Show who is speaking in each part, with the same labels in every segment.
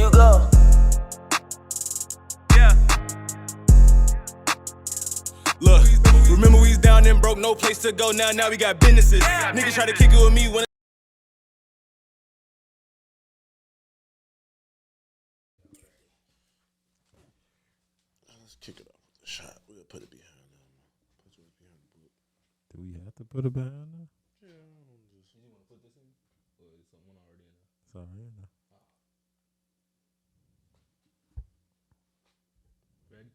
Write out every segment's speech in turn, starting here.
Speaker 1: you go.
Speaker 2: Yeah. Look, remember we was down and broke, no place to go. Now we got businesses. Niggas try to kick it with me when.
Speaker 3: Let's kick it off with the shot. We'll put it behind them. Put it behind the book.
Speaker 4: Do we have to put it behind there?
Speaker 3: Yeah, I don't just.
Speaker 5: You want to put this in? Or is someone already in there?
Speaker 4: Sorry, no.
Speaker 5: Ready?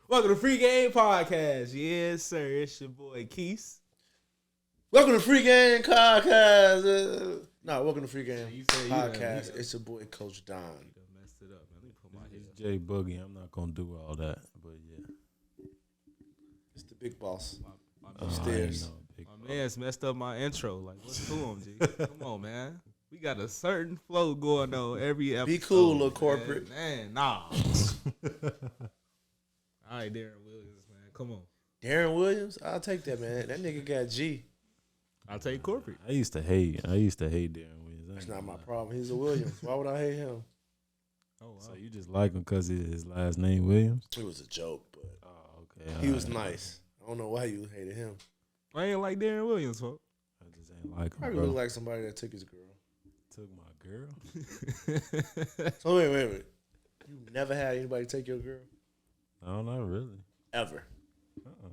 Speaker 6: Welcome to Free Game Podcast. Yes, sir. It's your boy Keith.
Speaker 3: Welcome to Free Game Podcast. Welcome to Free Game
Speaker 6: You said you
Speaker 3: Podcast.
Speaker 6: done-
Speaker 3: It's your boy Coach Don.
Speaker 6: You done messed it up, man. Let me put my
Speaker 4: It's
Speaker 6: head
Speaker 4: Jay Boogie. I'm not gonna do all that, but yeah.
Speaker 3: It's the big boss.
Speaker 6: My
Speaker 3: Upstairs.
Speaker 4: I ain't no big
Speaker 6: My man's messed up my intro. Like, what's to him, G? Come on, man. We got a certain flow going on every episode.
Speaker 3: Be cool, little
Speaker 6: man.
Speaker 3: corporate.
Speaker 6: Man, nah. All right, Darren Williams, man. Come on.
Speaker 3: Darren Williams, I'll take that, man. That nigga got G.
Speaker 6: I'll take corporate.
Speaker 4: I used to hate Darren Williams. I
Speaker 3: That's
Speaker 4: ain't
Speaker 3: not
Speaker 4: gonna
Speaker 3: my
Speaker 4: lie.
Speaker 3: problem. He's a Williams. Why would I hate him?
Speaker 6: Oh, wow.
Speaker 4: So you just like him because his last name Williams?
Speaker 3: It was a joke, but
Speaker 4: Oh, okay.
Speaker 3: he was
Speaker 4: alright.
Speaker 3: nice. I don't know why you hated him.
Speaker 6: I ain't like Darren Williams, folks.
Speaker 4: I just ain't like him.
Speaker 3: Probably
Speaker 4: Bro.
Speaker 3: look like somebody that took his girl.
Speaker 4: Took my girl.
Speaker 3: So wait. You never had anybody take your girl?
Speaker 4: No, not really.
Speaker 3: Ever?
Speaker 4: Uh-uh.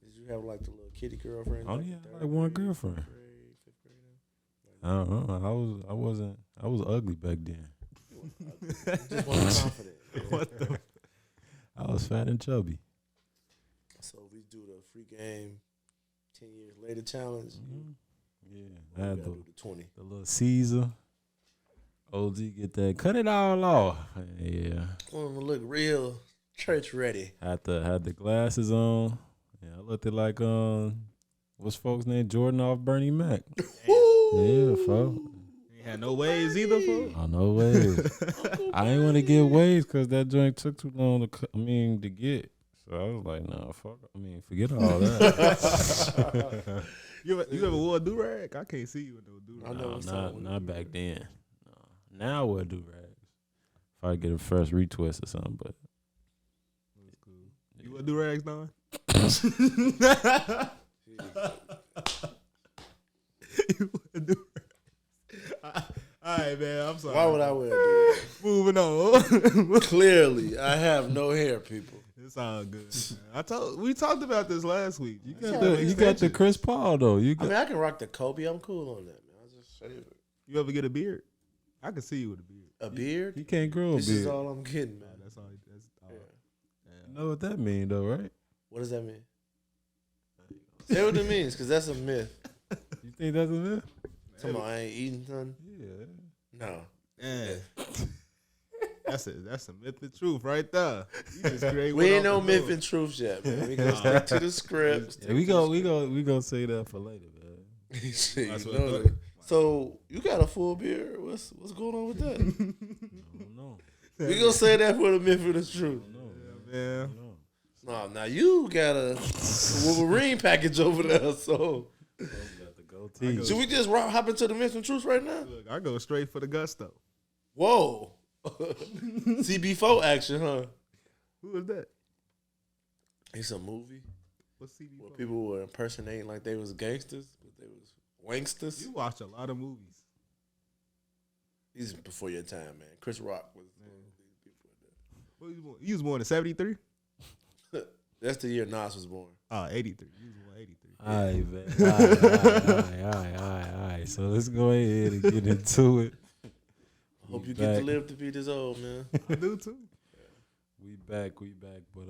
Speaker 3: Did you have like the little kitty girlfriend?
Speaker 4: I only
Speaker 3: in
Speaker 4: had
Speaker 3: third
Speaker 4: like one
Speaker 3: grade,
Speaker 4: girlfriend.
Speaker 3: fifth grade, fifth grade?
Speaker 4: I don't know. I was ugly back then.
Speaker 3: You just wasn't confident.
Speaker 6: What the?
Speaker 4: I was fat and chubby.
Speaker 3: So we do the free game 10 years later challenge.
Speaker 4: Yeah.
Speaker 3: We
Speaker 4: I had
Speaker 3: gotta
Speaker 4: the
Speaker 3: do the 20.
Speaker 4: little Caesar. OG get that. Cut it all off. Yeah.
Speaker 3: Want to look real church ready.
Speaker 4: Had the glasses on. Yeah, I looked like what's folks name? Jordan off Bernie Mac. Yeah, folks.
Speaker 6: Ain't had no waves either, folks.
Speaker 4: Oh, no waves. I ain't want to get waves because that joint took too long to get. So I was like, nah, fuck. Forget all that.
Speaker 6: You ever wore a do-rag? I can't see you with no do-rag.
Speaker 3: I know
Speaker 4: No,
Speaker 3: what's up with
Speaker 4: not
Speaker 3: you.
Speaker 4: back then. No. Now we'll do rags. If I get a fresh retwist or something, but
Speaker 6: That's cool. You wear do-rags, Don? You wear do-rags. All right, man. I'm sorry.
Speaker 3: Why would I wear that?
Speaker 6: Moving on.
Speaker 3: Clearly, I have no hair, people.
Speaker 6: It's all good. Man. We talked about this last week.
Speaker 4: you got the Chris Paul though. You
Speaker 3: I
Speaker 4: got
Speaker 3: mean, I can rock the Kobe. I'm cool on that, man. I just shave it.
Speaker 6: You ever get a beard? I can see you with a beard.
Speaker 3: A beard?
Speaker 4: he can't grow a
Speaker 3: This is
Speaker 4: beard.
Speaker 3: all I'm getting, man.
Speaker 6: That's all. That's all.
Speaker 3: Yeah.
Speaker 4: You know what that mean though, right?
Speaker 3: What does that mean? Say what it means, because that's a myth.
Speaker 4: You think that's a myth?
Speaker 3: Come on, I ain't eating nothing.
Speaker 4: Yeah.
Speaker 3: No.
Speaker 6: Yeah. That's a myth of truth right there. You just create
Speaker 3: We
Speaker 6: one
Speaker 3: ain't
Speaker 6: off
Speaker 3: no
Speaker 6: the
Speaker 3: myth
Speaker 6: dome.
Speaker 3: and truth yet, man. We gonna stick to the script.
Speaker 4: Yeah, we gonna say that for later, man.
Speaker 3: Shit,
Speaker 6: That's
Speaker 3: you
Speaker 6: what
Speaker 3: know
Speaker 6: I
Speaker 3: that.
Speaker 6: thought.
Speaker 3: So you got a full beard? What's going on with that?
Speaker 4: I don't know.
Speaker 3: We gonna say that for the myth and the truth.
Speaker 6: Yeah, man.
Speaker 3: No, now you got a Wolverine package over there. So
Speaker 4: Got the goatee.
Speaker 3: should we just hop into the myth and truth right now?
Speaker 6: Look, I go straight for the gusto.
Speaker 3: Whoa, CB4 action, huh?
Speaker 6: Who is that?
Speaker 3: It's a movie
Speaker 6: What's CD?
Speaker 3: where people were impersonating like they was gangsters, but they was wanksters.
Speaker 6: You watch a lot of movies.
Speaker 3: These is before your time, man. Chris Rock was.
Speaker 6: What you was born in 73?
Speaker 3: That's the year Nas was born.
Speaker 6: 83. You was born 83.
Speaker 4: All right, man. All right. So let's go ahead and get into it.
Speaker 3: Hope you
Speaker 4: back.
Speaker 3: get to live to be this old, man.
Speaker 6: I do too.
Speaker 4: We back. But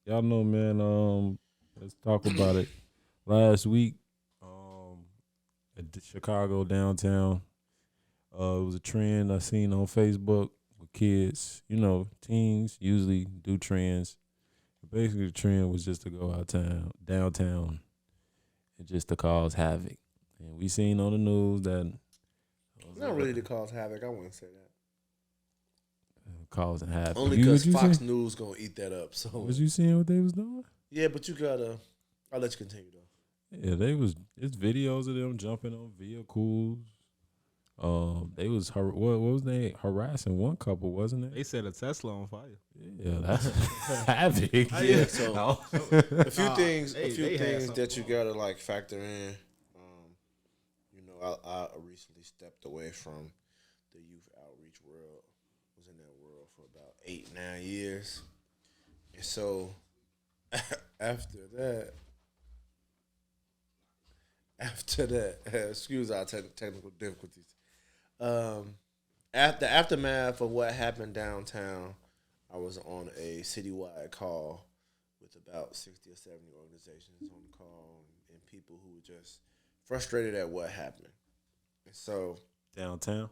Speaker 4: y'all know, man. Let's talk about it. Last week, at the Chicago downtown, it was a trend I seen on Facebook with kids. You know, teens usually do trends. Basically, the trend was just to go downtown, and just to cause havoc. And we seen on the news that
Speaker 3: Not really to cause havoc. I wouldn't say that.
Speaker 4: causing havoc.
Speaker 3: Only
Speaker 4: You-
Speaker 3: because
Speaker 4: what you
Speaker 3: Fox
Speaker 4: see?
Speaker 3: News gonna eat that up. So
Speaker 4: Was you seeing what they was doing?
Speaker 3: yeah, but you gotta. I'll let you continue though.
Speaker 4: Yeah, it's videos of them jumping on vehicles. They was what was they harassing one couple, wasn't it?
Speaker 6: They set a Tesla on fire.
Speaker 4: Yeah, that's havoc.
Speaker 3: Yeah, so a few things
Speaker 6: they had something
Speaker 3: that you gotta like factor in. You know, I recently stepped away from the youth outreach world. Was in that world for about 8-9 years, and so after that, excuse our technical difficulties. After the aftermath of what happened downtown, I was on a citywide call with about 60 or 70 organizations on the call and people who were just frustrated at what happened. And so
Speaker 4: Downtown.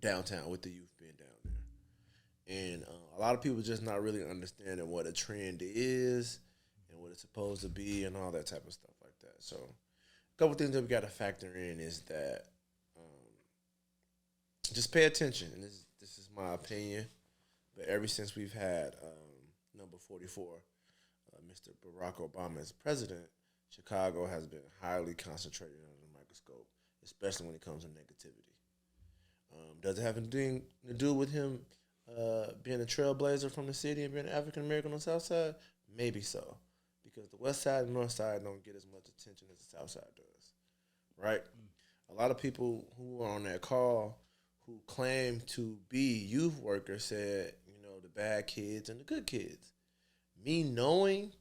Speaker 3: downtown with the youth being down there. And a lot of people just not really understanding what a trend is and what it's supposed to be and all that type of stuff like that. So a couple things that we got to factor in is that just pay attention. And this is my opinion. But ever since we've had number 44, Mr. Barack Obama as president, Chicago has been highly concentrated under the microscope, especially when it comes to negativity. Does it have anything to do with him being a trailblazer from the city and being African American on the South Side? Maybe so, because the West Side and North Side don't get as much attention as the South Side does, right? A lot of people who are on that call who claim to be youth workers said, you know, the bad kids and the good kids. Me knowing,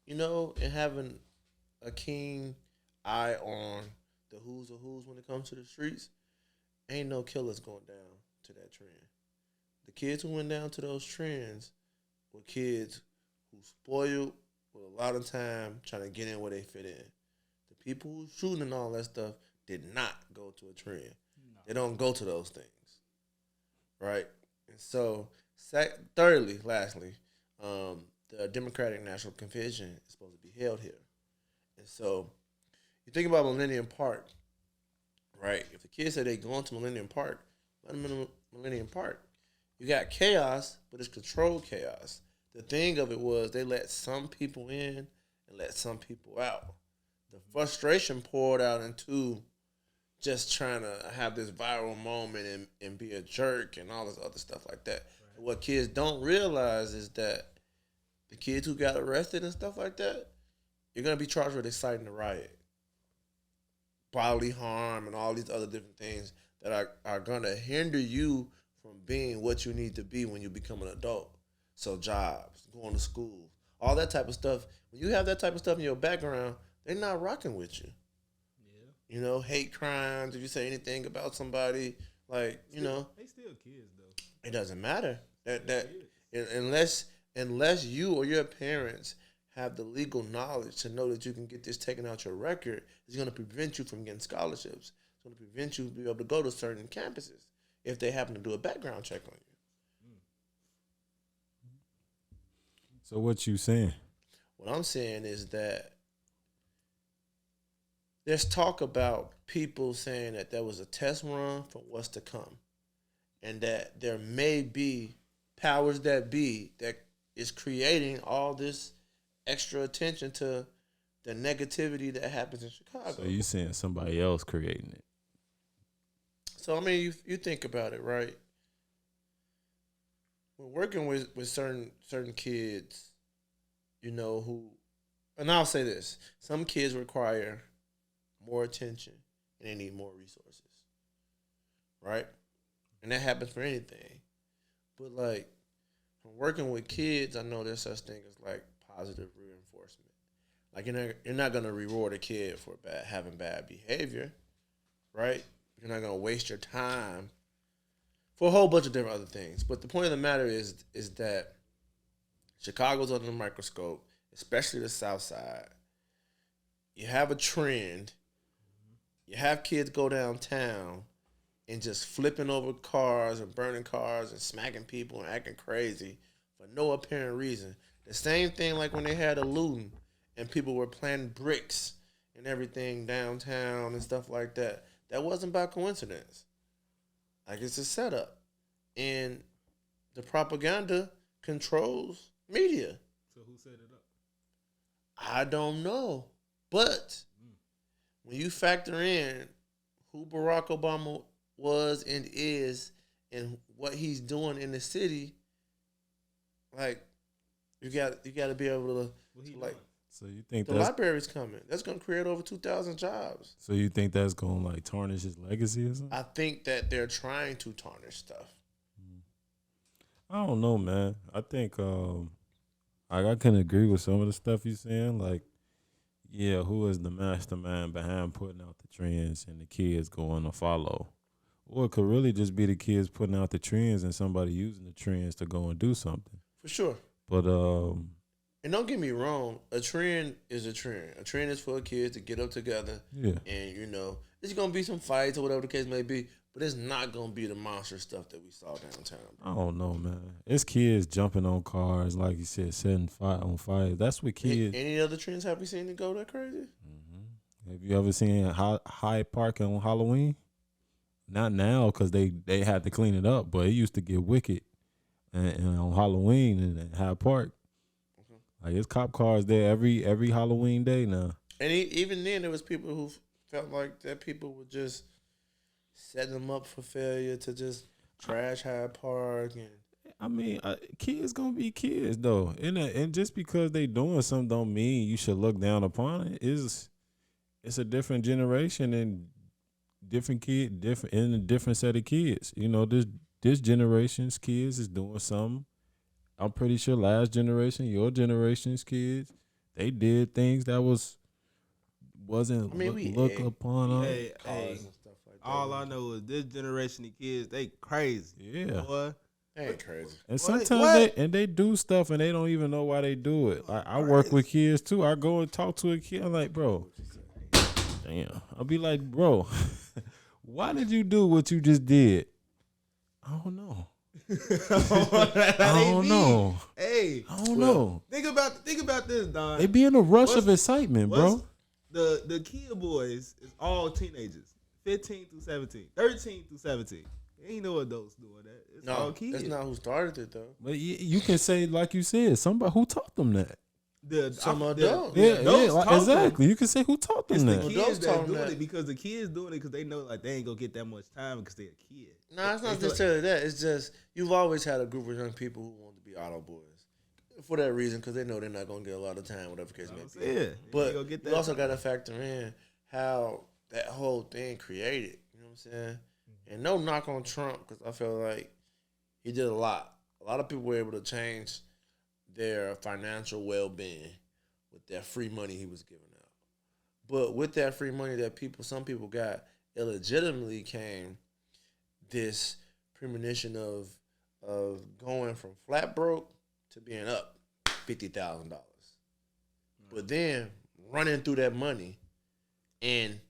Speaker 3: you know, and having a keen eye on the who's of who's when it comes to the streets, ain't no killers going down to that trend. The kids who went down to those trends were kids who spoiled with a lot of time trying to get in where they fit in. The people who shooting and all that stuff did not go to a trend. No. They don't go to those things, right? And so, lastly, the Democratic National Convention is supposed to be held here. And so, you think about Millennium Park, right? If the kids say they're going to Millennium Park, let them in Millennium Park. You got chaos, but it's controlled chaos. The thing of it was they let some people in and let some people out. The frustration poured out into just trying to have this viral moment and be a jerk and all this other stuff like that. Right. What kids don't realize is that the kids who got arrested and stuff like that, you're going to be charged with inciting a riot, bodily harm, and all these other different things that are going to hinder you from being what you need to be when you become an adult. So jobs, going to school, all that type of stuff. When you have that type of stuff in your background, they're not rocking with you. Yeah. You know, hate crimes, if you say anything about somebody, like, you know.
Speaker 6: They still kids, though.
Speaker 3: It doesn't matter. Unless you or your parents have the legal knowledge to know that you can get this taken out your record, it's going to prevent you from getting scholarships. It's going to prevent you from being able to go to certain campuses if they happen to do a background check on you.
Speaker 4: So what you saying?
Speaker 3: What I'm saying is that there's talk about people saying that there was a test run for what's to come, and that there may be powers that be that is creating all this extra attention to the negativity that happens in Chicago.
Speaker 4: So you saying somebody else creating it?
Speaker 3: So I mean, you think about it, right? When working with certain kids, you know, who, and I'll say this, some kids require more attention and they need more resources, right? And that happens for anything. But like, when working with kids, I know there's such thing as like positive reinforcement. Like you're not gonna reward a kid for having bad behavior, right? You're not gonna waste your time for a whole bunch of different other things. But the point of the matter is that Chicago's under the microscope, especially the South Side. You have a trend. You have kids go downtown and just flipping over cars and burning cars and smacking people and acting crazy for no apparent reason. The same thing like when they had a looting and people were planting bricks and everything downtown and stuff like that. That wasn't by coincidence. Like, it's a setup. And the propaganda controls media.
Speaker 6: So who set it up?
Speaker 3: I don't know. But when you factor in who Barack Obama was and is and what he's doing in the city, like you got to be able to like.
Speaker 4: So you think
Speaker 3: The library's coming. That's gonna create over 2,000 jobs.
Speaker 4: So you think that's gonna like tarnish his legacy or something?
Speaker 3: I think that they're trying to tarnish stuff.
Speaker 4: I don't know, man. I think I can agree with some of the stuff you're saying. Like, yeah, who is the mastermind behind putting out the trends and the kids going to follow? Or it could really just be the kids putting out the trends and somebody using the trends to go and do something.
Speaker 3: For sure.
Speaker 4: But
Speaker 3: and don't get me wrong, a trend is a trend. A trend is for kids to get up together.
Speaker 4: Yeah.
Speaker 3: And there's gonna be some fights or whatever the case may be, but it's not gonna be the monster stuff that we saw downtown.
Speaker 4: I don't know, man. It's kids jumping on cars, like you said, setting fire on fire. That's what kids.
Speaker 3: Any other trends have we seen that go that crazy?
Speaker 4: Mm-hmm. Have you ever seen Hyde Park on Halloween? Not now, because they had to clean it up, but it used to get wicked. And on Halloween in Hyde Park, like it's cop cars there every Halloween day now.
Speaker 3: And even then, there was people who felt like that people were just setting them up for failure to just trash Hyde Park. And
Speaker 4: I mean, kids gonna be kids though, and just because they doing something don't mean you should look down upon it. It's a different generation and different a different set of kids. This generation's kids is doing something. I'm pretty sure last generation, your generation's kids, they did things that wasn't look upon them.
Speaker 6: Hey, all I know is this generation of kids, they crazy.
Speaker 4: Yeah.
Speaker 6: Boy.
Speaker 3: they ain't crazy.
Speaker 4: And sometimes they do stuff and they don't even know why they do it. Like I work with kids too. I go and talk to a kid. I'm like, bro, damn. I'll be like, bro, why did you do what you just did? I don't know. I don't know.
Speaker 6: Hey,
Speaker 4: I don't know.
Speaker 6: Think about this, Don.
Speaker 4: They be in a rush of excitement, bro.
Speaker 6: The kid boys is all teenagers, 15 through 17, 13 through 17. Ain't no adults doing that. It's all kids.
Speaker 3: That's not who started it though.
Speaker 4: But you can say, like you said, somebody who taught them that.
Speaker 3: Some adults.
Speaker 4: Exactly. You can say who taught them
Speaker 6: It's
Speaker 4: that.
Speaker 6: the kids that doing it because the kids doing it because they know like they ain't gonna get that much time because they're a kid.
Speaker 3: No, it's not necessarily that. It's just you've always had a group of young people who want to be auto boys for that reason because they know they're not gonna get a lot of time, whatever case may be.
Speaker 6: Yeah,
Speaker 3: but you also got to factor in how that whole thing created. You know what I'm saying? And no knock on Trump because I feel like he did a lot. A lot of people were able to change their financial well-being with that free money he was giving out. But with that free money that some people got, illegitimately came this premonition of going from flat broke to being up $50,000. But then running through that money and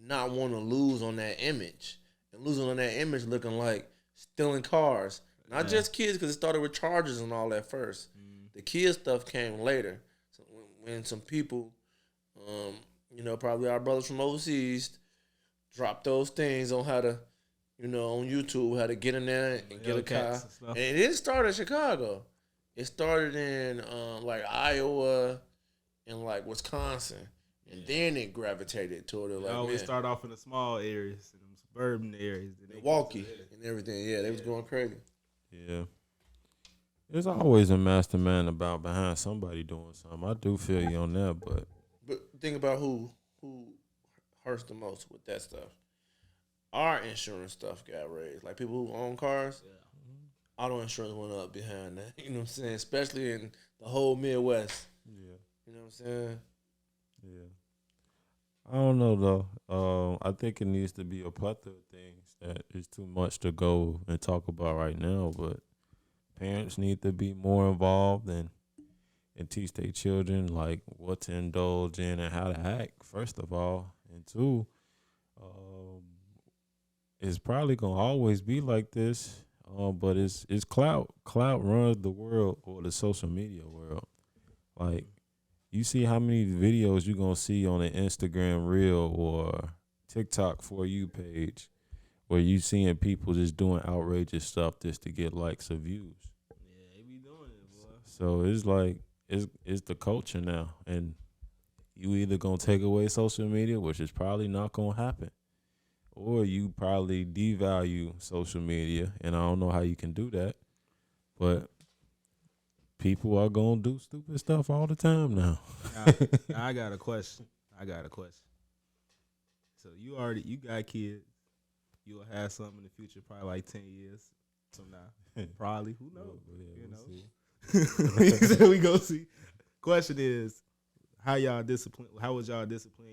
Speaker 3: not want to lose on that image. And losing on that image looking like stealing cars. Not just kids, because it started with charges and all that first. The kid stuff came later. So when some people, probably our brothers from overseas, dropped those things on how to, on YouTube, how to get in there and get a car. And it didn't start in Chicago. It started in like Iowa and like Wisconsin. And then it gravitated toward it. Like,
Speaker 6: always start off in the small areas, in the suburban areas.
Speaker 3: Milwaukee and everything. Yeah, they was going crazy.
Speaker 4: Yeah. There's always a mastermind behind somebody doing something. I do feel you on that, but
Speaker 3: think about who hurts the most with that stuff. Our insurance stuff got raised. Like people who own cars, auto insurance went up behind that. You know what I'm saying? Especially in the whole Midwest.
Speaker 4: Yeah.
Speaker 3: You know what I'm saying?
Speaker 4: Yeah. I don't know though. I think it needs to be a plethora of things that is too much to go and talk about right now, but parents need to be more involved and teach their children like what to indulge in and how to act, first of all. And two, it's probably gonna always be like this. But it's clout. Clout runs the world, or the social media world. Like, you see how many videos you gonna see on an Instagram reel or TikTok For You page where you seeing people just doing outrageous stuff just to get likes or views.
Speaker 6: Yeah, they be doing it, boy.
Speaker 4: So it's like it's the culture now, and you either gonna take away social media, which is probably not gonna happen, or you probably devalue social media. And I don't know how you can do that, but people are gonna do stupid stuff all the time now.
Speaker 6: Now I got a question. So you got kids. You'll have some in the future, probably like 10 years from now. Probably. Who knows? So we go see. Question is, how would y'all discipline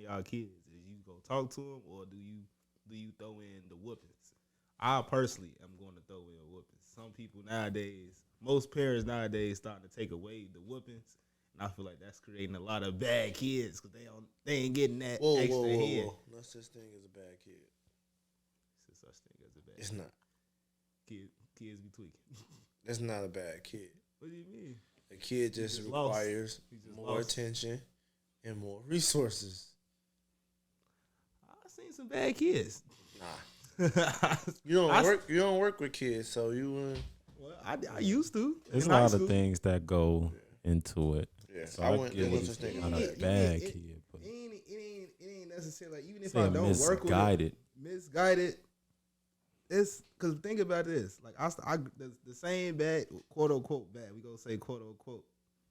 Speaker 6: y'all kids? Is you go talk to them, or do you throw in the whoopings? I personally am going to throw in whoopings. Some people nowadays, most parents nowadays, starting to take away the whoopings, and I feel like that's creating a lot of bad kids because they ain't getting that extra head.
Speaker 3: No such thing as a bad kid.
Speaker 6: There's such thing as a bad.
Speaker 3: It's not.
Speaker 6: Kids be tweaking.
Speaker 3: That's not a bad kid.
Speaker 6: What do you mean?
Speaker 3: A kid just requires more attention and more resources.
Speaker 6: I've seen some bad kids.
Speaker 3: Nah. You don't work with kids, so you wouldn't.
Speaker 6: Well, I used to.
Speaker 4: There's a lot of things that go into it.
Speaker 3: Yeah,
Speaker 4: So
Speaker 3: I
Speaker 4: I
Speaker 3: wouldn't.
Speaker 4: get
Speaker 3: There's
Speaker 4: it.
Speaker 3: no such thing.
Speaker 4: Not
Speaker 3: as
Speaker 4: a
Speaker 3: bad.
Speaker 4: bad kid, but
Speaker 6: It ain't necessarily like, even if
Speaker 4: say
Speaker 6: I don't work with it, misguided. It's because think about this. Like the same bad, quote unquote bad. We gonna say quote unquote.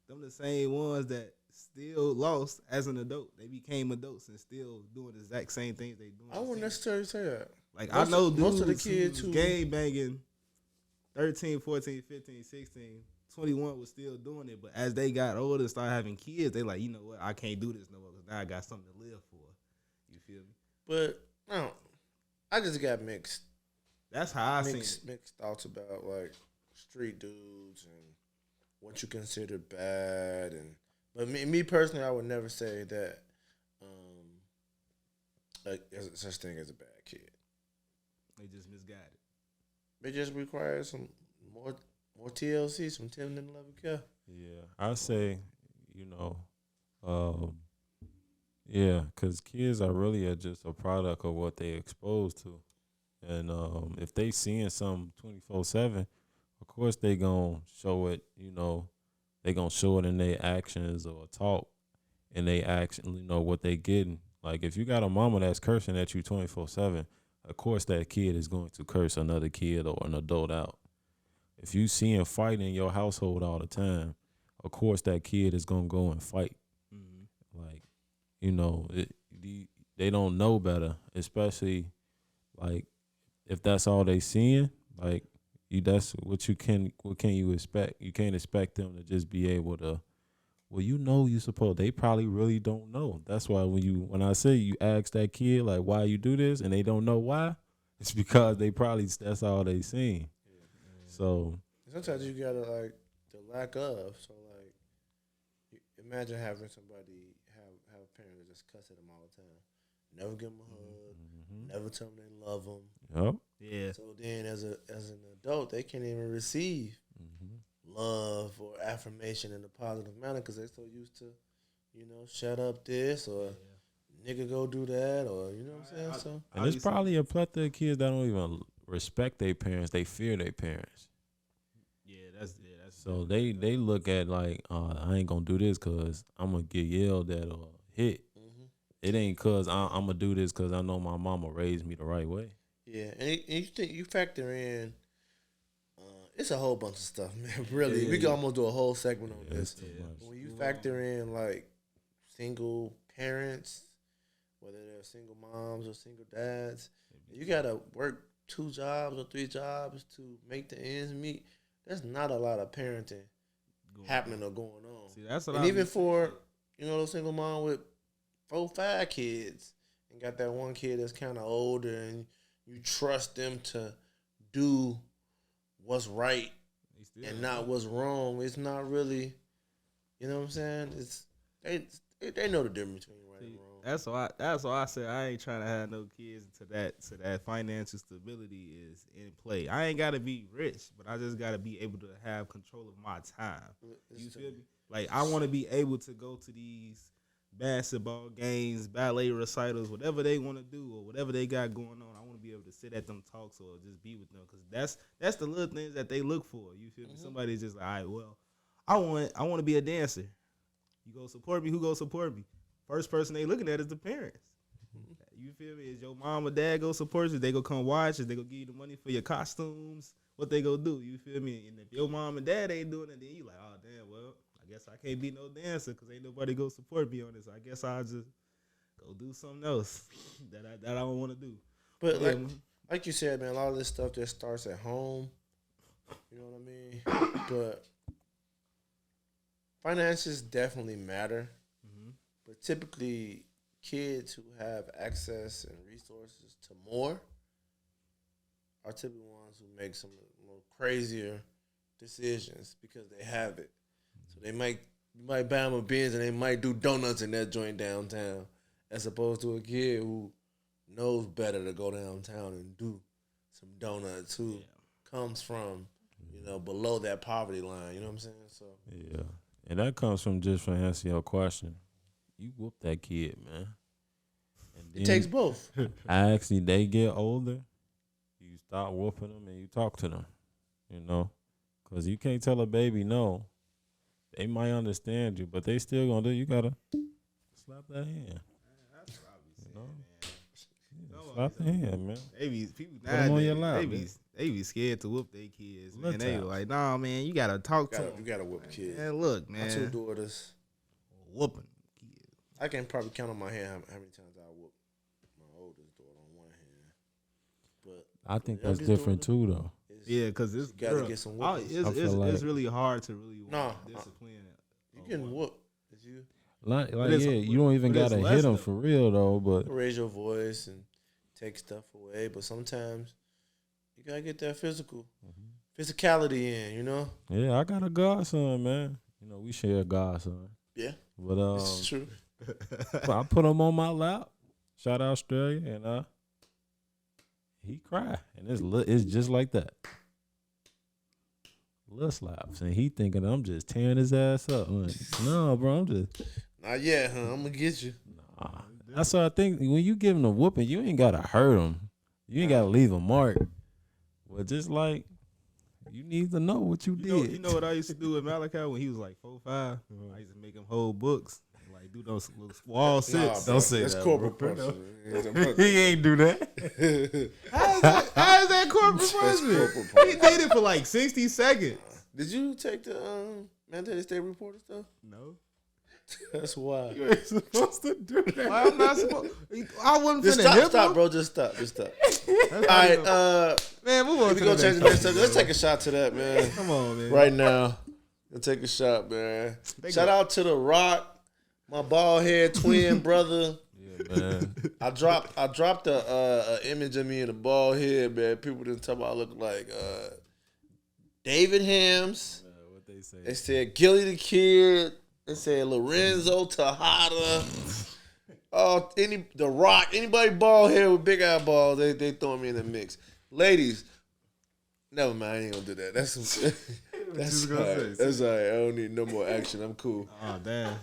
Speaker 6: Them the same ones that still lost as an adult. They became adults and still doing the exact same things they doing.
Speaker 3: I wouldn't necessarily say that.
Speaker 6: Like
Speaker 3: Most
Speaker 6: I know
Speaker 3: of- most of the
Speaker 6: dudes
Speaker 3: kids
Speaker 6: who
Speaker 3: who-
Speaker 6: game banging 13, 14, 15, 16, 21 was still doing it. But as they got older and started having kids, they like, you know what? I can't do this no more because now I got something to live for. You feel me?
Speaker 3: But I just got mixed
Speaker 6: That's how I seen it.
Speaker 3: mixed thoughts about like street dudes and what you consider bad, but me personally, I would never say that like there's such thing as a bad kid.
Speaker 6: They just misguided.
Speaker 3: It just requires some more TLC, some tender and loving care.
Speaker 4: yeah, I say, yeah, because kids are really just a product of what they exposed to, and if they seeing something 24/7, of course they gonna show it. They gonna show it in their actions or talk in their action. What they getting. Like if you got a mama that's cursing at you 24/7, of course that kid is going to curse another kid or an adult out. If you seeing fight in your household all the time, of course that kid is gonna go and fight.
Speaker 6: Mm-hmm.
Speaker 4: Like, they don't know better, especially like if that's all they seeing. Like, that's what can you expect? You can't expect them to just be able to. Well, you suppose they probably really don't know. That's why when I say you ask that kid like why you do this and they don't know why, it's because that's all they seen. Yeah. So
Speaker 3: sometimes you gotta like the lack of. So like, imagine having somebody have a parent that just cuss at them all the time, never give them a hug, never tell them they love them.
Speaker 4: Yep.
Speaker 6: Yeah.
Speaker 3: So then, as an adult, they can't even receive love or affirmation in a positive manner because they're so used to, shut up this or nigga go do that or what I'm saying. So
Speaker 4: and there's probably a plethora of kids that don't even respect their parents. They fear their parents.
Speaker 6: That's
Speaker 4: so they look at like I ain't gonna do this because I'm gonna get yelled at or hit. It ain't cause I'm gonna do this because I know my mama raised me the right way.
Speaker 3: Yeah, and you factor in, it's a whole bunch of stuff, man. Really, we could almost do a whole segment on this. But when you factor in like single parents, whether they're single moms or single dads, you gotta work 2 jobs or 3 jobs to make the ends meet. There's not a lot of parenting happening or going on.
Speaker 6: See, that's what
Speaker 3: and even for those single mom with 4, 5 kids and got that one kid that's kind of older and you trust them to do what's right and not what's wrong. It's not really, you know what I'm saying? It's they know the difference between right and wrong.
Speaker 6: That's why I said I ain't trying to have no kids so that financial stability is in play. I ain't gotta be rich, but I just gotta be able to have control of my time. You feel me? Like I want to be able to go to these basketball games, ballet recitals, whatever they want to do or whatever they got going on. I want to be able to sit at them talks or just be with them because that's the little things that they look for. You feel me? Somebody's just like, all right, well, I want to be a dancer. You go support me. Who go support me? first person they looking at is the parents. You feel me? Is your mom or dad go support you? They go come watch? Is they go give you the money for your costumes? What they go do? You feel me? And if your mom and dad ain't doing it, then you like, oh damn, well, I guess I can't be no dancer because ain't nobody go support me on this. I guess I'll just go do something else that I don't want to do.
Speaker 3: But like you said, man, a lot of this stuff just starts at home. You know what I mean? But finances definitely matter.
Speaker 6: Mm-hmm.
Speaker 3: But typically, kids who have access and resources to more are typically ones who make some more crazier decisions because they have it. So you might buy them a Benz and they might do donuts in that joint downtown, as opposed to a kid who knows better to go downtown and do some donuts who comes from, below that poverty line. You know what I'm saying? So
Speaker 4: Yeah. And that comes from just from answering your question. You whoop that kid, man. And
Speaker 3: it takes both.
Speaker 4: Actually, they get older, you start whooping them and you talk to them, because you can't tell a baby no. They might understand you, but they still gonna do. You gotta slap that hand.
Speaker 6: That's what I be saying, man.
Speaker 4: Slap the hand, man.
Speaker 6: People
Speaker 4: Put 'em on your lap,
Speaker 6: they be scared to whoop their kids, man.
Speaker 4: Let's
Speaker 6: They
Speaker 4: have.
Speaker 6: like, nah, man, you gotta talk to them.
Speaker 3: You gotta whoop kids.
Speaker 6: Man, look,
Speaker 3: My 2
Speaker 6: man,
Speaker 3: daughters.
Speaker 6: whooping kids.
Speaker 3: I can probably count on my hand how many times I whoop my oldest daughter on one hand. But
Speaker 4: I think
Speaker 3: the
Speaker 4: that's
Speaker 3: youngest
Speaker 4: different
Speaker 3: daughter,
Speaker 4: too, though.
Speaker 6: Yeah, because it's
Speaker 3: you gotta get some whoopings.
Speaker 6: It's really hard to really discipline.
Speaker 3: You getting whooped. It's you
Speaker 4: Like
Speaker 6: it's-
Speaker 4: you don't even
Speaker 6: but it's
Speaker 4: gotta
Speaker 6: less
Speaker 4: hit them
Speaker 6: though.
Speaker 4: for real though. But
Speaker 3: raise your voice and take stuff away, but sometimes you gotta get that physicality in.
Speaker 4: yeah, I got a godson, man. We share a godson.
Speaker 3: Yeah,
Speaker 4: But
Speaker 3: it's true.
Speaker 4: I put him on my lap. Shout out Australia, and he cried, and it's just like that. Little slaps, and he thinking I'm just tearing his ass up. I'm like, no, bro, I'm just.
Speaker 3: Not yet, huh? I'm gonna get you.
Speaker 4: Nah. That's what I think. When you give him a whooping, you ain't gotta hurt him. You ain't gotta leave a mark. But just like you need to know what you did.
Speaker 6: You know what I used to do with Malachi when he was like 4, 5? I used to make him hold books and like do those little wall sits.
Speaker 3: Don't say
Speaker 4: that,
Speaker 3: That's corporal
Speaker 4: bro.
Speaker 3: punishment.
Speaker 4: He ain't do that.
Speaker 6: How is that corporal punishment?
Speaker 3: corporal
Speaker 6: He did it for like 60 seconds.
Speaker 3: Did you take the Mandatory State Report and stuff?
Speaker 6: No.
Speaker 3: That's why.
Speaker 4: You ain't supposed to do that.
Speaker 6: Why I'm not supposed? I wasn't
Speaker 3: Just
Speaker 6: finna hit
Speaker 3: stop,
Speaker 6: him.
Speaker 3: bro. Just stop. All
Speaker 6: All
Speaker 3: right,
Speaker 6: man, move on.
Speaker 3: we
Speaker 6: to
Speaker 3: gonna
Speaker 6: the
Speaker 3: change the next subject. Let's take a shot to that, man.
Speaker 6: Come on, man.
Speaker 3: Right now, let's take a shot, man.
Speaker 6: They
Speaker 3: Shout
Speaker 6: go-
Speaker 3: out to The Rock, my bald head twin brother.
Speaker 4: Yeah, man.
Speaker 3: I dropped a image of me in a bald head, man. People didn't tell me I look like David Hams.
Speaker 4: What they say?
Speaker 3: They said Gilly the Kid. They said Lorenzo Tejada. The Rock. Anybody bald head with big eyeballs, they throw me in the mix. Ladies, never mind. I ain't gonna do that. That's all right. That's all right. I don't need no more action. I'm cool.
Speaker 6: Oh damn.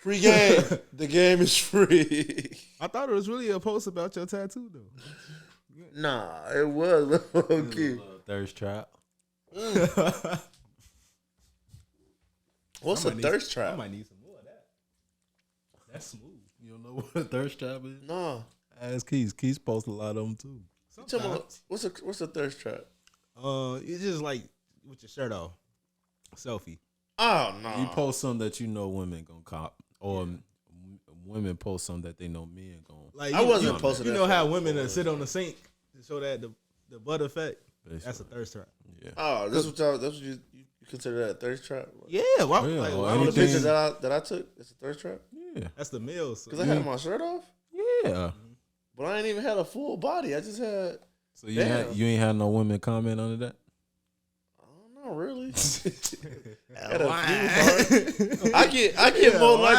Speaker 3: Free game. The game is free.
Speaker 6: I thought it was really a post about your tattoo though.
Speaker 3: Nah, it was okay.
Speaker 4: Thirst trap.
Speaker 3: What's a thirst
Speaker 6: I
Speaker 3: trap?
Speaker 6: might need some more of that. That's smooth.
Speaker 4: You don't know what a thirst trap is?
Speaker 3: Nah.
Speaker 4: Ask Keith. Keith posts a lot of them too.
Speaker 3: You talking about, what's a thirst trap?
Speaker 6: It's just like with your shirt off, selfie.
Speaker 3: Oh no.
Speaker 4: You post something that you know women gonna cop, or women post something that they know men gonna.
Speaker 6: Like
Speaker 3: I wasn't posting
Speaker 6: You
Speaker 3: that
Speaker 6: know how
Speaker 3: shit.
Speaker 6: women sit on the sink to show that the butt effect.
Speaker 4: Basically.
Speaker 6: That's a thirst trap.
Speaker 4: Yeah.
Speaker 3: Oh, that's what you consider that a thirst trap?
Speaker 6: Yeah, why,
Speaker 4: Yeah,
Speaker 6: like,
Speaker 4: or
Speaker 6: why
Speaker 3: The
Speaker 6: would
Speaker 4: anything-
Speaker 3: picture that I took, it's a thirst trap?
Speaker 4: Yeah.
Speaker 6: that's the males.
Speaker 3: Because I had my shirt off,
Speaker 4: Yeah.
Speaker 3: but I ain't even had a full body. I just had,
Speaker 4: So you ain't had no women comment under that?
Speaker 3: I don't know, really. Had a few, I get more like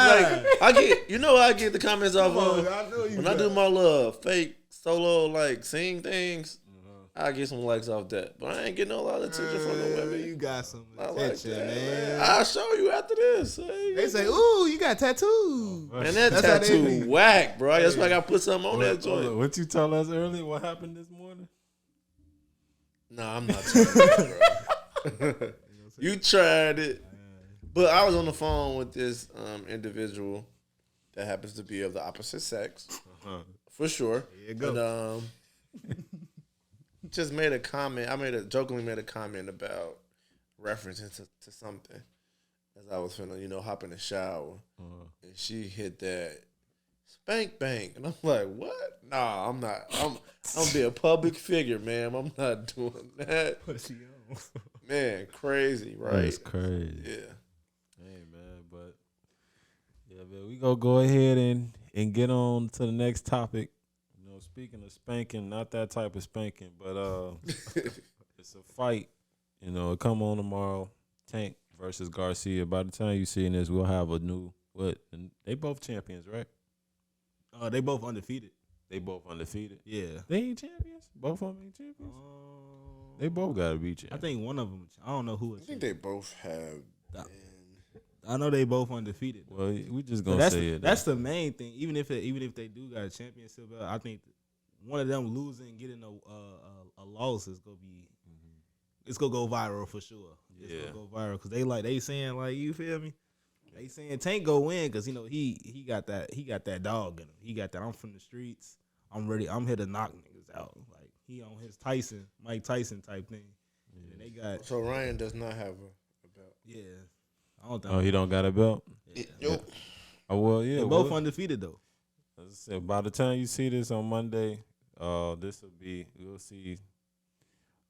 Speaker 3: I get the comments off of
Speaker 6: I know you
Speaker 3: when I do my little fake solo like sing things. I get some likes off that, but I ain't getting a lot of attention from the women.
Speaker 6: You got some
Speaker 3: I like
Speaker 6: attention,
Speaker 3: that,
Speaker 6: man.
Speaker 3: I'll show you after this.
Speaker 6: They say, "Ooh, you got tattoos."
Speaker 3: Man, that
Speaker 6: That's how they
Speaker 3: tattoo
Speaker 6: be.
Speaker 3: whack, bro. That's why I got to put something on that joint.
Speaker 4: What you tell us earlier? What happened this morning?
Speaker 3: Nah, I'm not telling you, bro. You tried it. But I was on the phone with this individual, that happens to be of the opposite sex, for sure.
Speaker 6: There you go.
Speaker 3: And just made a comment. Jokingly made a comment about referencing to something as I was finna, hop in the shower, and she hit that spank bank, and I'm like, what? Nah, I'm not. I'm gonna be a public figure, ma'am. I'm not doing that.
Speaker 6: What she on?
Speaker 3: Man, crazy, right?
Speaker 4: That's crazy.
Speaker 3: Yeah.
Speaker 4: Hey man, but yeah, man, we gonna go ahead and get on to the next topic. Speaking of spanking, not that type of spanking, but it's a fight. It come on tomorrow. Tank versus Garcia. By the time you seeing this, we'll have a new and they both champions, right?
Speaker 6: They both undefeated.
Speaker 4: They both undefeated.
Speaker 6: Yeah.
Speaker 4: They ain't champions. Both of them ain't champions. They both gotta be champions.
Speaker 6: I think one of them. I don't know who.
Speaker 3: I think they both have.
Speaker 6: I know they both undefeated.
Speaker 4: Well, we just gonna say it.
Speaker 6: That's the main thing. Even if they do got a championship belt, I think one of them losing and getting a loss is gonna be. It's gonna go viral for sure. It's gonna go viral because they saying like, you feel me? They saying Tank go win because he got that dog in him. He got that. I'm from the streets. I'm ready. I'm here to knock niggas out. Like he on his Mike Tyson type thing. And they got.
Speaker 3: So Ryan does not have a belt.
Speaker 6: Yeah. I don't think.
Speaker 4: Oh, he don't got a belt.
Speaker 6: Yeah.
Speaker 4: Oh well, yeah.
Speaker 6: They're both undefeated though.
Speaker 4: As I said, by the time you see this on Monday, we'll see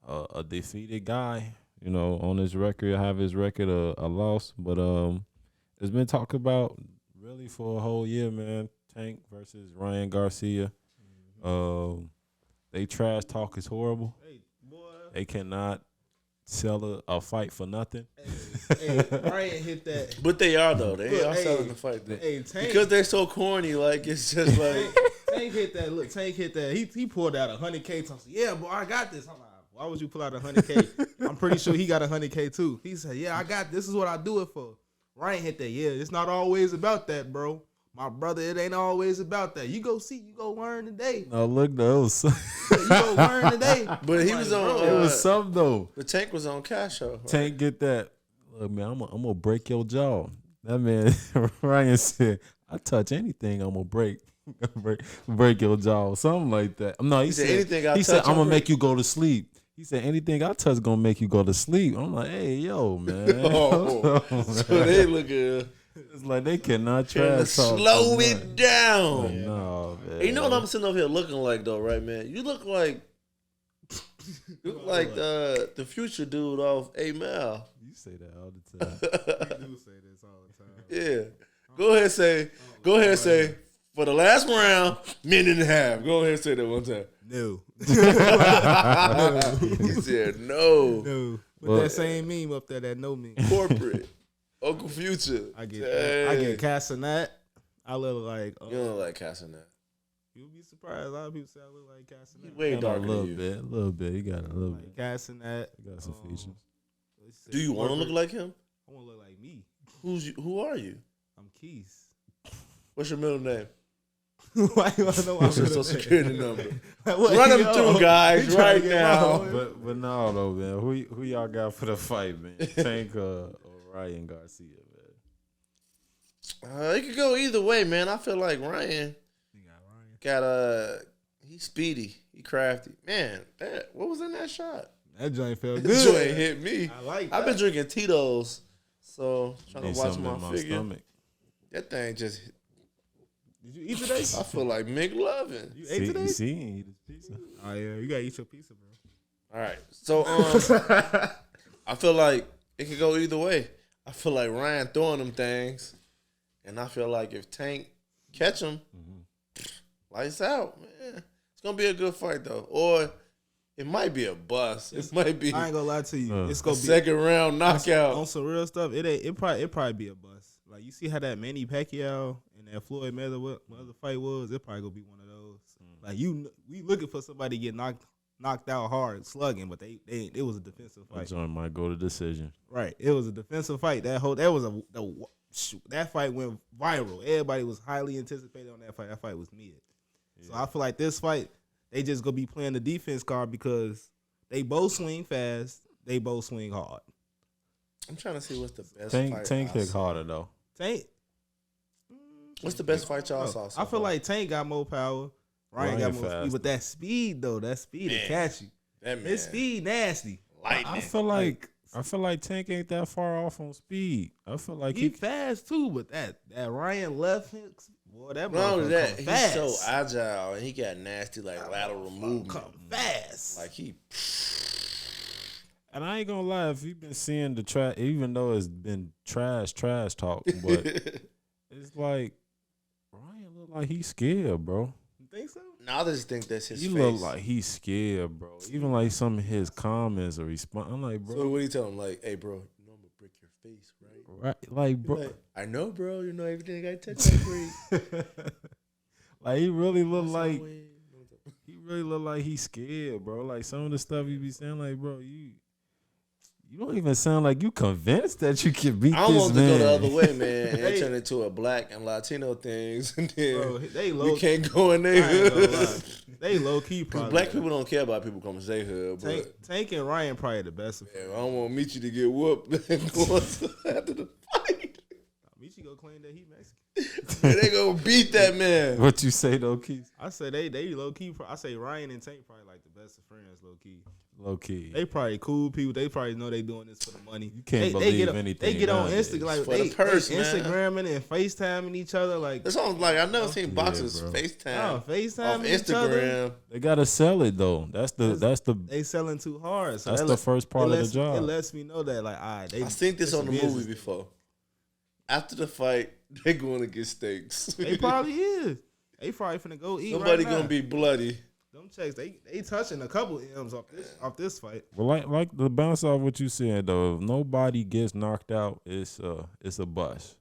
Speaker 4: a defeated guy. On his record, have his record a loss, but it's been talked about really for a whole year, man. Tank versus Ryan Garcia. They trash talk is horrible.
Speaker 6: Hey, boy.
Speaker 4: They cannot sell a fight for nothing.
Speaker 6: Hey, Ryan hit that.
Speaker 3: But they are though. They are
Speaker 6: hey,
Speaker 3: selling the fight.
Speaker 6: Hey, Tank,
Speaker 3: because they're so corny. Like it's just like
Speaker 6: Tank hit that. Look, Tank hit that. He pulled out 100K. Said, yeah, boy, I got this. I'm like, why would you pull out 100K? I'm pretty sure he got 100K too. He said, yeah, I got this. Is what I do it for. Ryan hit that. Yeah, it's not always about that, bro. My brother, it ain't always about that. You go learn today.
Speaker 4: No, look though.
Speaker 6: You go learn today.
Speaker 3: But he was on.
Speaker 4: It was something though.
Speaker 3: The Tank was on Cash Show. Right?
Speaker 4: Tank get that. Look, man, I'm gonna break your jaw. That man Ryan said, I touch anything, I'm gonna break your jaw, something like that. No, he said
Speaker 3: anything I
Speaker 4: he
Speaker 3: touch,
Speaker 4: said I'm gonna
Speaker 3: break.
Speaker 4: make you go to sleep. He said anything I touch gonna make you go to sleep. I'm like, hey, yo, man.
Speaker 3: So they look good.
Speaker 4: It's like they cannot
Speaker 3: Trying to
Speaker 4: trash talk.
Speaker 3: slow it down.
Speaker 4: No, man.
Speaker 3: Hey, you know what I'm sitting over here looking like though, right, man? You look like the future dude off A-Mal.
Speaker 4: You say that all the time.
Speaker 6: You do say this all the time.
Speaker 3: Yeah. Go ahead and say, for the last round, minute and a half. Go ahead and say that one time.
Speaker 6: No.
Speaker 3: He said no.
Speaker 6: No. With
Speaker 4: Well,
Speaker 6: that same meme up there, that no meme.
Speaker 3: Corporate. Uncle Future.
Speaker 6: I get Casanat. I look like.
Speaker 3: You don't look like Casanat.
Speaker 6: You'll be surprised. A lot of people say I look like Casanat.
Speaker 3: He's way
Speaker 4: Got a
Speaker 3: darker
Speaker 4: little
Speaker 3: than you.
Speaker 4: bit, a little bit. He got a little
Speaker 6: Like
Speaker 4: bit.
Speaker 6: Casanat.
Speaker 4: He got some features.
Speaker 3: Do you want to look like him?
Speaker 6: I want to look like me.
Speaker 3: Who are you?
Speaker 6: I'm Keith.
Speaker 3: What's your middle name?
Speaker 6: Why you want to know my
Speaker 3: What's your
Speaker 6: middle
Speaker 3: social
Speaker 6: name?
Speaker 3: security number?
Speaker 6: What,
Speaker 3: Run them
Speaker 6: yo,
Speaker 3: through, guys,
Speaker 6: he trying to
Speaker 3: right
Speaker 6: get
Speaker 3: now.
Speaker 6: my-
Speaker 4: But no, though, man. Who y'all got for the fight, man? Tank or Ryan Garcia, man?
Speaker 3: It could go either way, man. I feel like Ryan
Speaker 6: You got Ryan.
Speaker 3: he's speedy, he crafty. Man, what was in that shot?
Speaker 6: That joint felt
Speaker 3: That
Speaker 6: good.
Speaker 3: joint hit me.
Speaker 6: I like
Speaker 3: I've
Speaker 6: that.
Speaker 3: been drinking Tito's, so trying
Speaker 4: Need
Speaker 3: to watch
Speaker 4: something
Speaker 3: my
Speaker 4: in my
Speaker 3: figure.
Speaker 4: stomach.
Speaker 3: That thing just,
Speaker 6: Did you eat today?
Speaker 3: I feel like McLovin.
Speaker 6: You ate today?
Speaker 4: See, he eat his pizza.
Speaker 6: Oh yeah, you gotta eat your pizza, bro.
Speaker 3: All right, so I feel like it could go either way. I feel like Ryan throwing them things, and I feel like if Tank catch him, lights out, man. It's gonna be a good fight though, or it might be a bust. It might be
Speaker 6: I ain't gonna lie to you. It's
Speaker 3: a
Speaker 6: gonna be
Speaker 3: second round knockout.
Speaker 6: on some real stuff. It probably be a bust. Like you see how that Manny Pacquiao and that Floyd Mayweather fight was. It probably gonna be one of those. Like we looking for somebody to get knocked out hard slugging, but it was a defensive
Speaker 4: That
Speaker 6: fight.
Speaker 4: joint might go to decision.
Speaker 6: Right, it was a defensive fight. That fight went viral. Everybody was highly anticipated on that fight. That fight was mid. So I feel like this fight, they just gonna be playing the defense card because they both swing fast. They both swing hard.
Speaker 3: I'm trying to see what's the best
Speaker 4: Tank
Speaker 3: fight.
Speaker 4: Tank
Speaker 3: I
Speaker 4: hit
Speaker 3: saw.
Speaker 4: harder though.
Speaker 6: Tank.
Speaker 3: What's the best fight y'all saw?
Speaker 6: I feel like Tank got more power. Ryan got more
Speaker 4: faster.
Speaker 6: speed, but that speed though, that speed to catch you.
Speaker 3: that man,
Speaker 6: His speed nasty.
Speaker 3: lightning.
Speaker 4: I feel like Tank ain't that far off on speed. I feel like
Speaker 6: He fast too, but that Ryan left hooks, boy, that
Speaker 3: Not only
Speaker 6: motherfucker
Speaker 3: that,
Speaker 6: come
Speaker 3: he's
Speaker 6: fast.
Speaker 3: so agile and he got nasty like lateral movement.
Speaker 6: Come fast.
Speaker 3: Like he,
Speaker 4: And I ain't gonna lie, if you've been seeing the trash, even though it's been trash talk, but it's like Ryan look like he's scared, bro.
Speaker 6: You think so?
Speaker 3: now I just think that's his
Speaker 4: He
Speaker 3: face.
Speaker 4: look like he's scared, bro. Even like some of his comments or response, I'm like,
Speaker 3: So
Speaker 4: bro,
Speaker 3: what do you tell him? Like, hey, bro, you know I'm gonna break your face, right?
Speaker 4: right? Like, bro,
Speaker 3: Like, I know, bro. You know everything I touch, I break.
Speaker 4: like he really look
Speaker 3: What's
Speaker 4: like
Speaker 3: up, Wayne?
Speaker 4: he really look like he's scared, bro. Like some of the stuff he be saying, like, bro, you don't even sound like you convinced that you can beat
Speaker 3: I don't
Speaker 4: this
Speaker 3: want
Speaker 4: man.
Speaker 3: to go the other way, man, and it turn into a black and Latino things, and then
Speaker 6: Bro, they low.
Speaker 3: we can't go in
Speaker 6: I ain't gonna lie.
Speaker 3: there.
Speaker 6: They low key
Speaker 3: Because
Speaker 6: probably.
Speaker 3: black people don't care about people coming to their hood,
Speaker 6: Tank,
Speaker 3: but
Speaker 6: Tank and Ryan probably the best.
Speaker 3: man, I don't want to meet you to get whooped after the fight.
Speaker 6: Michi go claim that he Mexican.
Speaker 3: Man, they gonna beat that man.
Speaker 4: What you say though, Keith?
Speaker 6: I say they low key. I say Ryan and Tank probably like the best of friends, low key.
Speaker 4: Low key.
Speaker 6: They probably cool people. They probably know they doing this for the money.
Speaker 4: You can't
Speaker 6: they
Speaker 4: believe
Speaker 6: get
Speaker 4: anything
Speaker 6: They get on
Speaker 4: nowadays.
Speaker 6: Instagram, like
Speaker 3: For the purse, man.
Speaker 6: Instagramming and FaceTiming each other. Like
Speaker 3: That sounds like I never seen boxers
Speaker 4: bro.
Speaker 3: FaceTime
Speaker 6: FaceTime
Speaker 3: off
Speaker 6: each other.
Speaker 3: Instagram.
Speaker 4: They gotta sell it though. That's the
Speaker 6: They selling too hard. So
Speaker 4: that's
Speaker 6: that
Speaker 4: the first part of the job.
Speaker 6: It lets me know that like, all right, they.
Speaker 3: I seen this
Speaker 6: it's
Speaker 3: on
Speaker 6: a
Speaker 3: the movie
Speaker 6: business.
Speaker 3: before. After the fight, they going to get steaks.
Speaker 6: They probably is. They probably finna go eat.
Speaker 3: Somebody
Speaker 6: right
Speaker 3: gonna
Speaker 6: now.
Speaker 3: be bloody.
Speaker 6: Them checks. They touching a couple M's off this fight.
Speaker 4: Well, like to bounce off what you said though, if nobody gets knocked out, it's a bust.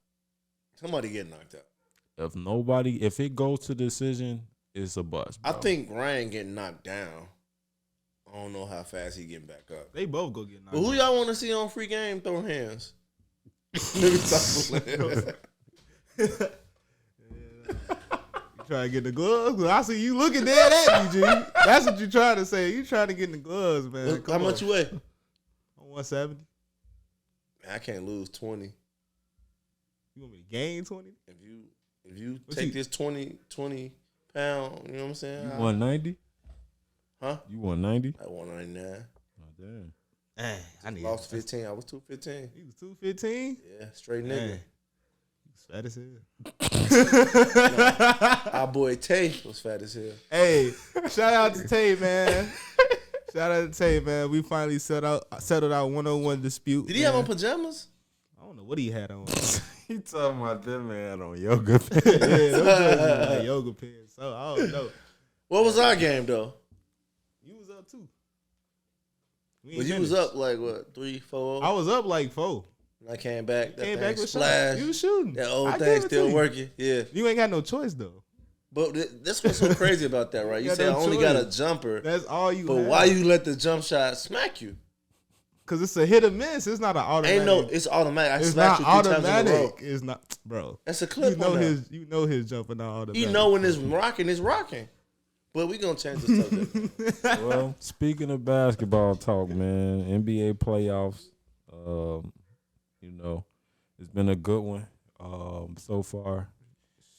Speaker 3: Somebody get knocked out.
Speaker 4: If it goes to decision, it's a bust.
Speaker 3: I
Speaker 4: bro.
Speaker 3: think Ryan getting knocked down. I don't know how fast he getting back up.
Speaker 6: They both go get knocked.
Speaker 3: But who
Speaker 6: out.
Speaker 3: y'all want to see on free game throw hands? Let me stop playing.
Speaker 6: You trying to get the gloves? I see you looking dead at me, G. That's what you trying to say. You trying to get in the gloves, man.
Speaker 3: How much you weigh?
Speaker 6: On 170.
Speaker 3: Man, I can't lose 20.
Speaker 6: You want me to gain 20?
Speaker 3: If you
Speaker 6: What
Speaker 3: take
Speaker 6: you-
Speaker 3: this 20 pound, you know what I'm saying?
Speaker 4: You 190?
Speaker 3: Huh?
Speaker 4: You 190?
Speaker 3: At 199.
Speaker 4: Oh damn.
Speaker 6: Dang, I need.
Speaker 3: Lost 15. I was 215.
Speaker 6: He was 215.
Speaker 3: Yeah, straight
Speaker 6: Dang.
Speaker 3: nigga.
Speaker 6: He was fat as hell.
Speaker 3: Our boy Tay was fat as hell.
Speaker 6: Hey, shout out to Tay, man. Shout out to Tay, man. We finally settled our 101 dispute.
Speaker 3: Did he
Speaker 6: man.
Speaker 3: have on pajamas?
Speaker 6: I don't know what he had on.
Speaker 4: He talking about that man on yoga pants.
Speaker 6: Yeah, them jerseys look like yoga pants. So I don't know.
Speaker 3: What was our game though?
Speaker 6: You was up too. We
Speaker 3: But
Speaker 6: ain't
Speaker 3: you was
Speaker 6: finished.
Speaker 3: up like what, 3-4?
Speaker 6: I was up like 4.
Speaker 3: And I came back. That
Speaker 6: Came
Speaker 3: thing
Speaker 6: back with
Speaker 3: splash.
Speaker 6: shots. You was shooting.
Speaker 3: That old
Speaker 6: I
Speaker 3: thing
Speaker 6: give it to
Speaker 3: still
Speaker 6: you.
Speaker 3: working. Yeah.
Speaker 6: You ain't got no choice though.
Speaker 3: But that's what's so crazy about that, right? You
Speaker 6: got
Speaker 3: say I
Speaker 6: no
Speaker 3: only got a
Speaker 6: choice.
Speaker 3: jumper,
Speaker 6: That's all you.
Speaker 3: but
Speaker 6: have.
Speaker 3: why you let the jump shot smack you?
Speaker 6: Cause it's a hit or miss. It's not an automatic.
Speaker 3: Ain't no, it's automatic. I
Speaker 6: It's
Speaker 3: smacked
Speaker 6: not
Speaker 3: you 3 times in a row.
Speaker 6: automatic. It's not, bro.
Speaker 3: That's a clip
Speaker 6: You know
Speaker 3: on that.
Speaker 6: his. You know his jumping not automatic.
Speaker 3: You know when it's rocking. But we gonna change the subject.
Speaker 4: Well, speaking of basketball talk, man, NBA playoffs, you know, it's been a good one so far.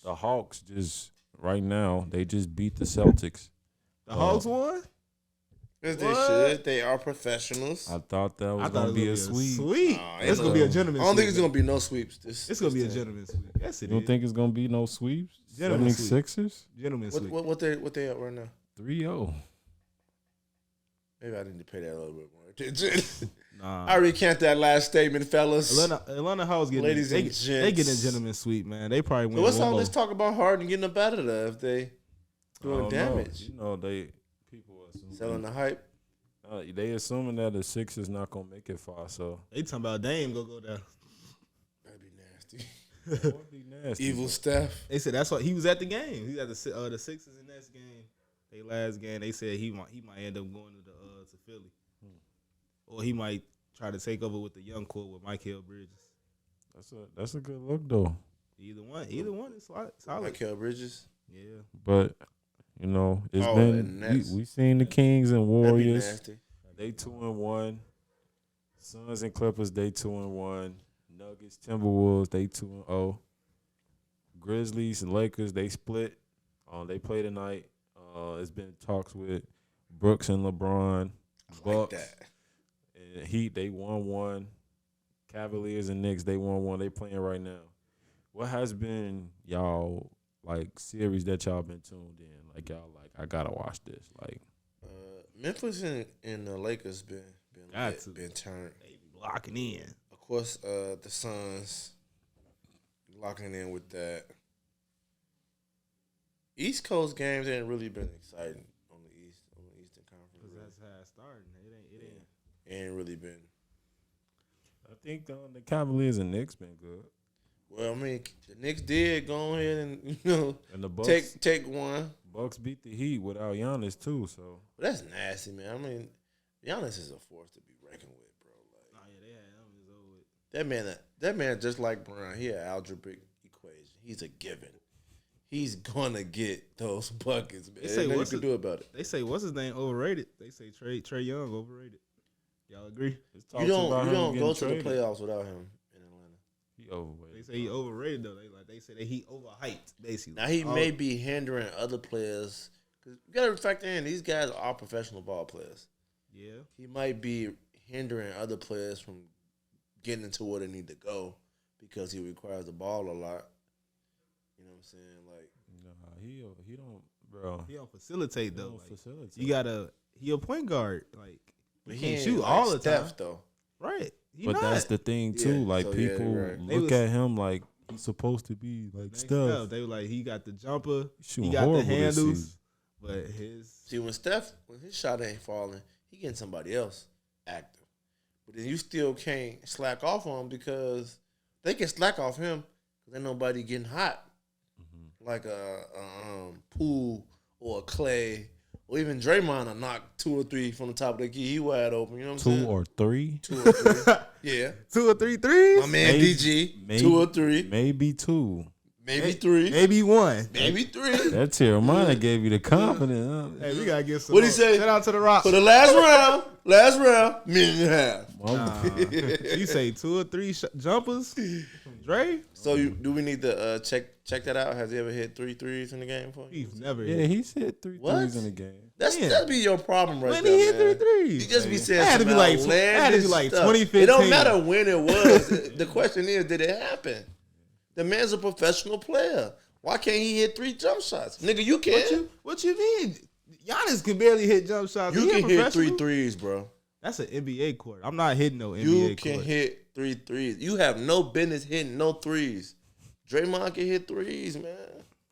Speaker 4: The Hawks just right now they just beat the Celtics.
Speaker 6: The Hawks won.
Speaker 3: As they
Speaker 6: What?
Speaker 3: should. They are professionals.
Speaker 4: I thought that was
Speaker 6: I thought
Speaker 4: gonna
Speaker 6: it
Speaker 4: be a
Speaker 6: was
Speaker 4: sweep.
Speaker 6: Sweet.
Speaker 3: Nah,
Speaker 6: It's gonna be a
Speaker 3: I
Speaker 6: gentleman's.
Speaker 3: don't think it's
Speaker 6: sweep.
Speaker 3: gonna be no sweeps.
Speaker 6: It's gonna be a gentleman's sweep. Yes, it
Speaker 4: You don't
Speaker 6: is.
Speaker 4: think it's gonna be no sweeps?
Speaker 6: Gentleman's sweep.
Speaker 4: 76ers
Speaker 6: Gentleman's sweep.
Speaker 3: What they at right now?
Speaker 4: 3-0.
Speaker 3: Maybe I need to pay that a little bit more attention.
Speaker 6: Nah.
Speaker 3: I recant that last statement, fellas.
Speaker 6: Atlanta Hawks getting
Speaker 3: Ladies
Speaker 6: they,
Speaker 3: and
Speaker 6: they getting a
Speaker 3: gents.
Speaker 6: gentleman's sweep, man. They probably win.
Speaker 3: So what's
Speaker 6: one
Speaker 3: all
Speaker 6: more.
Speaker 3: this talk about Harden getting up out of there if they
Speaker 4: I
Speaker 3: doing
Speaker 4: don't
Speaker 3: damage?
Speaker 4: know. You know people assuming,
Speaker 3: Selling the hype.
Speaker 4: they assuming that the Sixers not gonna make it far. So
Speaker 6: They talking about Dame go down.
Speaker 3: That'd be nasty.
Speaker 4: that would be nasty.
Speaker 3: Evil Steph.
Speaker 6: They said that's what he was at the game. He was at the Sixers in that game. They last game. They said he might end up going to Philly, or he might try to take over with the young core with Michael Bridges.
Speaker 4: That's a good look though.
Speaker 6: Either one is solid.
Speaker 3: Michael Bridges.
Speaker 6: Yeah.
Speaker 4: But you know, it's
Speaker 3: Oh,
Speaker 4: been
Speaker 3: and that's-
Speaker 4: we seen the Kings and
Speaker 3: That'd be
Speaker 4: Warriors.
Speaker 3: nasty.
Speaker 4: They 2-1. Suns and Clippers they 2-1. Nuggets Timberwolves they 2-0. Grizzlies and Lakers, they split. They play tonight. It's been talks with Brooks and LeBron.
Speaker 3: I like
Speaker 4: Bucks
Speaker 3: that.
Speaker 4: and Heat, they 1-1. Cavaliers and Knicks, they 1-1. They playing right now. What has been y'all like series that y'all been tuned in? Like y'all like, I gotta watch this. Like
Speaker 3: Memphis and the Lakers been turned.
Speaker 6: They be locking in.
Speaker 3: Of course, the Suns locking in with that. East Coast games ain't really been exciting on the Eastern Conference.
Speaker 6: Cause that's how it started. It ain't.
Speaker 3: Ain't really been.
Speaker 4: I think the Cavaliers and Knicks been good.
Speaker 3: Well, I mean, the Knicks did go ahead and
Speaker 4: And the Bucks
Speaker 3: take one.
Speaker 4: Bucks beat the Heat without Giannis too. So
Speaker 3: But that's nasty, man. I mean, Giannis is a force to be reckoned with, bro. Like
Speaker 6: Oh yeah, they had them. It's over with.
Speaker 3: that man, just like Brown, he an algebraic equation. He's a given. He's gonna get those buckets, man.
Speaker 6: They say
Speaker 3: There's nothing you
Speaker 6: what's
Speaker 3: can do about it.
Speaker 6: They say what's his name overrated. They say Trey Young overrated. Y'all agree?
Speaker 4: it's talks
Speaker 3: You don't
Speaker 4: about him
Speaker 3: go
Speaker 4: getting
Speaker 3: to the
Speaker 4: traded.
Speaker 3: playoffs without him in Atlanta.
Speaker 4: He overweight.
Speaker 6: They say he overrated though. They say that he overhyped basically.
Speaker 3: Now he may be hindering other players because you got to factor in these guys are professional ball players.
Speaker 6: Yeah.
Speaker 3: He might be hindering other players from getting into where they need to go because he requires the ball a lot. You know what I'm saying? Like,
Speaker 4: Nah, he don't, bro.
Speaker 6: He don't facilitate
Speaker 4: He
Speaker 6: though.
Speaker 4: don't
Speaker 6: Like,
Speaker 4: facilitate.
Speaker 6: he a point guard. Like
Speaker 3: but
Speaker 6: he
Speaker 3: he
Speaker 6: can't
Speaker 3: ain't
Speaker 6: shoot
Speaker 3: like
Speaker 6: all the
Speaker 3: Steph,
Speaker 6: time.
Speaker 3: though.
Speaker 6: Right. He
Speaker 4: But
Speaker 6: not.
Speaker 4: that's the thing too.
Speaker 3: Yeah,
Speaker 4: Like
Speaker 3: so yeah,
Speaker 4: people
Speaker 3: you're right.
Speaker 6: They
Speaker 4: look
Speaker 6: was-
Speaker 4: at him like he's supposed to be like
Speaker 6: Next
Speaker 4: Steph.
Speaker 6: up, they were like he got the jumper,
Speaker 4: Shooting
Speaker 6: he got the
Speaker 4: horrible this
Speaker 6: handles,
Speaker 4: season.
Speaker 6: but his
Speaker 3: See, when his shot ain't falling, he getting somebody else active. But then you still can't slack off on him because they can slack off him because ain't nobody getting hot. Like a Poole or a Clay or even Draymond will knock 2 or 3 from the top of the key. He wide open. You know what I'm saying?
Speaker 4: 2 or 3.
Speaker 3: 2 or 3. Yeah.
Speaker 6: 2 or 3 threes.
Speaker 3: My man
Speaker 4: Maybe-
Speaker 3: DG, 2 or 3.
Speaker 4: Maybe 2.
Speaker 3: Maybe 3.
Speaker 6: Maybe one.
Speaker 3: Maybe 3.
Speaker 4: That Tiramana gave you the confidence. Huh?
Speaker 6: Hey, we gotta get some.
Speaker 3: What'd he say?
Speaker 6: Shout out to the Rock.
Speaker 3: For the last round, minute and a half.
Speaker 6: You say 2 or 3 jumpers from Dre?
Speaker 3: So do we need to check that out? Has he ever hit 3 threes in the game for you?
Speaker 6: He's never
Speaker 4: Yeah,
Speaker 6: hit.
Speaker 4: he's hit 3
Speaker 3: What?
Speaker 4: threes in the game.
Speaker 3: That'd be your problem right
Speaker 6: When
Speaker 3: there.
Speaker 6: he hit
Speaker 3: man.
Speaker 6: 3 threes.
Speaker 3: You just be saying
Speaker 6: That had to
Speaker 3: some
Speaker 6: be like-
Speaker 3: outlandish
Speaker 6: that had to be like
Speaker 3: stuff.
Speaker 6: 2015.
Speaker 3: It don't matter when it was. The question is, did it happen? The man's a professional player. Why can't he hit 3 jump shots? Nigga, you can.
Speaker 6: What you mean? Giannis can barely hit jump shots.
Speaker 3: You
Speaker 6: He a
Speaker 3: can hit 3
Speaker 6: professional?
Speaker 3: threes, bro.
Speaker 6: That's an NBA court. I'm not hitting no NBA
Speaker 3: You
Speaker 6: court.
Speaker 3: can hit 3 threes. You have no business hitting no threes. Draymond can hit threes, man.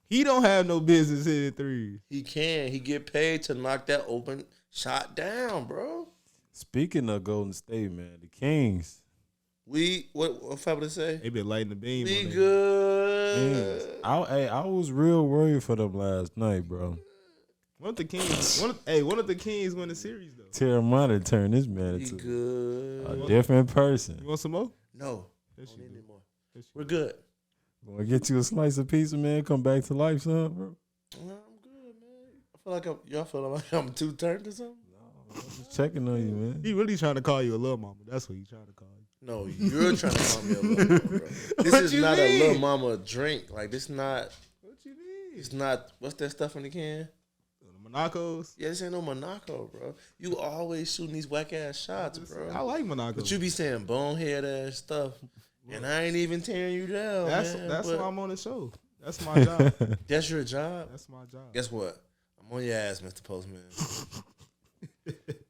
Speaker 6: He don't have no business hitting threes.
Speaker 3: He can. He get paid to knock that open shot down, bro.
Speaker 4: Speaking of Golden State, man, the Kings.
Speaker 3: What Fabulous say?
Speaker 6: They been lighting the beam.
Speaker 3: We
Speaker 6: on that.
Speaker 3: good.
Speaker 4: I was real worried for them last night, bro.
Speaker 6: One of the Kings win the series though.
Speaker 4: Tiramana turned this man
Speaker 3: We
Speaker 4: into
Speaker 3: good.
Speaker 4: a different person.
Speaker 6: You want some more?
Speaker 3: No.
Speaker 6: Yes,
Speaker 3: Don't
Speaker 6: you
Speaker 3: need
Speaker 6: do.
Speaker 3: any more.
Speaker 6: Yes, you
Speaker 3: We're good.
Speaker 4: Gonna get you a slice of pizza, man. Come back to life, son, bro.
Speaker 3: I'm good, man. I feel like y'all feel like I'm too turned or something.
Speaker 4: Just checking on you, man.
Speaker 6: He really trying to call you a little mama. That's what he trying to call you.
Speaker 3: No, you're trying to call me a little mama, bro. This
Speaker 6: What
Speaker 3: is
Speaker 6: you
Speaker 3: not a
Speaker 6: mean?
Speaker 3: little mama drink. Like this not.
Speaker 6: What you mean?
Speaker 3: It's not. What's that stuff in the can?
Speaker 6: The Monacos.
Speaker 3: Yeah, this ain't no Monaco, bro. You always shooting these whack ass shots, bro.
Speaker 6: I like Monacos.
Speaker 3: But you be saying bonehead ass stuff, and I ain't even tearing you down.
Speaker 6: That's
Speaker 3: man,
Speaker 6: that's
Speaker 3: but
Speaker 6: why I'm on the show. That's my job.
Speaker 3: that's your job.
Speaker 6: That's my job.
Speaker 3: Guess what? I'm on your ass, Mr. Postman.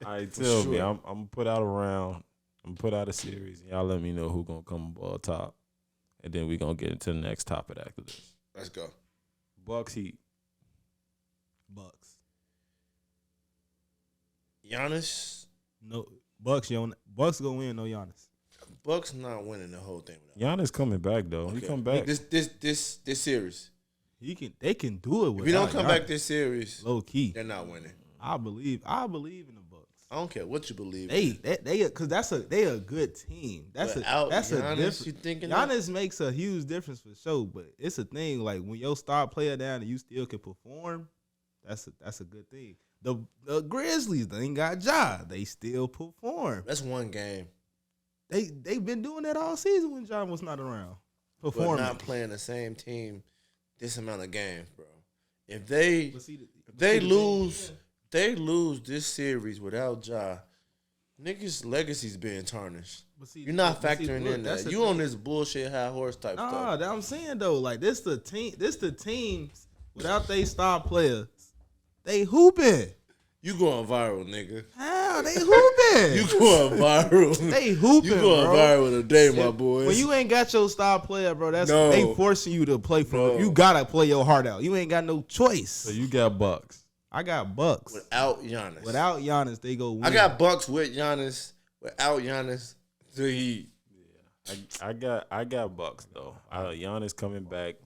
Speaker 4: All right, tell me.
Speaker 3: sure.
Speaker 4: I'm gonna put out a round. I'm gonna put out a series, and y'all let me know who gonna come above top, and then we gonna get into the next topic after this.
Speaker 3: Let's go.
Speaker 4: Bucks Heat.
Speaker 6: Bucks.
Speaker 3: Giannis.
Speaker 6: No Bucks. Bucks gonna win. No Giannis.
Speaker 3: Bucks not winning the whole thing. Without
Speaker 4: Giannis coming back though. He
Speaker 3: Okay.
Speaker 4: come back.
Speaker 3: This series.
Speaker 6: They can do it.
Speaker 3: If you don't
Speaker 6: without
Speaker 3: come
Speaker 6: Giannis.
Speaker 3: back this series,
Speaker 6: low key,
Speaker 3: they're not winning.
Speaker 6: I believe in the Bucks.
Speaker 3: I don't care what you believe.
Speaker 6: They because they a good team. That's
Speaker 3: Without
Speaker 6: a
Speaker 3: Giannis,
Speaker 6: difference.
Speaker 3: you thinking that?
Speaker 6: Giannis makes a huge difference for sure, but it's a thing like when your star player down and you still can perform. That's a good thing. The Grizzlies, they ain't got Ja. They still perform.
Speaker 3: That's one game.
Speaker 6: They've been doing that all season when John was not around.
Speaker 3: But
Speaker 6: Performing.
Speaker 3: not playing the same team this amount of games, bro. If they
Speaker 6: But see,
Speaker 3: they lose this series without Ja, niggas' legacy's being tarnished. You're not factoring in that. You on this bullshit high horse type
Speaker 6: Nah,
Speaker 3: stuff.
Speaker 6: that I'm saying though, like this the teams without they star players, they hooping.
Speaker 3: You going viral, nigga.
Speaker 6: How they hooping?
Speaker 3: You going viral.
Speaker 6: They hooping,
Speaker 3: You going
Speaker 6: bro.
Speaker 3: viral today, my boys.
Speaker 6: When you ain't got your star player, bro, they forcing you to play for. You gotta play your heart out. You ain't got no choice.
Speaker 4: So you got Bucks.
Speaker 6: I got Bucks.
Speaker 3: Without Giannis.
Speaker 6: Without Giannis, they go win.
Speaker 3: I got Bucks with Giannis. Without Giannis, the Heat.
Speaker 4: I got Bucks though. Giannis coming back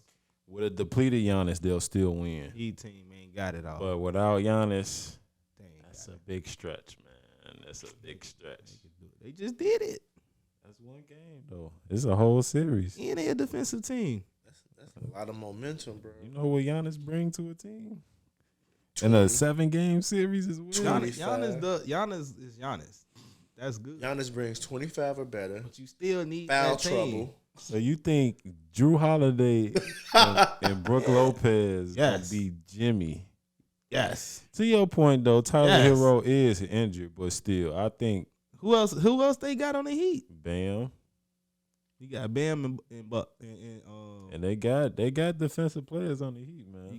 Speaker 4: with a depleted Giannis, they'll still win.
Speaker 6: Heat team ain't got it all.
Speaker 4: But without Giannis, that's a
Speaker 6: it.
Speaker 4: big stretch, man. That's a big stretch.
Speaker 6: They just did it.
Speaker 4: That's one game though. It's a whole series.
Speaker 6: And they a defensive team.
Speaker 3: That's a lot of momentum, bro.
Speaker 4: You know what Giannis bring to a team? In a 7-game series as well.
Speaker 6: Giannis is Giannis. That's good.
Speaker 3: Giannis brings 25 or better.
Speaker 6: But you still need
Speaker 3: Foul
Speaker 6: that team.
Speaker 3: trouble.
Speaker 4: So you think Drew Holiday and Brooke Lopez gonna be Jimmy?
Speaker 6: Yes.
Speaker 4: To your point though, Tyler Hero is injured, but still, I think
Speaker 6: Who else they got on the Heat?
Speaker 4: Bam.
Speaker 6: You got Bam
Speaker 4: And they got defensive players on the Heat, man.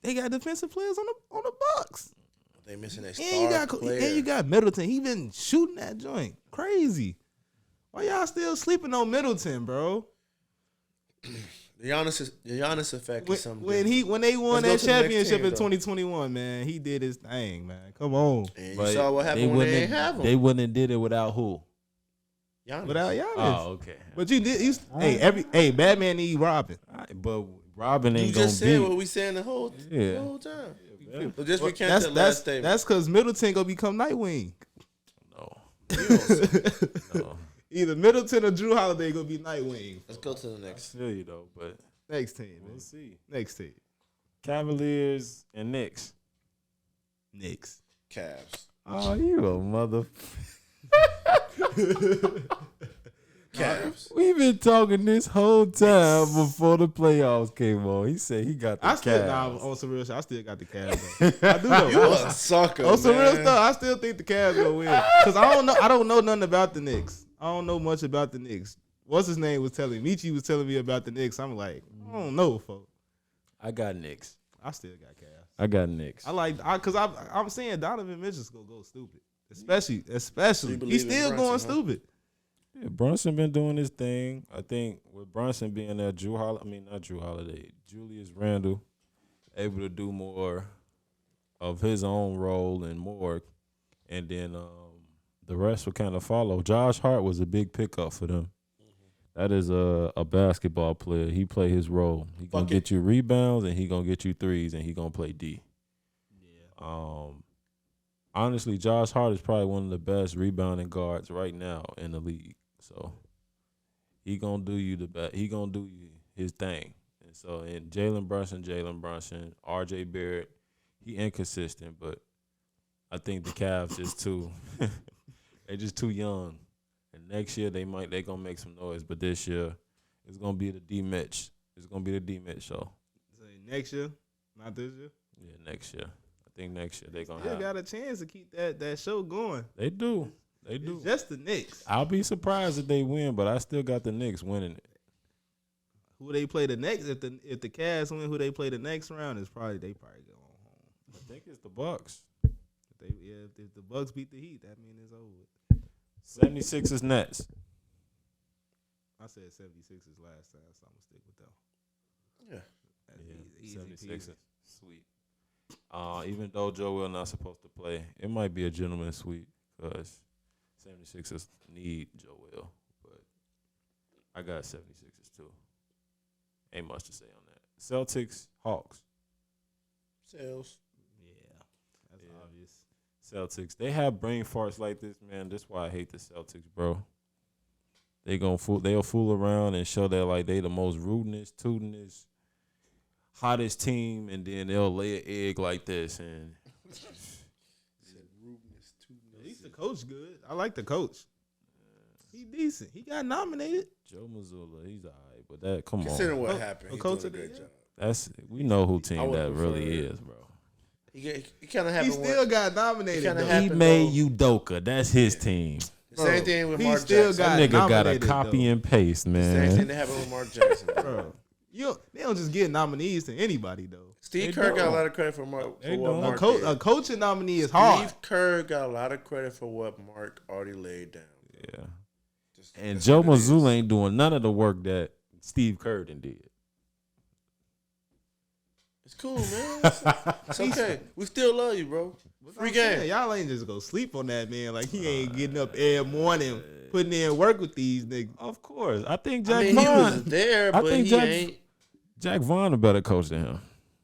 Speaker 6: they got defensive players on the Bucks.
Speaker 3: They missing a star player.
Speaker 6: And you got Middleton. He been shooting that joint. Crazy. Why y'all still sleeping on Middleton, bro?
Speaker 3: The Giannis effect is something.
Speaker 6: When they won that championship in 2021, man, he did his thing, man. Come on.
Speaker 3: And you saw what happened when they didn't have him.
Speaker 4: They wouldn't have did it without who?
Speaker 3: Giannis.
Speaker 6: Without Giannis.
Speaker 4: Oh, okay.
Speaker 6: But you did. Batman need Robin.
Speaker 4: But Robin ain't
Speaker 3: You
Speaker 4: gonna
Speaker 3: just said
Speaker 4: beat.
Speaker 3: what we saying the whole time.
Speaker 4: Yeah.
Speaker 3: But just recant that last statement.
Speaker 6: That's because Middleton gonna become Nightwing.
Speaker 4: No.
Speaker 3: No.
Speaker 6: Either Middleton or Drew Holiday gonna be Nightwing.
Speaker 3: Let's go to the next.
Speaker 4: I feel you though, but
Speaker 6: Next team, man.
Speaker 4: we'll see.
Speaker 6: Next team.
Speaker 4: Cavaliers and Knicks.
Speaker 6: Knicks.
Speaker 3: Cavs.
Speaker 4: Oh, you a mother.
Speaker 3: Cavs.
Speaker 4: We've been talking this whole time before the playoffs came on. He said he got the Cavs.
Speaker 6: On some real shit, I still got the Cavs. Though. I do though.
Speaker 3: You a sucker,
Speaker 6: On some real
Speaker 3: man.
Speaker 6: stuff, I still think the Cavs gonna win. Cause I don't know nothing about the Knicks. I don't know much about the Knicks. What's his name was telling me? Michi was telling me about the Knicks. I'm like, I don't know, folks.
Speaker 4: I got Knicks.
Speaker 6: I still got Cavs.
Speaker 4: I got Knicks.
Speaker 6: Cause I'm saying Donovan Mitchell's gonna go stupid. Especially.
Speaker 3: believe
Speaker 6: He's
Speaker 3: in
Speaker 6: still
Speaker 3: Brunson,
Speaker 6: going
Speaker 3: huh?
Speaker 6: stupid.
Speaker 4: Yeah, Brunson been doing his thing. I think with Brunson being there, not Drew Holiday, Julius Randle, able to do more of his own role and more, and then the rest will kind of follow. Josh Hart was a big pickup for them. That is a basketball player. He play his role. He gonna get you rebounds and he gonna get you threes and he gonna play D. Yeah. Honestly, Josh Hart is probably one of the best rebounding guards right now in the league. So he gonna do you he gonna do you his thing. And so and Jalen Brunson, RJ Barrett, he inconsistent, but I think the Cavs is too they just too young. And next year they gonna make some noise, but this year it's gonna be the D Mitch. It's gonna be the D Mitch show.
Speaker 6: So next year, not this year.
Speaker 4: Yeah, next year. I think next year they gonna
Speaker 6: They got a chance to keep that show going.
Speaker 4: They do. They do.
Speaker 6: It's just the Knicks.
Speaker 4: I'll be surprised if they win, but I still got the Knicks winning it.
Speaker 6: Who they play the next? If the Cavs win, who they play the next round is probably go home.
Speaker 4: I think it's the Bucks.
Speaker 6: If the Bucks beat the Heat, that means it's over.
Speaker 4: 76ers Nets.
Speaker 6: I said 76ers last time, so I'm gonna stick with them.
Speaker 3: Yeah.
Speaker 6: That's easy
Speaker 4: 76ers.
Speaker 6: peasy.
Speaker 4: Sweet. Even though Joel not supposed to play, it might be a gentleman's sweep because 76ers need Joel. But I got 76ers too. Ain't much to say on that. Celtics, Hawks.
Speaker 3: Sales.
Speaker 6: Yeah, that's obvious.
Speaker 4: Celtics. They have brain farts like this, man. That's why I hate the Celtics, bro. They'll fool around and show that like they the most rootinest, tootinest, hottest team, and then they'll lay an egg like this. And
Speaker 6: At least the coach good. I like the coach. He decent. He got nominated.
Speaker 4: Joe Mazzulla, he's all right, but that come
Speaker 3: Considering
Speaker 4: on.
Speaker 3: what happened, he's
Speaker 6: coach
Speaker 3: doing a
Speaker 6: of the
Speaker 3: good
Speaker 6: year.
Speaker 3: job.
Speaker 4: We know who
Speaker 3: I
Speaker 4: team
Speaker 3: would
Speaker 4: that really
Speaker 3: prefer-
Speaker 4: is, bro.
Speaker 3: He kind of
Speaker 6: He
Speaker 3: happened.
Speaker 6: still got nominated.
Speaker 3: kinda
Speaker 6: though.
Speaker 3: had-
Speaker 4: He
Speaker 3: happened,
Speaker 4: made
Speaker 3: though.
Speaker 4: Udoka. That's his team.
Speaker 3: The same thing with
Speaker 6: he
Speaker 3: Mark
Speaker 6: still
Speaker 3: Jackson.
Speaker 6: got
Speaker 4: That nigga got a
Speaker 6: nominated,
Speaker 4: copy
Speaker 6: though.
Speaker 4: and paste,
Speaker 3: The same thing
Speaker 4: man.
Speaker 3: that happened with Mark Jackson.
Speaker 6: Bro, they don't just get nominees to anybody though.
Speaker 3: Steve
Speaker 4: They
Speaker 3: Kerr got a
Speaker 4: don't.
Speaker 3: lot of credit for Mark.
Speaker 4: They
Speaker 3: For what
Speaker 4: don't.
Speaker 3: Mark
Speaker 6: A
Speaker 3: did.
Speaker 6: coaching nominee is hard.
Speaker 3: Steve Kerr got a lot of credit for what Mark already laid down.
Speaker 4: Yeah.
Speaker 3: Just-
Speaker 4: And
Speaker 3: that's
Speaker 4: Joe
Speaker 3: what it is.
Speaker 4: Mazzulla ain't doing none of the work that Steve Kerr did.
Speaker 3: It's cool, man. It's okay. We still love you, bro. Free
Speaker 6: I'm saying,
Speaker 3: game.
Speaker 6: y'all ain't just go sleep on that man. Like he ain't getting up every morning putting in work with these niggas.
Speaker 4: Of course. I think
Speaker 3: I
Speaker 4: Jack
Speaker 3: mean, he was
Speaker 4: Vaughn.
Speaker 3: there,
Speaker 4: I
Speaker 3: but
Speaker 4: think
Speaker 3: he ain't.
Speaker 4: Jack Vaughn a better coach than him.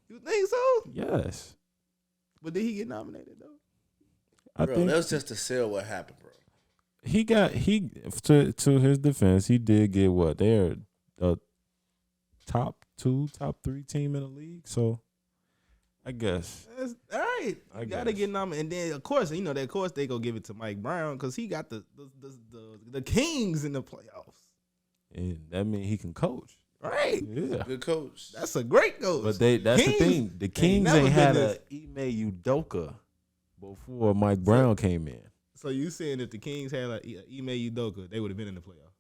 Speaker 6: You think so?
Speaker 4: Yes.
Speaker 6: But did he get nominated though?
Speaker 4: I
Speaker 3: Bro,
Speaker 4: think
Speaker 3: that was just to sell what happened, bro.
Speaker 4: to his defense, he did get what? They're the top 2, top 3 team in the league. So I guess.
Speaker 6: That's, all right,
Speaker 4: I
Speaker 6: you gotta
Speaker 4: guess.
Speaker 6: get nominated. And then of course, they go give it to Mike Brown because he got the Kings in the playoffs.
Speaker 4: And that means he can coach.
Speaker 6: Right,
Speaker 4: Yeah.
Speaker 3: Good coach.
Speaker 6: that's a great coach.
Speaker 4: But that's
Speaker 6: Kings
Speaker 4: the thing. The Kings
Speaker 6: never
Speaker 4: ain't had
Speaker 6: been
Speaker 4: a Ime Udoka before Mike Brown came in.
Speaker 6: So you saying if the Kings had like Ime Udoka, they would have been in the playoffs?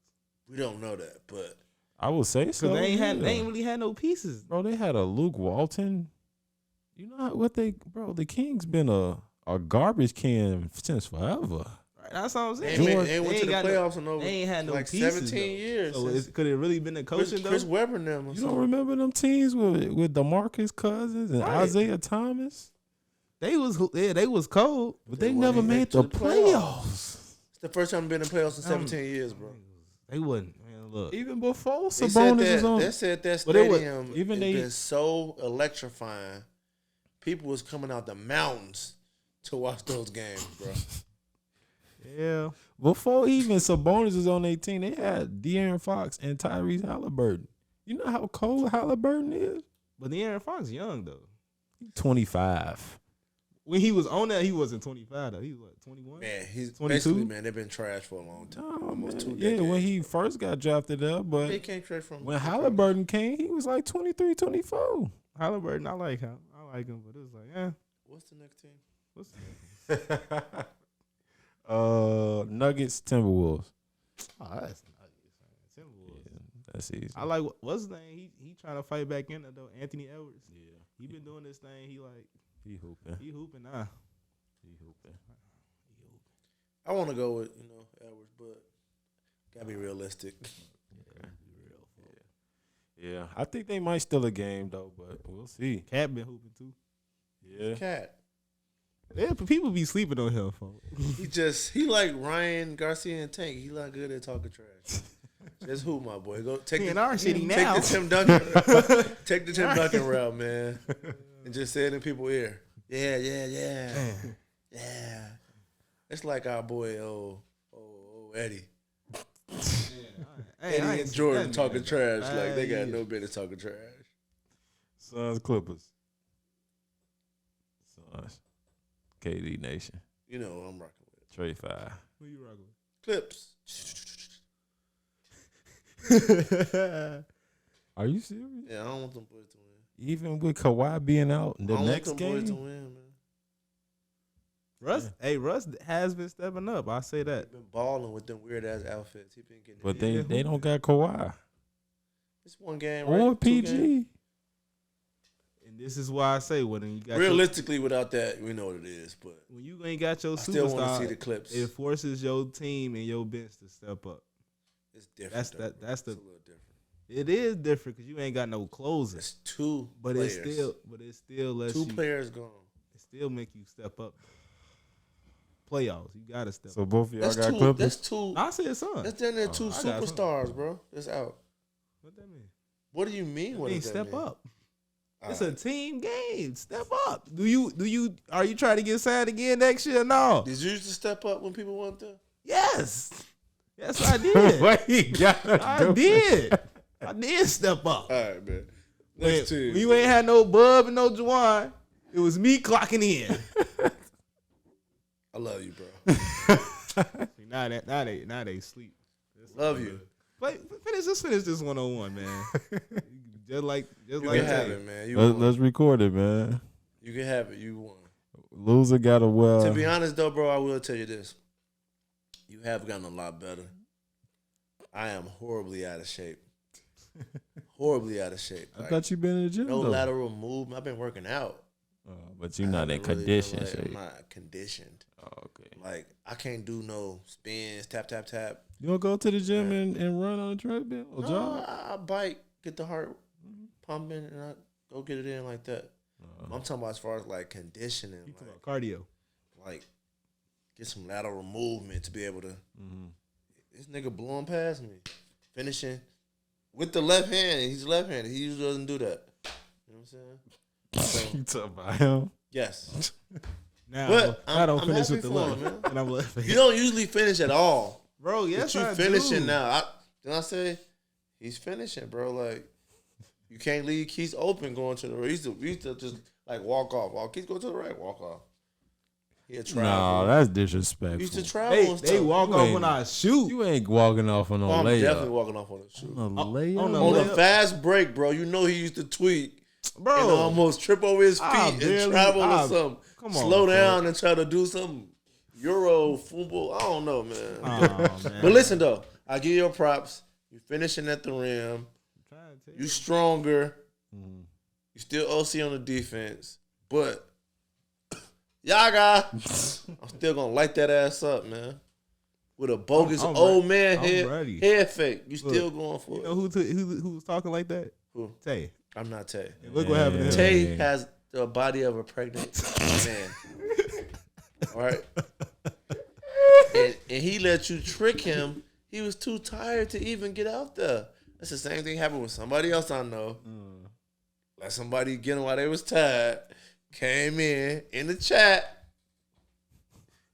Speaker 3: We don't know that, but
Speaker 4: I would say
Speaker 6: Because
Speaker 4: so.
Speaker 6: they ain't
Speaker 4: yeah.
Speaker 6: really had no pieces.
Speaker 4: Bro, they had a Luke Walton. You know what the Kings been a garbage can since forever.
Speaker 6: Right, that's what I'm
Speaker 3: they
Speaker 6: saying.
Speaker 3: ain't went to the
Speaker 6: got
Speaker 3: playoffs in over
Speaker 6: they ain't had no
Speaker 3: like
Speaker 6: pieces,
Speaker 3: 17
Speaker 6: though.
Speaker 3: years.
Speaker 6: So
Speaker 3: since
Speaker 6: could it really been the coaching
Speaker 3: Chris
Speaker 6: though?
Speaker 3: Webber and them. or
Speaker 4: You
Speaker 3: something.
Speaker 4: don't remember them teams with DeMarcus Cousins and
Speaker 6: Right.
Speaker 4: Isaiah Thomas?
Speaker 6: They was cold.
Speaker 4: But
Speaker 3: They
Speaker 4: they never
Speaker 3: wouldn't
Speaker 4: made
Speaker 3: make
Speaker 4: the
Speaker 3: to the playoffs.
Speaker 4: playoffs.
Speaker 3: It's the first time I've been in playoffs in 17 years, bro.
Speaker 6: They wouldn't. Man, look.
Speaker 4: Even before
Speaker 3: They said
Speaker 4: Sabonis was
Speaker 3: that.
Speaker 4: on.
Speaker 3: They said that
Speaker 6: But it was-
Speaker 3: stadium
Speaker 4: even
Speaker 3: has
Speaker 4: they-
Speaker 3: been so electrifying. People was coming out the mountains to watch those games, bro.
Speaker 6: Yeah.
Speaker 4: Before even Sabonis was on their team, they had De'Aaron Fox and Tyrese Halliburton. You know how cold Halliburton is?
Speaker 6: But De'Aaron Fox young though.
Speaker 4: 25.
Speaker 6: When he was on that, he wasn't 25 though. He was what, 21?
Speaker 3: Man, he's
Speaker 6: 22?
Speaker 3: basically, man, they've been trash for a long time.
Speaker 4: Oh,
Speaker 3: Almost 2
Speaker 4: man.
Speaker 3: decades.
Speaker 4: Yeah, when he first got drafted up, but
Speaker 3: They came straight from
Speaker 4: when Halliburton came, he was like 23, 24.
Speaker 6: Halliburton, I like him. But it was like, yeah.
Speaker 3: What's the next team?
Speaker 6: What's
Speaker 4: Nuggets, Timberwolves.
Speaker 6: Oh, that's nice. Timberwolves.
Speaker 4: Yeah, that's easy.
Speaker 6: I like what's his name? He trying to fight back in it though. Anthony Edwards.
Speaker 4: Yeah,
Speaker 6: He been doing this thing. He
Speaker 4: hooping.
Speaker 6: he hooping now.
Speaker 4: He hooping.
Speaker 3: I want to go with Edwards, but gotta be realistic.
Speaker 4: Yeah, I think they might steal a game though, but we'll see.
Speaker 6: Cat been hooping too.
Speaker 4: Yeah,
Speaker 3: Cat.
Speaker 6: Yeah, but people be sleeping on him, folks.
Speaker 3: He like Ryan Garcia and Tank. He not good at talking trash. Just who, my boy? Go take
Speaker 6: He
Speaker 3: the,
Speaker 6: in our city
Speaker 3: take
Speaker 6: now.
Speaker 3: the Tim Duncan. Take the Tim Duncan route, man, and just say it in people's ear. Yeah. It's like our boy, Eddie.
Speaker 6: Hey, I
Speaker 3: Eddie
Speaker 6: ain't
Speaker 3: and
Speaker 6: seen
Speaker 3: Jordan
Speaker 6: that
Speaker 3: talking
Speaker 6: nigga.
Speaker 3: trash like they got
Speaker 6: Yeah.
Speaker 3: no business talking trash.
Speaker 4: Suns, Clippers. Suns. KD Nation.
Speaker 3: You know what I'm rocking with.
Speaker 4: Trey 5.
Speaker 6: Who you rocking
Speaker 3: Clips.
Speaker 6: with?
Speaker 4: Are you serious?
Speaker 3: Yeah, I don't want them boys to win.
Speaker 4: Even with Kawhi being out in the
Speaker 3: I don't
Speaker 4: next
Speaker 3: want them boys to
Speaker 4: game?
Speaker 3: win, man.
Speaker 6: Russ has been stepping up. I say that.
Speaker 3: He been balling with them weird ass outfits. He been getting.
Speaker 4: But
Speaker 3: it.
Speaker 4: they don't got Kawhi.
Speaker 3: It's one game, right?
Speaker 4: Or
Speaker 3: 2
Speaker 4: PG.
Speaker 3: games.
Speaker 6: And this is why I say when you got
Speaker 3: Realistically, without that, we know what it is. But
Speaker 6: when you ain't got your
Speaker 3: I still want to
Speaker 6: superstar,
Speaker 3: see the clips.
Speaker 6: it forces your team and your bench to step up.
Speaker 3: It's different.
Speaker 6: That's
Speaker 3: though,
Speaker 6: that.
Speaker 3: bro.
Speaker 6: That's
Speaker 3: It's
Speaker 6: the.
Speaker 3: a little different.
Speaker 6: It is different because you ain't got no closers.
Speaker 3: It's 2
Speaker 6: But
Speaker 3: players.
Speaker 6: it still lets
Speaker 3: 2
Speaker 6: you.
Speaker 3: players gone.
Speaker 6: It still make you step up. Playoffs, you gotta step
Speaker 4: So
Speaker 6: up.
Speaker 4: both of y'all
Speaker 3: That's
Speaker 4: got
Speaker 3: 2.
Speaker 4: Clippers?
Speaker 3: That's 2.
Speaker 6: I said son.
Speaker 3: That's down there 2
Speaker 6: I got some.
Speaker 3: superstars, bro. It's out.
Speaker 6: What that mean?
Speaker 3: What do you mean?
Speaker 6: I
Speaker 3: What
Speaker 6: mean,
Speaker 3: does that
Speaker 6: step
Speaker 3: mean?
Speaker 6: up.
Speaker 3: All
Speaker 6: It's
Speaker 3: right.
Speaker 6: a team game. Step up. Are you trying to get signed again next year? No.
Speaker 3: Did you used to step up when people want to?
Speaker 6: Yes. Yes, I did.
Speaker 4: What he got to
Speaker 6: I
Speaker 4: do?
Speaker 6: did. I did step up.
Speaker 3: All right, man.
Speaker 6: When,
Speaker 3: Next team.
Speaker 6: when you ain't had no Bub and no Juwan, it was me clocking in.
Speaker 3: I love you, bro.
Speaker 6: now they sleep.
Speaker 3: Love you.
Speaker 6: Let's finish this 101, man. Just like
Speaker 3: You can have
Speaker 6: Tay.
Speaker 3: it, man. You won.
Speaker 4: Let's record it, man.
Speaker 3: You can have it. You won.
Speaker 4: Loser got a well.
Speaker 3: To be honest, though, bro, I will tell you this. You have gotten a lot better. I am horribly out of shape. Horribly out of shape.
Speaker 4: I thought you been in the gym.
Speaker 3: No
Speaker 4: though.
Speaker 3: lateral movement. I've been working out.
Speaker 4: But you're not in
Speaker 3: Really
Speaker 4: condition
Speaker 3: been, like,
Speaker 4: shape.
Speaker 3: I'm not conditioned.
Speaker 4: Oh, okay.
Speaker 3: Like, I can't do no spins, tap, tap, tap.
Speaker 4: You don't go to the gym and run on the treadmill or
Speaker 3: No,
Speaker 4: jog?
Speaker 3: I bike, get the heart pumping, and I go get it in like that. I'm talking about as far as like conditioning,
Speaker 6: You talking
Speaker 3: like,
Speaker 6: about cardio?
Speaker 3: like get some lateral movement to be able to. This nigga blowing past me, finishing with the left hand. He's left-handed. He usually doesn't do that. You know what I'm saying?
Speaker 4: You talking about him?
Speaker 3: Yes,
Speaker 6: Now,
Speaker 3: but
Speaker 6: I don't
Speaker 3: I'm
Speaker 6: finish
Speaker 3: happy
Speaker 6: with the
Speaker 3: for
Speaker 6: left.
Speaker 3: him, man.
Speaker 6: And I'm left.
Speaker 3: You don't usually finish at all.
Speaker 6: Bro, yes,
Speaker 3: But you
Speaker 6: I
Speaker 3: finishing
Speaker 6: do.
Speaker 3: now. Did I say he's finishing, bro? Like you can't leave Keith open going to the right. We used to just like walk off. Keith go to the right, walk off. He a travel.
Speaker 4: No, that's
Speaker 3: He
Speaker 4: disrespectful.
Speaker 3: used to travel. and
Speaker 6: They
Speaker 3: stuff.
Speaker 6: walk
Speaker 4: You
Speaker 6: off
Speaker 4: ain't-
Speaker 6: when I shoot.
Speaker 4: You ain't walking off on no
Speaker 3: Oh, I'm definitely
Speaker 4: layup.
Speaker 3: walking off on the shoot.
Speaker 4: On a layup?
Speaker 6: on a
Speaker 3: On a
Speaker 6: layup.
Speaker 3: fast break, bro. You know he used to tweak
Speaker 6: Bro,
Speaker 3: and almost trip over his feet
Speaker 6: I
Speaker 3: and
Speaker 6: barely-
Speaker 3: travel
Speaker 6: I-
Speaker 3: or something.
Speaker 6: come on,
Speaker 3: Slow
Speaker 6: bro.
Speaker 3: down and try to do some Euro football. I don't know, man.
Speaker 6: oh, man.
Speaker 3: But listen though, I give you your props. You finishing at the rim.
Speaker 6: Trying to tell
Speaker 3: You stronger.
Speaker 4: Mm-hmm.
Speaker 3: You still OC on the defense, but Yaga, I'm still gonna light that ass up, man. With a bogus
Speaker 6: I'm
Speaker 3: old
Speaker 6: ready.
Speaker 3: man
Speaker 6: I'm ready.
Speaker 3: head fake. You
Speaker 6: Look,
Speaker 3: still going for
Speaker 6: You
Speaker 3: it?
Speaker 6: know who was talking like that?
Speaker 3: Who?
Speaker 6: Tay.
Speaker 3: I'm not Tay.
Speaker 6: And look what happened to him.
Speaker 3: Tay has the body of a pregnant man. All right, and he let you trick him. He was too tired to even get out there. That's the same thing happened with somebody else I know. Let somebody get him while they was tired. Came in the chat,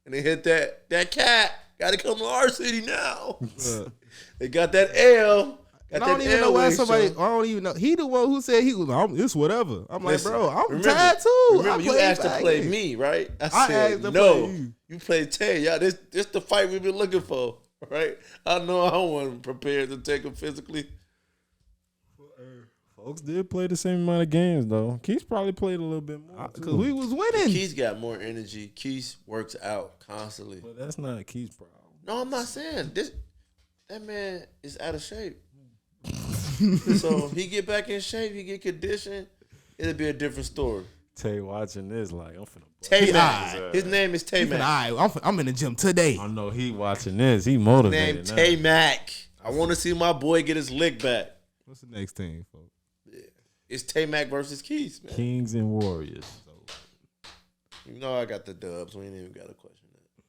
Speaker 3: and they hit that cat. Got to come to our city now. They got that L. Got
Speaker 6: I don't
Speaker 3: that
Speaker 6: even know why
Speaker 3: airway
Speaker 6: somebody.
Speaker 3: show.
Speaker 6: I don't even know. He the one who said he was. It's whatever. I'm
Speaker 3: Listen,
Speaker 6: like, bro, I'm
Speaker 3: remember-
Speaker 6: tired too.
Speaker 3: Remember,
Speaker 6: I
Speaker 3: you
Speaker 6: played
Speaker 3: asked to
Speaker 6: back
Speaker 3: play
Speaker 6: then.
Speaker 3: me, right? I
Speaker 6: I
Speaker 3: said
Speaker 6: asked to
Speaker 3: no.
Speaker 6: play you.
Speaker 3: You played Tay. Yeah, this the fight we've been looking for, right? I know I wasn't prepared to take him physically.
Speaker 4: Folks did play the same amount of games, though. Keith probably played a little bit more.
Speaker 6: Because
Speaker 4: too.
Speaker 6: we was winning.
Speaker 3: Keith got more energy. Keith works out constantly.
Speaker 4: But that's not Keith's problem.
Speaker 3: No, I'm not saying this. That man is out of shape. So he get back in shape. He get conditioned. It'll be a different story.
Speaker 4: Tay watching this like, I'm finna.
Speaker 3: Tay
Speaker 6: Mac.
Speaker 3: Mac. His name is Tay
Speaker 6: Even
Speaker 3: Mac.
Speaker 6: I'm in the gym today.
Speaker 4: I know he watching this. He
Speaker 3: His
Speaker 4: motivated
Speaker 3: name
Speaker 4: now.
Speaker 3: Tay Mac. I want to see my boy get his lick back.
Speaker 6: What's the next team, folks?
Speaker 3: It's Tay Mac versus Keith, man.
Speaker 4: Kings and Warriors.
Speaker 3: You know I got the dubs. We ain't even got to question that.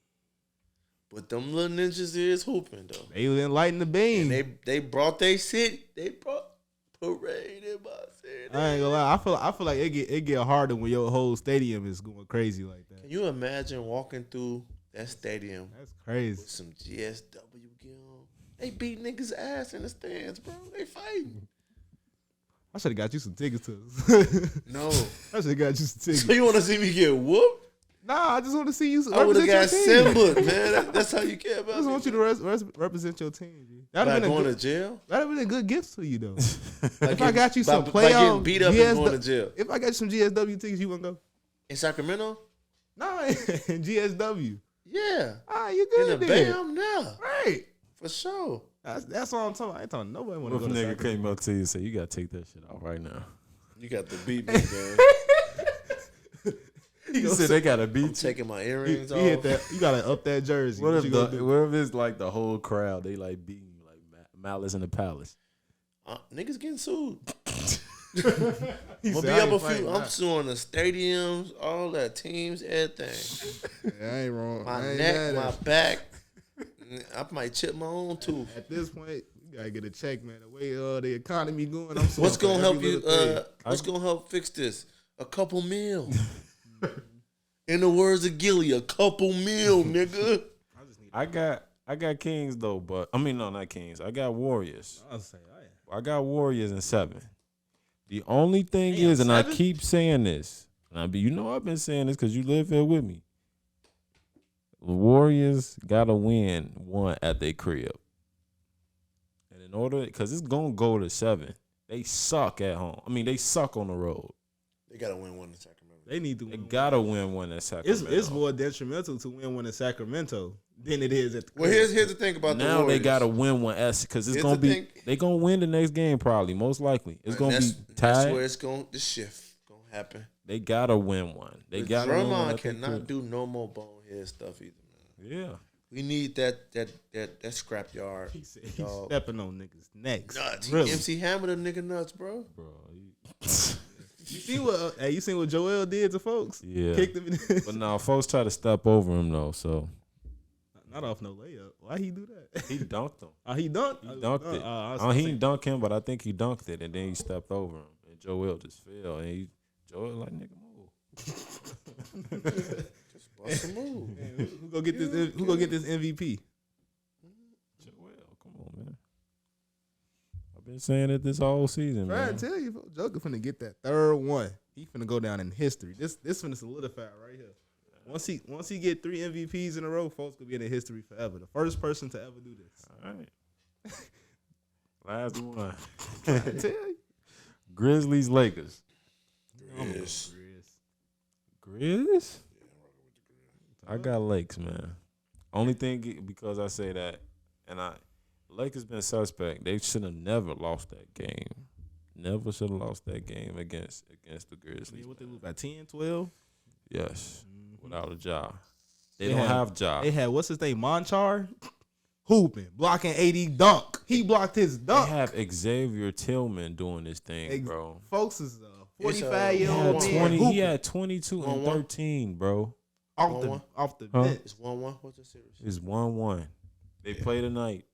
Speaker 3: But them little ninjas is hooping though.
Speaker 6: They was enlighten the beam.
Speaker 3: And they brought they city. They brought parade in my city.
Speaker 6: I ain't gonna lie. I feel like it get harder when your whole stadium is going crazy like that.
Speaker 3: Can you imagine walking through that stadium
Speaker 6: That's crazy.
Speaker 3: with some GSW gear on? They beat niggas' ass in the stands, bro. They fighting.
Speaker 6: I should have got you some tickets to.
Speaker 3: No.
Speaker 6: I should have got you some tickets.
Speaker 3: So you want to see me get whooped?
Speaker 6: Nah, I just want to see you.
Speaker 3: I would have got
Speaker 6: represent your team.
Speaker 3: Simba, man. That's how you care
Speaker 6: I
Speaker 3: about
Speaker 6: just
Speaker 3: me.
Speaker 6: want you to represent your team. G. That'd
Speaker 3: By
Speaker 6: have been
Speaker 3: going
Speaker 6: a
Speaker 3: to
Speaker 6: good,
Speaker 3: jail?
Speaker 6: that'd have been a good gift to you though.
Speaker 3: By
Speaker 6: If I got you some
Speaker 3: by getting
Speaker 6: playoff
Speaker 3: beat up and going to jail.
Speaker 6: If I got you some GSW tickets, you wanna go?
Speaker 3: In Sacramento?
Speaker 6: Nah, in GSW.
Speaker 3: Yeah.
Speaker 6: Ah, you
Speaker 3: In
Speaker 6: good
Speaker 3: the
Speaker 6: then?
Speaker 3: BAM now.
Speaker 6: Right.
Speaker 3: For sure.
Speaker 6: That's all I'm talking about. I ain't talking nobody want to
Speaker 4: What
Speaker 6: go
Speaker 4: if
Speaker 6: to
Speaker 4: nigga
Speaker 6: Sacramento.
Speaker 4: came up to you and said, you gotta take that shit off right now?
Speaker 3: You got the beat me, man.
Speaker 4: He said they gotta
Speaker 3: I'm
Speaker 4: beat you.
Speaker 3: taking my
Speaker 6: You
Speaker 3: earrings off.
Speaker 6: hit that. You gotta up that jersey.
Speaker 4: What
Speaker 6: you gonna do?
Speaker 4: if it's like the whole crowd, they like beating you like Malice in the Palace?
Speaker 3: Niggas getting sued.
Speaker 6: He
Speaker 3: I'm gonna
Speaker 6: said,
Speaker 3: be
Speaker 6: "I
Speaker 3: up
Speaker 6: ain't
Speaker 3: a
Speaker 6: fighting
Speaker 3: few. I'm
Speaker 6: that."
Speaker 3: suing the stadiums, all that teams, everything.
Speaker 6: Yeah, I ain't wrong.
Speaker 3: My
Speaker 6: I ain't
Speaker 3: neck,
Speaker 6: mad
Speaker 3: my
Speaker 6: at
Speaker 3: back. I might chip my own tooth.
Speaker 6: At this point, you gotta get a check, man. The way the economy going, I'm
Speaker 3: What's gonna help you?
Speaker 6: thing.
Speaker 3: What's gonna help fix this? A couple mil. In the words of Gilly, a couple mil, nigga.
Speaker 4: I got Kings though, but I mean no, not Kings. I got Warriors.
Speaker 6: I'll say,
Speaker 4: I got Warriors in 7. The only thing
Speaker 6: Damn,
Speaker 4: is, and I
Speaker 6: 7?
Speaker 4: keep saying this, and I've been saying this because you live here with me. The Warriors gotta win one at their crib, and in order, because it's gonna go to 7, They suck at home. I mean, they suck on the road.
Speaker 3: They gotta win one in Sacramento.
Speaker 6: They need to
Speaker 4: They
Speaker 6: win.
Speaker 4: gotta win one at Sacramento.
Speaker 6: It's more detrimental to win one in Sacramento than it is at the
Speaker 3: Well,
Speaker 6: crib.
Speaker 3: here's the thing about the
Speaker 4: now
Speaker 3: Warriors.
Speaker 4: they gotta win one because it's
Speaker 3: Here's
Speaker 4: gonna
Speaker 3: the
Speaker 4: be
Speaker 3: thing.
Speaker 4: they gonna win the next game probably, most likely. It's gonna be
Speaker 3: That's
Speaker 4: tied.
Speaker 3: where it's going. The shift gonna happen.
Speaker 4: They gotta win one. They gotta win one.
Speaker 3: Draymond
Speaker 4: at the
Speaker 3: cannot
Speaker 4: crib.
Speaker 3: do no more bonehead stuff either, man.
Speaker 4: Yeah.
Speaker 3: We need that scrapyard.
Speaker 6: He said he's
Speaker 3: dog.
Speaker 6: stepping on niggas' necks.
Speaker 3: Nuts.
Speaker 6: Really?
Speaker 3: MC Hammer the nigga nuts, bro.
Speaker 4: Bro.
Speaker 6: You seen what Joel did to folks?
Speaker 4: Yeah.
Speaker 6: Kicked him in.
Speaker 4: But now folks try to step over him though, so
Speaker 6: Not off no layup. Why he do that?
Speaker 4: he dunked him.
Speaker 6: Oh, he dunked.
Speaker 4: He dunked it. He didn't dunk him, but I think he dunked it, and then he stepped over him, and Joel just fell, and Joel like, nigga, move.
Speaker 3: Just bust a move.
Speaker 6: Who gonna get this? Who gonna get this MVP?
Speaker 4: Joel, come on, man. I've been saying it this whole season,
Speaker 6: Trying
Speaker 4: man.
Speaker 6: to tell you, Joker finna get that third one. He finna go down in history. This finna solidify right here. Once he get 3 MVPs in a row, folks gonna be in the history forever. The first person to ever do this.
Speaker 4: All right. Last one.
Speaker 6: I tell you.
Speaker 4: Grizzlies, Lakers.
Speaker 3: Yes.
Speaker 4: Grizz? I got Lakes, man. Only thing because I say that, and Lakers been suspect. They should have never lost that game. Never should have lost that game against the Grizzlies.
Speaker 6: What they lose by 10, 12?
Speaker 4: Yes, without a job. They don't have job.
Speaker 6: They had what's his name, Monchar, hooping, blocking 80 dunk. He blocked his
Speaker 4: They
Speaker 6: dunk.
Speaker 4: have Xavier Tillman doing this thing, bro.
Speaker 6: Folks is a
Speaker 3: It's,
Speaker 6: 45-year-old
Speaker 3: he
Speaker 6: man.
Speaker 3: had
Speaker 4: He
Speaker 6: hooping
Speaker 4: had 22 and
Speaker 3: 1-1.
Speaker 4: 13, bro.
Speaker 6: off the
Speaker 4: Huh?
Speaker 6: bench.
Speaker 3: It's 1-1. What's the series?
Speaker 4: It's 1-1. They play tonight.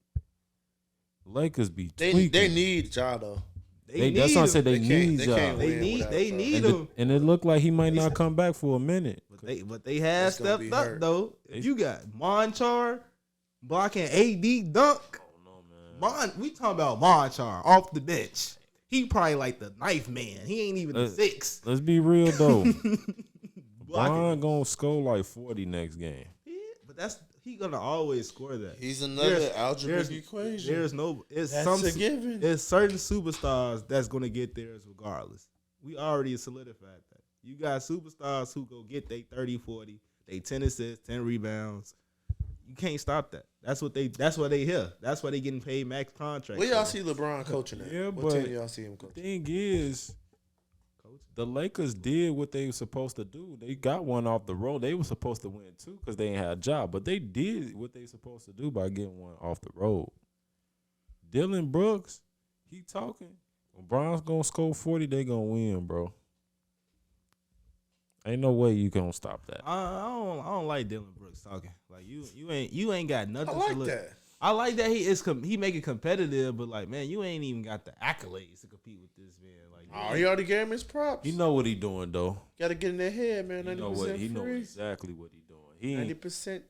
Speaker 4: Lakers be
Speaker 3: They
Speaker 4: tweaking.
Speaker 3: need Ja though.
Speaker 4: That's what I said. They need
Speaker 3: They
Speaker 4: Ja.
Speaker 3: can't
Speaker 6: They
Speaker 3: win
Speaker 6: need
Speaker 3: without
Speaker 6: they
Speaker 3: Ja.
Speaker 6: need
Speaker 4: And
Speaker 6: him.
Speaker 4: and it looked like he might not come back for a minute.
Speaker 6: But they have
Speaker 3: It's gonna be
Speaker 6: stepped up
Speaker 3: hurt.
Speaker 6: though. If you got Monchar blocking AD dunk, we talking about Monchar off the bench. He probably like the knife man. He ain't even the 6.
Speaker 4: Let's be real though.
Speaker 6: Blocking.
Speaker 4: Bron gonna score like 40 next game.
Speaker 6: Yeah, but he gonna always score that.
Speaker 3: He's another
Speaker 6: There's
Speaker 3: algebraic equation.
Speaker 6: There's no. It's
Speaker 3: That's a given.
Speaker 6: There's certain superstars that's gonna get theirs regardless. We already solidified that. You got superstars who go get they 30, 40, they 10 assists, 10 rebounds. You can't stop that. That's why they here. That's why they getting paid max contract.
Speaker 3: Where y'all see LeBron coaching at?
Speaker 4: Yeah,
Speaker 3: what
Speaker 4: but
Speaker 3: team y'all see him coaching?
Speaker 4: Thing is, the Lakers did what they were supposed to do. They got one off the road. They were supposed to win too because they ain't had a job, but they did what they supposed to do by getting one off the road. Dylan Brooks, he talking. When Bron's gonna score 40, they gonna win, bro. Ain't no way you gonna stop that.
Speaker 6: I don't like Dylan Brooks talking. Like you ain't got nothing.
Speaker 3: I like
Speaker 6: to look.
Speaker 3: that.
Speaker 6: I like that he make it competitive, but like man, you ain't even got the accolades to compete with this man. Like
Speaker 3: Oh, he already gave him his props.
Speaker 4: He know what he doing though.
Speaker 3: Got to get in their head, man.
Speaker 4: He
Speaker 3: 90%
Speaker 4: know what he know
Speaker 3: free.
Speaker 4: exactly what he doing. He ain't
Speaker 3: 90%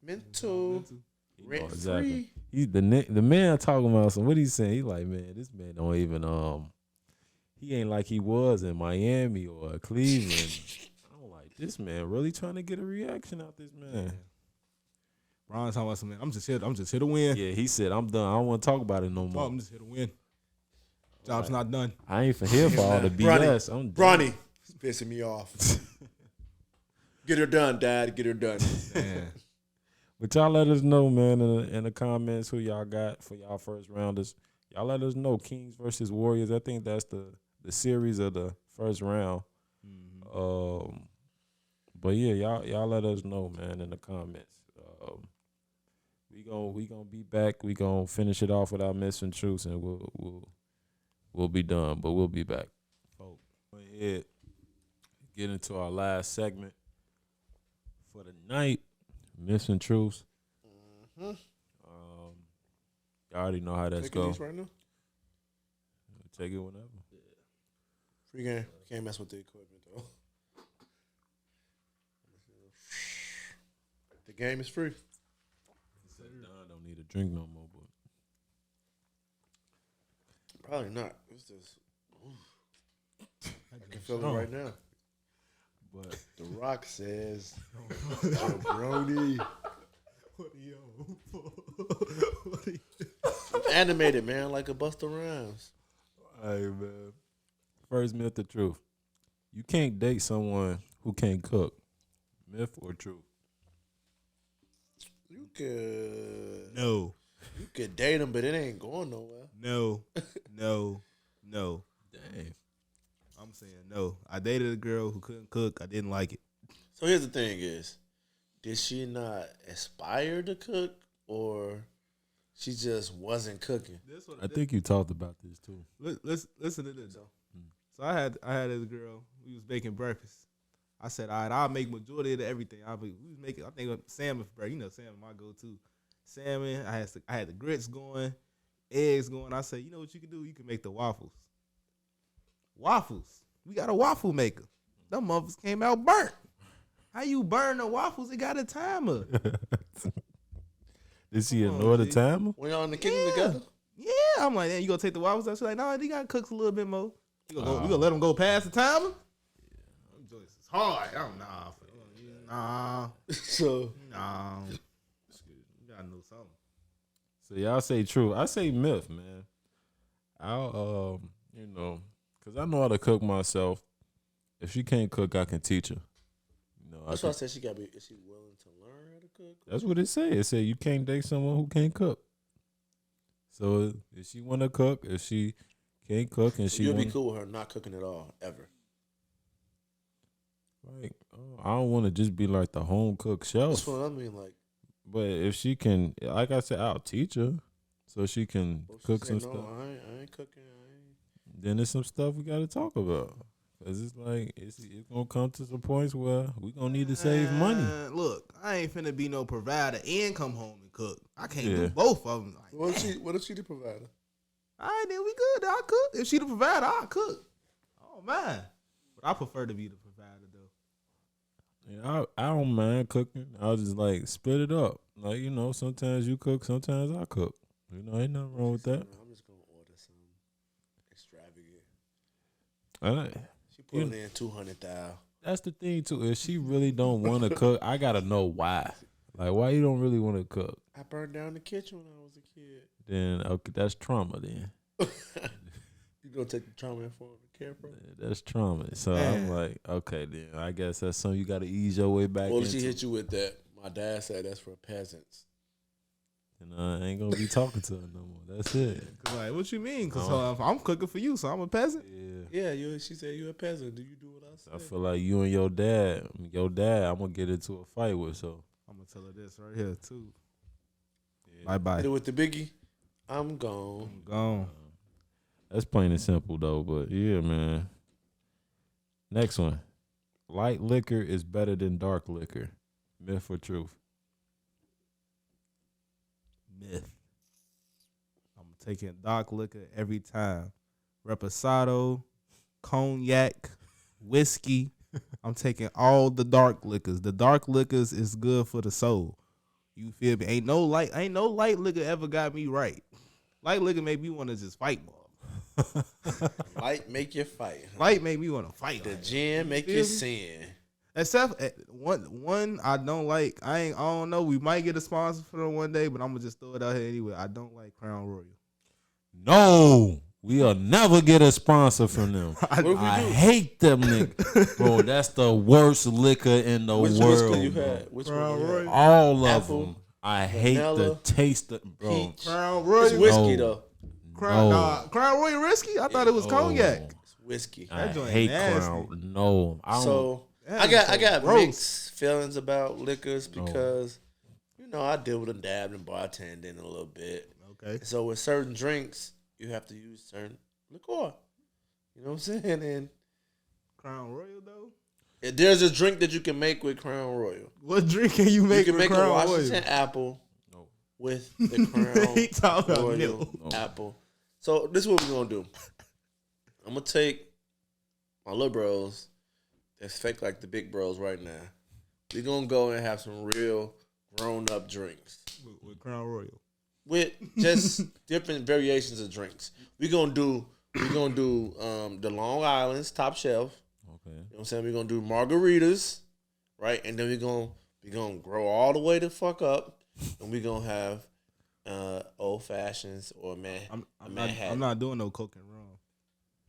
Speaker 3: mental.
Speaker 4: he know
Speaker 3: Rent
Speaker 4: exactly.
Speaker 3: free.
Speaker 4: He's the man talking about some. What he saying? He like, man, this man don't even he ain't like he was in Miami or Cleveland. I'm like, this man really trying to get a reaction out this man.
Speaker 6: Bron's talking about some man. I'm just here to win.
Speaker 4: Yeah, he said, I'm done. I don't want to talk about it no
Speaker 6: Oh,
Speaker 4: more.
Speaker 6: I'm just here to win. Job's not done.
Speaker 4: I ain't for here for all the BS. I'm done.
Speaker 3: Bronny, it's pissing me off. Get her done, Dad. Get her done.
Speaker 6: Man.
Speaker 4: But y'all let us know, man, in the comments who y'all got for y'all first rounders. Y'all let us know Kings versus Warriors. I think that's the series of the first round. But yeah, y'all let us know, man, in the comments. We gonna be back. We gonna finish it off with our missing truths, and we'll be done. But we'll be back. Go ahead. Get into our last segment for the night. Missing truths. Y'all already know how that's
Speaker 3: Taking
Speaker 4: go.
Speaker 3: these right now.
Speaker 4: Take it whenever.
Speaker 3: Free game. Can't mess with the equipment though. The game is free.
Speaker 4: Don don't need a drink no more, but
Speaker 3: Probably not. It's just. I can feel it right now.
Speaker 4: but
Speaker 3: The Rock says, Jabroni.
Speaker 6: What are you?
Speaker 3: Animated, man, like a Busta Rhymes.
Speaker 4: Hey man. First myth or truth. You can't date someone who can't cook. Myth or truth?
Speaker 3: You could
Speaker 6: No,
Speaker 3: date him, but it ain't going nowhere.
Speaker 6: no, no, no.
Speaker 4: Dang.
Speaker 6: I'm saying no. I dated a girl who couldn't cook. I didn't like it.
Speaker 3: So here's the thing: is did she not aspire to cook, or she just wasn't cooking?
Speaker 4: I think you talked about this too.
Speaker 6: Listen to this though. So I had this girl. We was making breakfast. I said, all right, I'll make majority of everything. We was making, I think, salmon for breakfast. You know, salmon my go-to. Salmon. I had the grits going, eggs going. I said, you know what you can do? You can make the waffles. Waffles. We got a waffle maker. Them motherfuckers came out burnt. How you burn the waffles? It got a timer.
Speaker 4: Did she ignore the timer?
Speaker 3: When y'all in the kitchen together?
Speaker 6: Yeah, I'm like, man, you gonna take the waffles out? She's like, no, they gotta cook a little bit more. You gonna let them go past the timer? Them joints is hard. Nah.
Speaker 3: So
Speaker 6: Nah. You gotta know something.
Speaker 4: So y'all say true. I say myth, man. I'll you know, cause I know how to cook myself. If she can't cook, I can teach her. You know,
Speaker 3: that's why I said she gotta be. Is she willing to learn how to cook?
Speaker 4: That's what it say. It say you can't date someone who can't cook. So if she wanna cook, if she can't cook, and
Speaker 3: So
Speaker 4: she
Speaker 3: you'll
Speaker 4: wanna,
Speaker 3: be cool with her not cooking at all ever.
Speaker 4: like, I don't want to just be like the home cook chef.
Speaker 3: That's what I mean. Like,
Speaker 4: But if she can, like I said, I'll teach her so she can
Speaker 3: what she
Speaker 4: cook
Speaker 3: say,
Speaker 4: some
Speaker 3: no,
Speaker 4: stuff.
Speaker 3: I ain't cooking.
Speaker 4: Then there's some stuff we got to talk about. Cause it's like it's gonna come to some points where we gonna need to save money.
Speaker 6: Look, I ain't finna be no provider and come home and cook. I can't
Speaker 4: Yeah.
Speaker 6: do both of them. Like,
Speaker 3: What if she the provider?
Speaker 6: all right, then we good. I'll cook. If she the provider, I'll cook. Oh man, but I prefer to be the provider though.
Speaker 4: Yeah, I don't mind cooking. I'll just like split it up. Like, you know, sometimes you cook, sometimes I cook. You know, ain't nothing wrong with that.
Speaker 3: I'm just gonna order some extravagant.
Speaker 4: And
Speaker 3: She put in 200,000.
Speaker 4: that's the thing too. If she really don't want to cook, I gotta know why. Like, why you don't really want to cook?
Speaker 3: I burned down the kitchen when I was a kid.
Speaker 4: Then okay, that's trauma. Then
Speaker 3: You gonna take the trauma and form the care for?
Speaker 4: that's trauma. So I'm like, okay, then I guess that's something you gotta ease your way back
Speaker 3: Well,
Speaker 4: into.
Speaker 3: she hit you with that. My dad said that's for peasants.
Speaker 4: And I ain't gonna be talking to her no more. That's it.
Speaker 6: Cause like, what you mean? Cause I'm cooking for you, so I'm a peasant.
Speaker 4: Yeah.
Speaker 3: Yeah, she said you a peasant. Do you do what I said?
Speaker 4: I feel like you and your dad, I'm gonna get into a fight with. So
Speaker 6: I'm gonna tell her this right here too.
Speaker 4: yeah.
Speaker 6: Bye bye.
Speaker 3: Hit it with the biggie. I'm gone.
Speaker 6: I'm gone.
Speaker 4: That's plain and simple though. But yeah, man. Next one. Light liquor is better than dark liquor. Myth or truth?
Speaker 6: Myth. I'm taking dark liquor every time. Reposado, cognac, whiskey. I'm taking all the dark liquors. The dark liquors is good for the soul. You feel me? Ain't no light liquor ever got me right. Light liquor make me want to just fight more.
Speaker 3: Light make you fight.
Speaker 6: Light make me want to fight.
Speaker 3: The gin make
Speaker 6: feel
Speaker 3: you
Speaker 6: me?
Speaker 3: sin.
Speaker 6: Except one I don't like. I don't know. We might get a sponsor for them one day, but I'm gonna just throw it out here anyway. I don't like Crown Royal.
Speaker 4: No, we'll never get a sponsor from them.
Speaker 3: What if we
Speaker 4: I
Speaker 3: do?
Speaker 4: hate them niggas. Bro, that's the worst liquor in the
Speaker 3: Which
Speaker 4: world.
Speaker 3: whiskey you
Speaker 4: bro.
Speaker 3: had? Which one
Speaker 6: Crown
Speaker 3: you had?
Speaker 6: Royal.
Speaker 4: All of
Speaker 3: Apple,
Speaker 4: them. I hate the
Speaker 3: vanilla,
Speaker 4: taste of, bro.
Speaker 3: peach.
Speaker 6: Crown
Speaker 3: It's
Speaker 6: Royal.
Speaker 3: whiskey
Speaker 4: No.
Speaker 3: though.
Speaker 6: Crown Royal risky. I thought it was cognac.
Speaker 3: It's whiskey.
Speaker 4: I
Speaker 6: joint
Speaker 4: hate
Speaker 6: nasty.
Speaker 4: Crown. No, I don't.
Speaker 3: So
Speaker 6: That
Speaker 3: I
Speaker 6: is
Speaker 3: got
Speaker 6: gross.
Speaker 3: mixed feelings about liquors because you know I deal with a dab and bartending a little bit.
Speaker 6: Okay.
Speaker 3: So with certain drinks, you have to use certain liquor. You know what I'm saying? And
Speaker 6: Crown Royal though.
Speaker 3: there's a drink that you can make with Crown Royal.
Speaker 6: What drink can you
Speaker 3: You
Speaker 6: make
Speaker 3: can
Speaker 6: with
Speaker 3: make a
Speaker 6: Crown
Speaker 3: Washington
Speaker 6: Royal?
Speaker 3: apple
Speaker 4: No.
Speaker 3: with the
Speaker 6: He talking
Speaker 3: Crown
Speaker 6: about
Speaker 3: Royal
Speaker 6: milk.
Speaker 3: apple. So this is what we're gonna do. I'm gonna take my little bros that's fake like the big bros right now. We're gonna go and have some real grown up drinks
Speaker 6: With Crown Royal.
Speaker 3: with just different variations of drinks. We're gonna do the Long Island's top shelf.
Speaker 4: Okay.
Speaker 3: You know what I'm saying? We're gonna do margaritas, right? And then we're gonna grow all the way the fuck up, and we're gonna have old fashions or
Speaker 6: I'm
Speaker 3: Manhattan.
Speaker 6: not doing no coke and rum.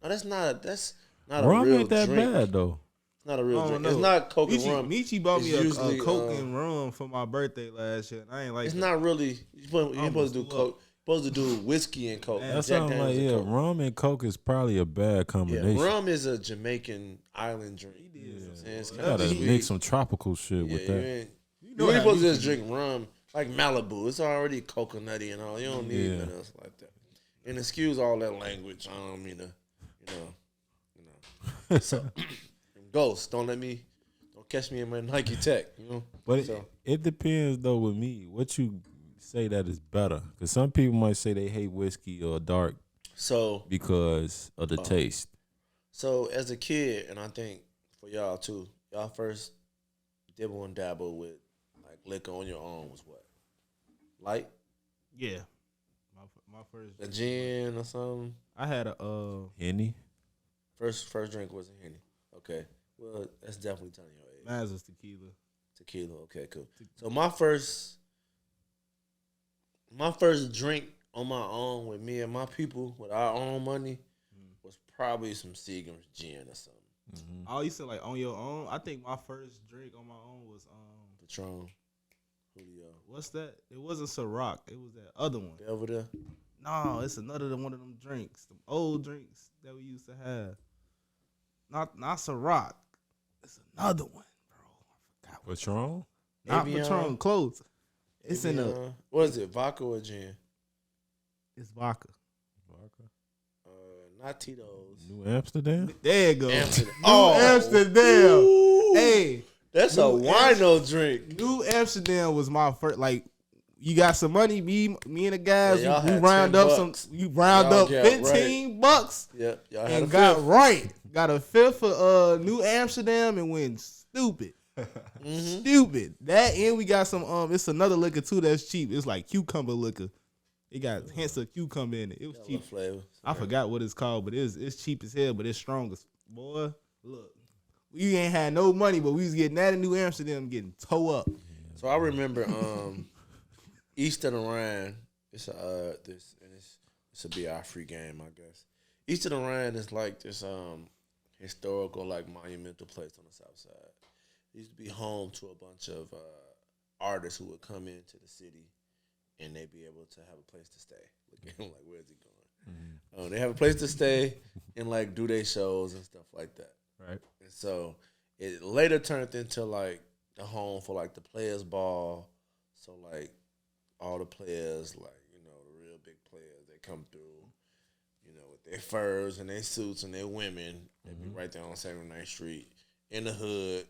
Speaker 3: No, that's not a
Speaker 4: Rum
Speaker 3: real
Speaker 4: ain't that
Speaker 3: drink.
Speaker 4: bad though.
Speaker 3: It's not a real
Speaker 6: I don't
Speaker 3: drink. It's
Speaker 6: know.
Speaker 3: not Coke and rum.
Speaker 6: Michi bought
Speaker 3: It's
Speaker 6: me a
Speaker 3: usually,
Speaker 6: Coke and rum for my birthday last year. And I ain't like
Speaker 3: It's
Speaker 6: that.
Speaker 3: not really. You're supposed to do
Speaker 6: almost
Speaker 3: Coke. Supposed to do whiskey and Coke.
Speaker 6: Man,
Speaker 4: That
Speaker 3: Jack
Speaker 4: sounds
Speaker 3: Daniels
Speaker 4: like
Speaker 3: and Coke.
Speaker 4: rum and Coke is probably a bad
Speaker 3: Yeah,
Speaker 4: combination.
Speaker 3: rum is a Jamaican island drink.
Speaker 6: He
Speaker 3: You
Speaker 6: did
Speaker 3: know what I'm
Speaker 6: some
Speaker 3: saying? It's
Speaker 4: You
Speaker 3: kind of
Speaker 4: gotta
Speaker 3: sweet.
Speaker 4: mix some tropical shit
Speaker 3: Yeah,
Speaker 4: with
Speaker 3: you
Speaker 4: that.
Speaker 3: ain't.
Speaker 6: You
Speaker 3: You
Speaker 6: know
Speaker 3: ain't
Speaker 6: how
Speaker 3: supposed to
Speaker 6: Michi
Speaker 3: just
Speaker 6: do.
Speaker 3: drink rum like Malibu. It's already coconutty and all. You don't need
Speaker 4: Yeah.
Speaker 3: nothing else like that. And excuse all that language. I don't mean to, you know. So, Ghost, don't catch me in my Nike Tech. You know.
Speaker 4: But
Speaker 3: So.
Speaker 4: it depends though with me. What you say that is better? Because some people might say they hate whiskey or dark
Speaker 3: So
Speaker 4: because of the taste.
Speaker 3: So as a kid, and I think for y'all too, y'all first dibble and dabble with like liquor on your own was what? Light?
Speaker 6: Yeah. My first.
Speaker 3: A gin or something?
Speaker 6: I had a
Speaker 4: Henny.
Speaker 3: First drink was a Henny. Okay. Well, that's definitely telling your age.
Speaker 6: mine was tequila.
Speaker 3: Tequila. Okay, cool. So my first drink on my own with me and my people with our own money was probably some Seagram's gin or something.
Speaker 6: Oh, you said like on your own? I think my first drink on my own was
Speaker 3: Patron, Julio,
Speaker 6: what's that? It wasn't Ciroc. It was that other one.
Speaker 3: Belvedere.
Speaker 6: No, it's another one of them drinks. Them old drinks that we used to have. Not Ciroc. It's another one, bro. I forgot.
Speaker 4: Patron.
Speaker 6: Not
Speaker 3: Evian?
Speaker 6: Patron, close. It's in the.
Speaker 3: Evian. What is it? Vodka or gin?
Speaker 6: It's vodka.
Speaker 3: Not Tito's.
Speaker 4: New Amsterdam.
Speaker 6: There you go.
Speaker 3: Amsterdam.
Speaker 6: New
Speaker 3: Oh.
Speaker 6: Amsterdam.
Speaker 3: Ooh.
Speaker 6: Hey,
Speaker 3: That's a
Speaker 6: New
Speaker 3: wino drink.
Speaker 6: New Amsterdam was my first. Like, you got some money, me and the guys.
Speaker 3: Yeah, y'all
Speaker 6: we
Speaker 3: had
Speaker 6: round
Speaker 3: 10
Speaker 6: up
Speaker 3: bucks.
Speaker 6: some. You round
Speaker 3: Y'all
Speaker 6: up
Speaker 3: got
Speaker 6: 15 bucks
Speaker 3: Yep, y'all had
Speaker 6: and
Speaker 3: a
Speaker 6: got
Speaker 3: fifth.
Speaker 6: right. Got a fifth for New Amsterdam and went stupid. Stupid. That and we got some it's another liquor too that's cheap. It's like cucumber liquor. It got hints of cucumber in it. It was
Speaker 3: Yellow
Speaker 6: cheap.
Speaker 3: flavor.
Speaker 6: I forgot what it's called, but it's cheap as hell, but it's strong as boy. Look. We ain't had no money, but we was getting that in New Amsterdam getting toe up.
Speaker 3: So I remember East of the Rhine. It's a BI free game, I guess. East of the Rhine is like this historical, like monumental place on the south side. It used to be home to a bunch of artists who would come into the city and they'd be able to have a place to stay. Looking like, where's he going? They have a place to stay and like do their shows and stuff like that.
Speaker 4: Right.
Speaker 3: And so it later turned into like the home for like the players' ball. So like all the players, like, you know, the real big players, they come through, you know, with their furs and their suits and their women. They be right there on 79th Street in the hood.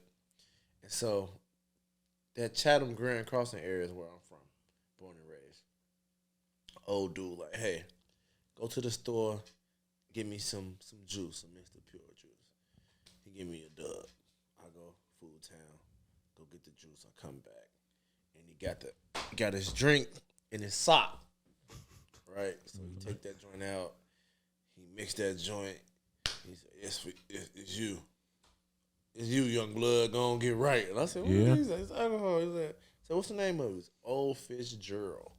Speaker 3: And so that Chatham Grand Crossing area is where I'm from, born and raised. Old dude, like, hey, go to the store, get me some juice, some Mr. Pure juice. He give me a dub. I go Food Town, go get the juice. I come back, and he got his drink in his sock, right? So he take that joint out. He mix that joint. He said, "It's you. It's you, young blood. Go on, get right." And I said, "What is that?" It's alcohol. He said, "So what's the name of it?" It's Old Fitzgerald.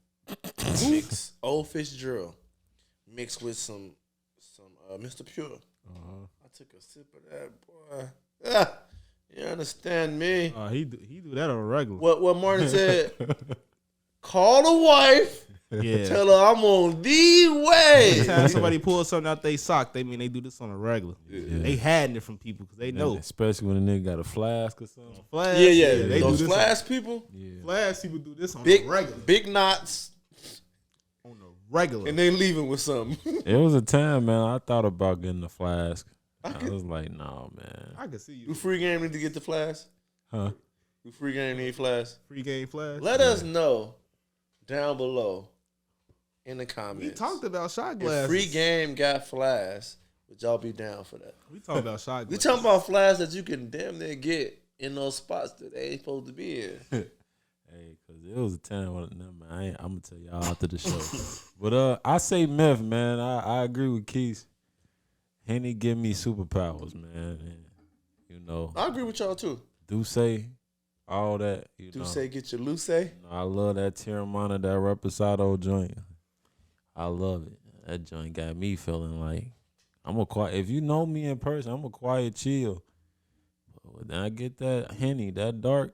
Speaker 3: Mix Old Fitzgerald mixed with some Mr. Pure. I took a sip of that, boy. You understand me?
Speaker 6: He do that on a regular.
Speaker 3: What Martin said? Call the wife.
Speaker 6: Yeah.
Speaker 3: Tell her I'm on the way.
Speaker 6: Anytime somebody pulls something out they sock, they mean they do this on a regular. They hiding it from people because they know.
Speaker 4: Especially when a nigga got a flask or something.
Speaker 6: Flash,
Speaker 3: Yeah.
Speaker 6: they
Speaker 3: Those
Speaker 6: do this
Speaker 3: flash people,
Speaker 4: Yeah.
Speaker 6: Flash people do this on
Speaker 3: big
Speaker 6: a regular.
Speaker 3: big knots,
Speaker 6: On a regular.
Speaker 3: and they leaving with something.
Speaker 4: It was a time, man. I thought about getting a flask. I was like, nah, man.
Speaker 6: I can see you.
Speaker 3: Do free game need to get the flash?
Speaker 4: Huh?
Speaker 3: Do free game need flash?
Speaker 6: Free game flash.
Speaker 3: Let us know down below in the
Speaker 6: We
Speaker 3: comments.
Speaker 6: talked about shot
Speaker 3: If
Speaker 6: glasses.
Speaker 3: free game got flash, would y'all be down for that?
Speaker 6: We talked about shot
Speaker 3: We
Speaker 6: glasses.
Speaker 3: talking about flash that you can damn near get in those spots that they ain't supposed to be in.
Speaker 4: Hey, cause it was a time when I'm gonna tell y'all after the show. But I say myth, man. I agree with Keith. Henny give me superpowers, man. And, you know,
Speaker 3: I agree with y'all too.
Speaker 4: do say all that. You
Speaker 3: Do
Speaker 4: know,
Speaker 3: say get your loose.
Speaker 4: You know, I love that Tiramana, that Reposado joint. I love it. That joint got me feeling like I'm a quiet. If you know me in person, I'm a quiet, chill. But then I get that Henny, that dark.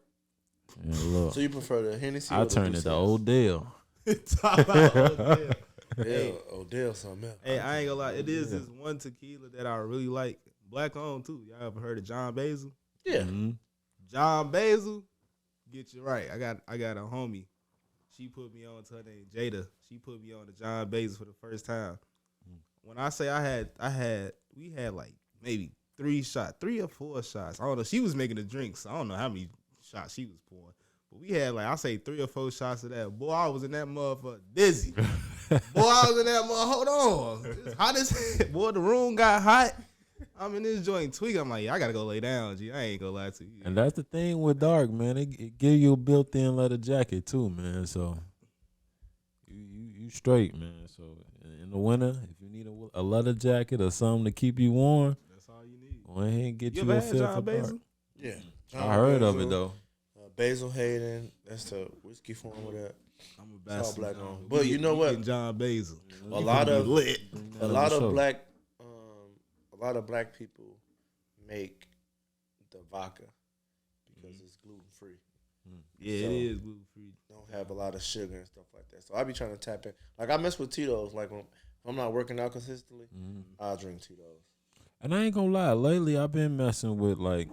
Speaker 4: And look,
Speaker 3: So you prefer the Hennessy?
Speaker 4: I
Speaker 3: or the
Speaker 4: turn it to
Speaker 3: Doucets?
Speaker 4: Odell.
Speaker 6: Talk about Odell.
Speaker 3: Odell, something else.
Speaker 6: Hey, I ain't gonna lie. It is this one tequila that I really like. Black owned too. Y'all ever heard of John Basil?
Speaker 3: Yeah.
Speaker 4: Mm-hmm.
Speaker 6: John Basil, get you right. I got a homie. She put me on to her name Jada. She put me on to John Basil for the first time. When I say we had like maybe 3 or 4 shots. I don't know. She was making the drinks. I don't know how many shots she was pouring. But we had like, I say 3 or 4 shots of that. Boy, I was in that motherfucker dizzy. Boy, I was in that motherfucker. Hold on. It's hot as hell. Boy, the room got hot. I'm in this joint tweak. I'm like, yeah, I gotta go lay down, G. I ain't gonna lie to you.
Speaker 4: And that's the thing with dark, man. It give you a built-in leather jacket too, man. So you straight, man. So in the winter, if you need a leather jacket or something to keep you warm,
Speaker 6: That's all you need.
Speaker 4: go ahead and get
Speaker 6: You
Speaker 4: you
Speaker 6: ever
Speaker 4: a
Speaker 6: had
Speaker 4: fifth
Speaker 6: John
Speaker 4: of
Speaker 6: Basil?
Speaker 4: dark.
Speaker 3: Yeah.
Speaker 4: I heard of it though.
Speaker 3: Basil Hayden. That's the whiskey form of that.
Speaker 6: I'm a
Speaker 3: It's all
Speaker 6: bastard.
Speaker 3: black
Speaker 6: John.
Speaker 3: on.
Speaker 6: We
Speaker 3: But you
Speaker 6: get-
Speaker 3: know
Speaker 6: we
Speaker 3: what?
Speaker 6: getting John Basil.
Speaker 3: A lot of
Speaker 6: lit.
Speaker 3: a lot of black people make the vodka because it's gluten free.
Speaker 6: Yeah,
Speaker 3: So-
Speaker 6: it is gluten free.
Speaker 3: Don't have a lot of sugar and stuff like that. So I be trying to tap in. Like I mess with Tito's. Like when if I'm not working out consistently, I'll drink Tito's.
Speaker 4: And I ain't gonna lie, lately I've been messing with like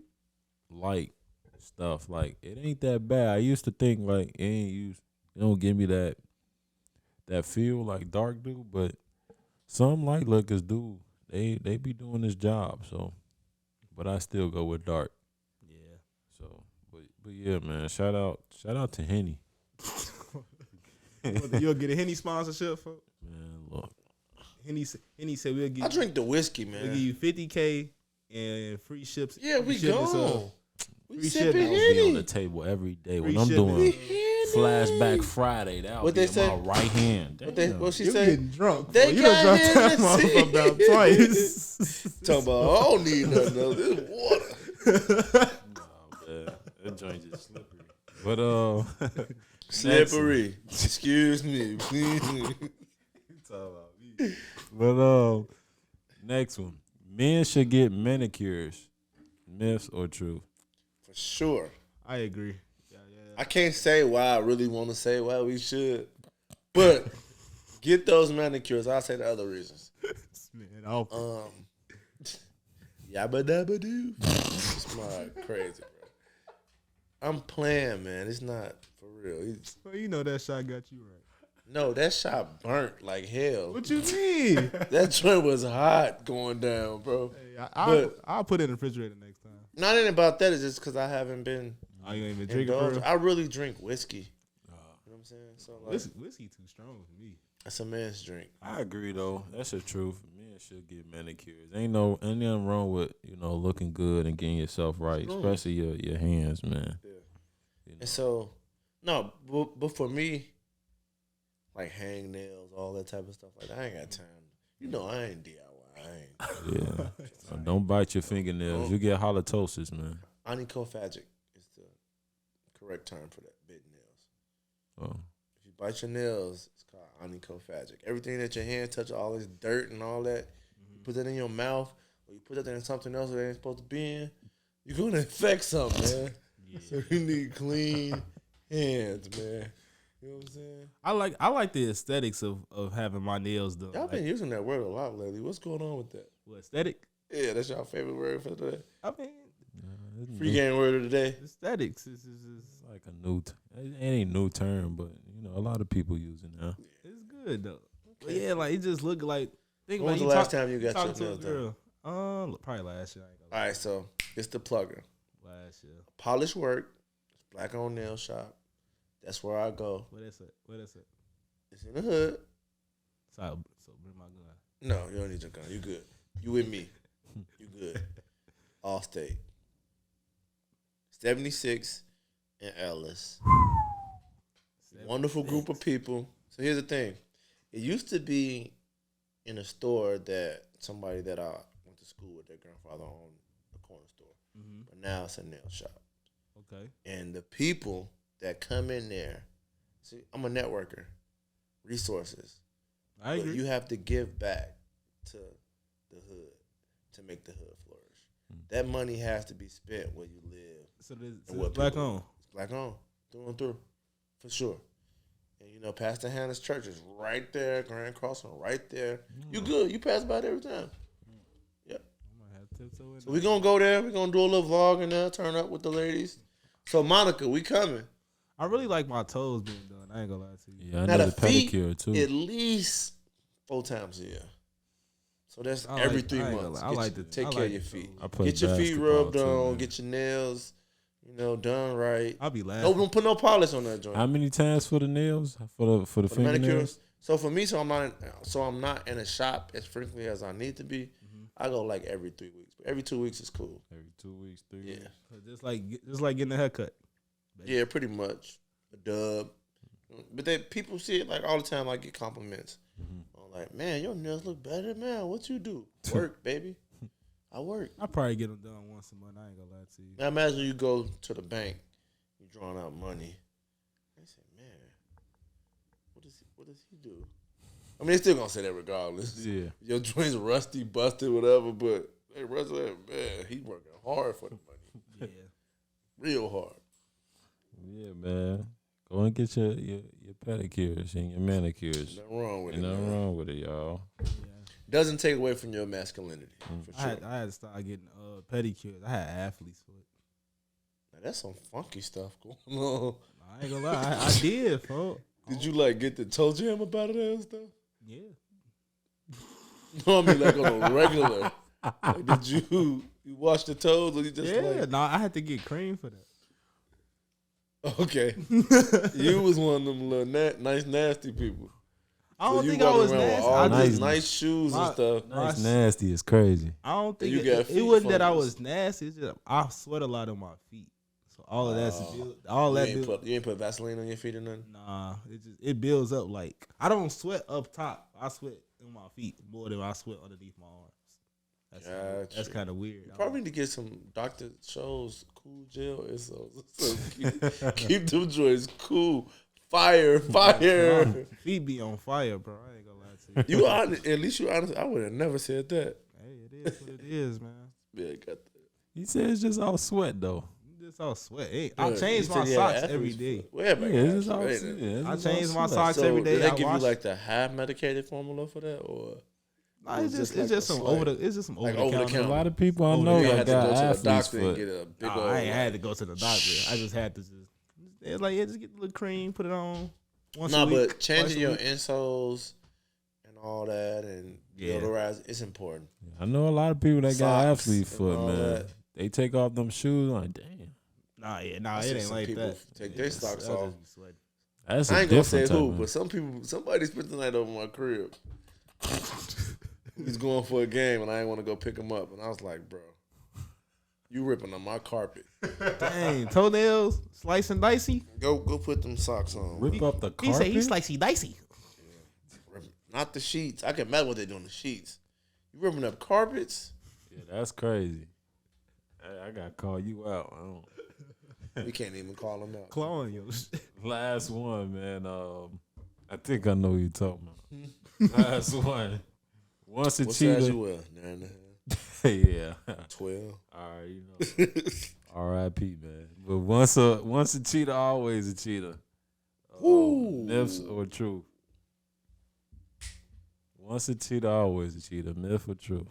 Speaker 4: light stuff. Like it ain't that bad. I used to think like it don't give me that feel like dark do, but some light liquors do. They be doing this job. So, but I still go with dark.
Speaker 6: Yeah.
Speaker 4: So, but yeah, man. Shout out to Henny.
Speaker 6: You'll get a Henny sponsorship for
Speaker 4: Man, look.
Speaker 6: Henny said we'll give
Speaker 3: I drink the whiskey,
Speaker 6: we'll
Speaker 3: man.
Speaker 6: give you $50K and free ships.
Speaker 3: Yeah, we
Speaker 6: free shipments
Speaker 3: gone.
Speaker 6: of-
Speaker 3: We
Speaker 6: Free
Speaker 3: sipping
Speaker 6: shipping.
Speaker 4: I'll be on the
Speaker 3: Henny.
Speaker 4: table every day
Speaker 6: Free
Speaker 4: when I'm
Speaker 6: shipping.
Speaker 4: doing
Speaker 3: Henny.
Speaker 4: Flashback Friday. That'll
Speaker 3: What
Speaker 4: be
Speaker 3: they
Speaker 4: in
Speaker 3: say?
Speaker 4: my right hand.
Speaker 3: What
Speaker 4: Damn.
Speaker 3: she
Speaker 6: You
Speaker 3: say?
Speaker 6: getting drunk.
Speaker 3: They
Speaker 6: Boy. You done
Speaker 3: got
Speaker 6: dropped that
Speaker 3: Hennessy.
Speaker 6: motherfucker about twice.
Speaker 3: Talking about I don't need nothing else. This water.
Speaker 4: Oh, man. That joint just slippery. But
Speaker 3: Slippery. Excuse me. Please.
Speaker 4: But next one. Men should get manicures. Myths or truth?
Speaker 3: For sure.
Speaker 6: I agree. Yeah.
Speaker 3: I can't say why I really want to say why we should, but get those manicures. I'll say the other reasons.
Speaker 6: Man, I'll
Speaker 3: Yabba dabba doo. It's my crazy, bro. I'm playing, man. It's not for real.
Speaker 6: well, you know that shot got you right.
Speaker 3: No, that shot burnt like hell.
Speaker 6: What you mean?
Speaker 3: That joint was hot going down, bro.
Speaker 6: Hey,
Speaker 3: But-
Speaker 6: I'll put it in the refrigerator next time.
Speaker 3: Not even about that. It's just because I haven't been
Speaker 6: I ain't even drinking for
Speaker 3: indulged.
Speaker 6: real.
Speaker 3: I really drink whiskey. You know what I'm saying? So like,
Speaker 6: Whiskey too strong for me.
Speaker 3: that's a man's drink.
Speaker 4: I agree though. That's the truth. Men should get manicures. Ain't nothing wrong with looking good and getting yourself right, especially your hands, man.
Speaker 3: Yeah.
Speaker 4: You know.
Speaker 3: And so, no, but for me, like hang nails, all that type of stuff, like that, I ain't got time. You know, I ain't DIY. I ain't.
Speaker 4: Yeah. So don't bite your fingernails. You get halitosis, man.
Speaker 3: Onychophagic is the correct term for that. Bitten nails.
Speaker 4: Oh.
Speaker 3: If you bite your nails, it's called onychophagic. Everything that your hand touches, all this dirt and all that, you put that in your mouth, or you put that in something else that ain't supposed to be in, you're gonna infect something, man. So you need clean hands, man. You know what I'm saying?
Speaker 6: I like the aesthetics of having my nails done.
Speaker 3: Y'all
Speaker 6: Like,
Speaker 3: been using that word a lot lately. What's going on with that?
Speaker 6: what, aesthetic?
Speaker 3: Yeah, that's y'all favorite word for today.
Speaker 6: I mean,
Speaker 3: Free game word of the day.
Speaker 6: aesthetics is
Speaker 4: It's like a new. It ain't a new term, but a lot of people use it now.
Speaker 6: it's good though. But yeah, like it just look like. Think
Speaker 3: When
Speaker 6: like
Speaker 3: was the
Speaker 6: you
Speaker 3: last
Speaker 6: talk-
Speaker 3: time you got
Speaker 6: talking
Speaker 3: your
Speaker 6: to a
Speaker 3: nails done?
Speaker 6: girl. Probably last year. I ain't gonna
Speaker 3: All right, so it's the plugger.
Speaker 6: lie. Last year.
Speaker 3: Polished work. It's black on nail shop. That's where I go.
Speaker 6: What is it? What is it?
Speaker 3: It's in the hood.
Speaker 6: So bring my gun.
Speaker 3: No, you don't need your gun. You good. You with me. You good. All state. 76 in Ellis. Wonderful group of people. So here's the thing. It used to be in a store that somebody that I went to school with, their grandfather owned a corner store.
Speaker 6: Mm-hmm.
Speaker 3: But now it's a nail shop.
Speaker 6: Okay.
Speaker 3: And the people that come in there, see, I'm a networker, resources.
Speaker 6: I
Speaker 3: But
Speaker 6: agree.
Speaker 3: you have to give back to the hood. to make the hood flourish. That money has to be spent where you live.
Speaker 6: So this
Speaker 3: and what
Speaker 6: black
Speaker 3: people-
Speaker 6: on.
Speaker 3: It's black on, through and through, for sure. And you know, Pastor Hannah's church is right there, Grand Crossing, right there. You good? You pass by it every time. Yep.
Speaker 6: I might have tiptoe in
Speaker 3: So we gonna go there. We gonna do a little vlog in there. Turn up with the ladies. So Monica, we coming.
Speaker 6: I really like my toes being done. I ain't gonna lie to you.
Speaker 4: Yeah, I
Speaker 3: Now
Speaker 4: know
Speaker 3: the
Speaker 4: the
Speaker 3: feet,
Speaker 4: pedicure too.
Speaker 3: at least 4 times a year. So that's
Speaker 6: I
Speaker 3: every
Speaker 6: like-
Speaker 3: 3
Speaker 6: I ain't gonna
Speaker 3: months.
Speaker 6: lie. I
Speaker 3: Get
Speaker 6: like
Speaker 3: your-
Speaker 6: the-
Speaker 3: take
Speaker 6: I
Speaker 3: care
Speaker 6: like
Speaker 3: of your
Speaker 6: the
Speaker 3: feet.
Speaker 6: toes.
Speaker 4: I play
Speaker 3: Get your feet
Speaker 4: basketball
Speaker 3: rubbed
Speaker 4: too,
Speaker 3: on.
Speaker 4: man.
Speaker 3: Get your nails, done right.
Speaker 6: I'll be
Speaker 3: No,
Speaker 6: laughing.
Speaker 3: don't put no polish on that joint.
Speaker 4: How many times for the nails? For the
Speaker 3: For the
Speaker 4: fingernails?
Speaker 3: manicures. So for me, so I'm not in a shop as frequently as I need to be. I go like every 3 weeks. But every 2 weeks is cool.
Speaker 4: Every 2 weeks, 3
Speaker 3: Yeah.
Speaker 4: weeks.
Speaker 6: Just like getting a haircut.
Speaker 3: Yeah, pretty much. A dub. But people see it like all the time. I get compliments. I'm like, man, your nails look better, man. What you do? Work, baby. I work.
Speaker 6: I probably get them done once a month. I ain't gonna lie to you.
Speaker 3: Now imagine you go to the bank, you drawing out money. They say, man, what does he do? I mean, they still gonna say that regardless.
Speaker 4: Yeah.
Speaker 3: Your joint's rusty, busted, whatever. But hey, Russell, man, he working hard for the money,
Speaker 6: Yeah.
Speaker 3: real hard.
Speaker 4: Yeah, man. Go and get your pedicures and your manicures.
Speaker 3: Nothing wrong with
Speaker 4: Ain't
Speaker 3: it.
Speaker 4: nothing
Speaker 3: Man.
Speaker 4: wrong with it, y'all.
Speaker 3: Doesn't take away from your masculinity, for
Speaker 6: I
Speaker 3: sure.
Speaker 6: had to start getting pedicures. I had athlete's foot.
Speaker 3: Now, that's some funky stuff going on.
Speaker 6: I ain't gonna lie. I did, folks.
Speaker 3: Did you like get the toe jam about it and stuff?
Speaker 6: Yeah.
Speaker 3: No, I mean like on a regular. Like, did you wash the toes or you just
Speaker 6: Yeah.
Speaker 3: like
Speaker 6: No, I had to get cream for that.
Speaker 3: okay? You was one of them little nice nasty people.
Speaker 6: I don't
Speaker 3: you
Speaker 6: think I
Speaker 3: walking
Speaker 6: was
Speaker 3: around with
Speaker 6: nasty.
Speaker 3: all
Speaker 6: I
Speaker 3: these
Speaker 6: just,
Speaker 3: nice shoes and
Speaker 6: my-
Speaker 3: stuff.
Speaker 4: Nice,
Speaker 6: My-
Speaker 4: nasty is crazy.
Speaker 6: I don't think
Speaker 3: you
Speaker 6: it,
Speaker 3: got
Speaker 6: it
Speaker 3: feet
Speaker 6: wasn't that I
Speaker 3: fungus.
Speaker 6: was nasty. It's just I sweat a lot on my feet. So all of that's
Speaker 3: Oh.
Speaker 6: all that.
Speaker 3: You ain't put Vaseline on your feet or nothing.
Speaker 6: Nah, it builds up. Like I don't sweat up top. I sweat on my feet more than I sweat underneath my arms. That's
Speaker 3: Gotcha.
Speaker 6: kind of weird.
Speaker 3: You probably need to get some Dr. Scholl's cool gel. It's so keep them joints cool. Fire.
Speaker 6: My feet be on fire, bro. I ain't gonna lie to you.
Speaker 3: You honest, at least you honest. I would have never said that.
Speaker 6: Hey, it is what it is, man.
Speaker 3: Yeah, got that.
Speaker 4: He said it's just all sweat though.
Speaker 6: You just all sweat. Hey, I
Speaker 3: Yeah,
Speaker 6: change
Speaker 3: he
Speaker 6: my
Speaker 3: said he had
Speaker 6: socks
Speaker 3: athlete's
Speaker 6: every day.
Speaker 3: foot. Well, everybody
Speaker 4: Yeah,
Speaker 3: got
Speaker 4: it's just all,
Speaker 3: you,
Speaker 4: yeah,
Speaker 3: ain't it?
Speaker 4: it's
Speaker 6: I
Speaker 4: just all
Speaker 6: change my
Speaker 4: sweat.
Speaker 6: socks
Speaker 3: So
Speaker 6: every day.
Speaker 3: did they
Speaker 6: I
Speaker 3: give
Speaker 6: wash.
Speaker 3: you like the high medicated formula for that, or
Speaker 6: Nah, it's
Speaker 3: it's
Speaker 6: just
Speaker 3: like
Speaker 6: it's just
Speaker 3: a
Speaker 6: some
Speaker 3: slight-
Speaker 6: over the it's just some over
Speaker 3: like
Speaker 6: the
Speaker 3: over the
Speaker 6: counter.
Speaker 4: A
Speaker 3: counter?
Speaker 4: lot of people I
Speaker 3: you
Speaker 4: know
Speaker 3: ain't
Speaker 4: that
Speaker 3: had to go
Speaker 4: got
Speaker 3: to the
Speaker 4: athlete's
Speaker 3: doctor and
Speaker 4: foot.
Speaker 3: get a big
Speaker 6: Nah,
Speaker 3: old?
Speaker 6: I ain't had to go to the doctor. I just had to it's like just get the little cream, put it on once
Speaker 3: No,
Speaker 6: a week.
Speaker 3: but changing
Speaker 6: twice a
Speaker 3: your
Speaker 6: week.
Speaker 3: insoles and all that and
Speaker 6: Yeah.
Speaker 3: deodorize, it's important.
Speaker 4: I know a lot of people that got
Speaker 3: Socks
Speaker 4: athlete
Speaker 3: and
Speaker 4: foot,
Speaker 3: all
Speaker 4: man.
Speaker 3: that.
Speaker 4: They take off them shoes. Like, damn,
Speaker 6: Nah,
Speaker 3: I
Speaker 6: it
Speaker 3: see
Speaker 6: ain't
Speaker 3: some
Speaker 6: like
Speaker 3: people
Speaker 6: that.
Speaker 3: take their socks
Speaker 6: I'll
Speaker 3: off.
Speaker 6: just be sweating.
Speaker 4: that's a
Speaker 3: I ain't gonna say
Speaker 4: different
Speaker 3: who,
Speaker 4: type.
Speaker 3: but somebody spent the night over my crib. He's going for a game, and I didn't want to go pick him up. And I was like, bro, you ripping on my carpet.
Speaker 6: Dang, toenails, slice and dicey.
Speaker 3: Go put them socks on.
Speaker 4: Rip up the
Speaker 6: He
Speaker 4: carpet.
Speaker 6: said he's slicey dicey.
Speaker 3: Not the sheets. I can imagine what they do on the sheets. You ripping up carpets?
Speaker 4: Yeah, that's crazy. I gotta call you out. I don't.
Speaker 3: We can't even call them out.
Speaker 6: Clawing your shit.
Speaker 4: Last one, man. I think I know who you're talking about. Last one. Once a
Speaker 3: What size
Speaker 4: cheater.
Speaker 3: you wear? 9.5,
Speaker 4: Yeah.
Speaker 3: 12.
Speaker 4: All right, you know. R.I.P. man. But once a cheater, always a cheater.
Speaker 3: Ooh.
Speaker 4: Myths or truth? Once a cheater, always a cheater. Myth or truth?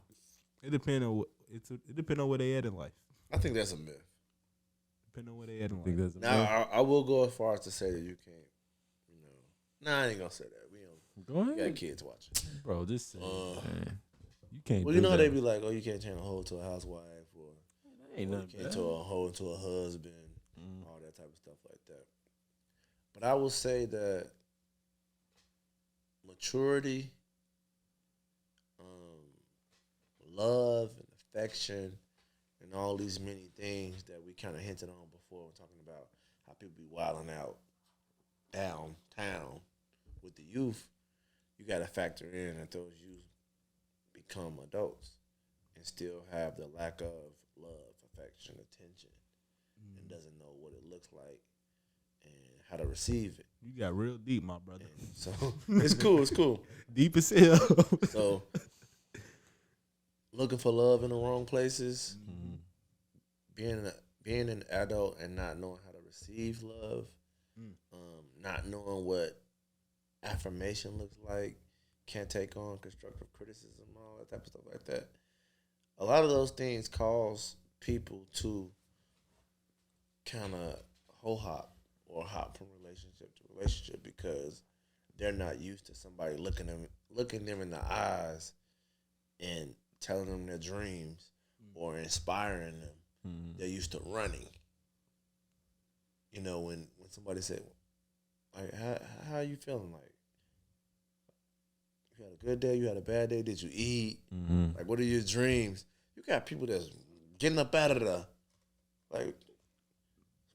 Speaker 6: It depends on it depends on where they at in life.
Speaker 3: I think that's a myth.
Speaker 6: Depending on where they at in
Speaker 4: I think
Speaker 6: life.
Speaker 4: that's a
Speaker 3: Now,
Speaker 4: myth.
Speaker 3: I will go as far as to say that you can't, Nah, I ain't gonna say that.
Speaker 4: Go
Speaker 3: We got
Speaker 4: ahead,
Speaker 3: kids watching.
Speaker 4: bro. Just say,
Speaker 3: Uh,
Speaker 4: man. You can't.
Speaker 3: Well,
Speaker 4: do
Speaker 3: you know how
Speaker 4: that.
Speaker 3: they be like, oh, you can't turn a hoe to a housewife, or
Speaker 4: Ain't
Speaker 3: you
Speaker 4: nothing
Speaker 3: can't
Speaker 4: bad.
Speaker 3: turn a hoe into a husband,
Speaker 4: Mm.
Speaker 3: all that type of stuff like that. But I will say that maturity, love and affection, and all these many things that we kind of hinted on before, we're talking about how people be wilding out downtown with the youth. You got to factor in that those youth become adults and still have the lack of love, affection, attention, and doesn't know what it looks like and how to receive it.
Speaker 6: You got real deep, my brother.
Speaker 3: And so it's cool. It's cool.
Speaker 6: Deep as hell.
Speaker 3: So looking for love in the wrong places, being an adult and not knowing how to receive love, not knowing what affirmation looks like, can't take on constructive criticism, all that type of stuff like that. A lot of those things cause people to kind of hop from relationship to relationship because they're not used to somebody looking them in the eyes and telling them their dreams or inspiring them. They're used to running. You know, when somebody said, like, how are you feeling? Like, you had a good day, you had a bad day, did you eat? Like, what are your dreams? You got people that's getting up out of the, like,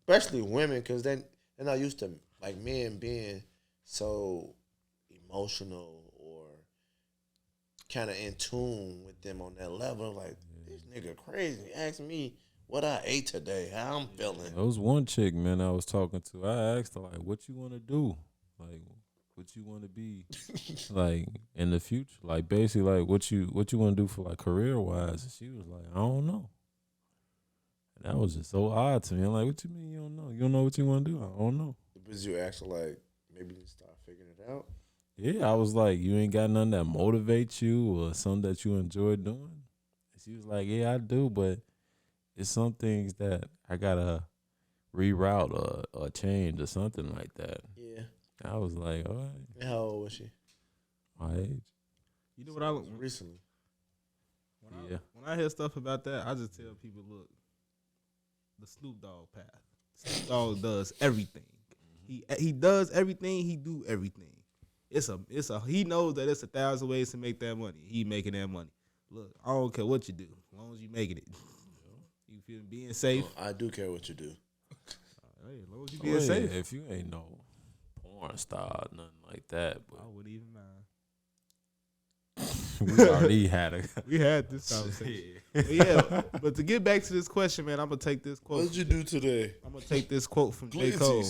Speaker 3: especially women, because they're not used to, like, men being so emotional or kind of in tune with them on that level. Like, this nigga crazy. Ask me what I ate today, how I'm feeling.
Speaker 4: There was one chick, man, I was talking to. I asked her, like, what you want to do? Like, what you want to be, like, in the future? Like, basically, like, what you want to do for, like, career-wise? And she was like, I don't know. And that was just so odd to me. I'm like, what you mean you don't know? You don't know what you want to do? I don't know.
Speaker 3: Because you actually, like, maybe you start figuring it out.
Speaker 4: Yeah, I was like, you ain't got nothing that motivates you or something that you enjoy doing? And she was like, yeah, I do, but it's some things that I got to reroute or change or something like that.
Speaker 3: Yeah.
Speaker 4: I was like, all right.
Speaker 3: And how old was she?
Speaker 4: My age.
Speaker 6: You know what I
Speaker 3: Recently.
Speaker 6: when I hear stuff about that, I just tell people, look, the Snoop Dogg path. Snoop Dogg does everything. He does everything. He do everything. It's a. He knows that it's 1,000 ways to make that money. He making that money. Look, I don't care what you do, as long as you making it. You feel me? Being safe.
Speaker 3: I do care what you do.
Speaker 6: Hey, as long as you being safe.
Speaker 4: If you ain't no porn star, nothing like that, but
Speaker 6: I wouldn't even mind.
Speaker 4: we already had
Speaker 6: We had this conversation. But to get back to this question, man, I'm gonna take this quote.
Speaker 3: What did you do today?
Speaker 6: I'm gonna take this quote from J. Cole.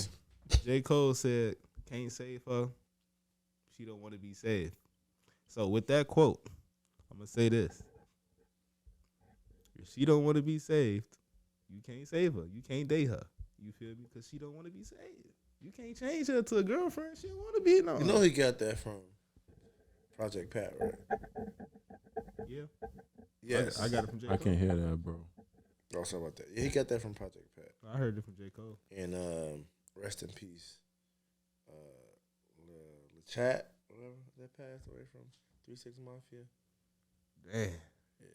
Speaker 6: J. Cole said, "Can't save her. She don't want to be saved." So with that quote, I'm gonna say this: if she don't want to be saved, you can't save her. You can't date her. You feel me? Because she don't want to be saved. You can't change her to a girlfriend. She don't want to be no.
Speaker 3: You know he got that from Project Pat, right?
Speaker 6: Yeah.
Speaker 3: Yes.
Speaker 6: I got it from J. Cole.
Speaker 4: I can't hear that, bro.
Speaker 3: Oh, sorry about that. Yeah, he got that from Project Pat.
Speaker 6: I heard it from J. Cole.
Speaker 3: And rest in peace, Chat, whatever that passed away from 3 6 Mafia.
Speaker 6: Damn.
Speaker 3: Yeah.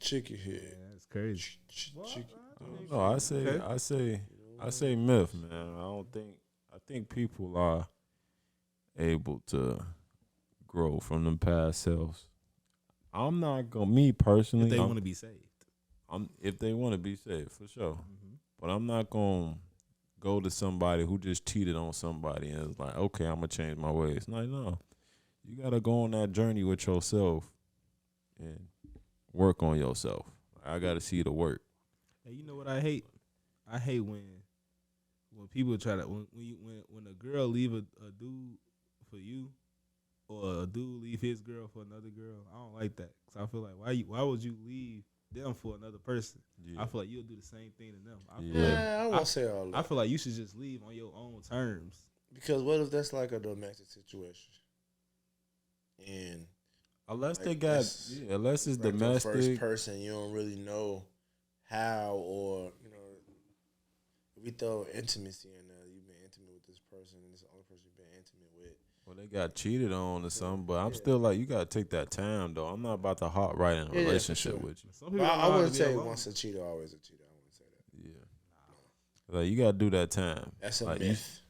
Speaker 3: Chicky here.
Speaker 6: Yeah, that's crazy.
Speaker 4: No, I say myth, man. I think people are able to grow from them past selves. I'm not gonna, me personally,
Speaker 6: If they want to be saved.
Speaker 4: If they want to be saved, for sure. But I'm not gonna go to somebody who just cheated on somebody and is like, okay, I'm gonna change my ways. Like, no, you gotta go on that journey with yourself and work on yourself. I gotta see the work.
Speaker 6: Hey, you know what I hate? I hate when people try to when a girl leave a dude for you, or a dude leave his girl for another girl. I don't like that, cause I feel like why would you leave them for another person?
Speaker 4: Yeah.
Speaker 6: I feel like you'll do the same thing to them.
Speaker 3: I won't say all that.
Speaker 6: I feel like you should just leave on your own terms.
Speaker 3: Because what if that's like a domestic situation? And
Speaker 4: Unless
Speaker 3: like,
Speaker 4: they got, unless it's
Speaker 3: like
Speaker 4: domestic.
Speaker 3: the first person, you don't really know how, or if we throw intimacy in there, you've been intimate with this person, and it's the only person you've been intimate with.
Speaker 4: Well, they got cheated on or something, but I'm still like, you gotta take that time though. I'm not about to hop right in a relationship
Speaker 3: for sure.
Speaker 4: with you.
Speaker 6: Some people
Speaker 3: I
Speaker 6: don't know how
Speaker 3: wouldn't
Speaker 6: to be
Speaker 3: say
Speaker 6: alone.
Speaker 3: once a cheater, always a cheater. I wouldn't say that.
Speaker 4: Yeah, like you gotta do that time.
Speaker 3: That's a
Speaker 4: like,
Speaker 3: myth.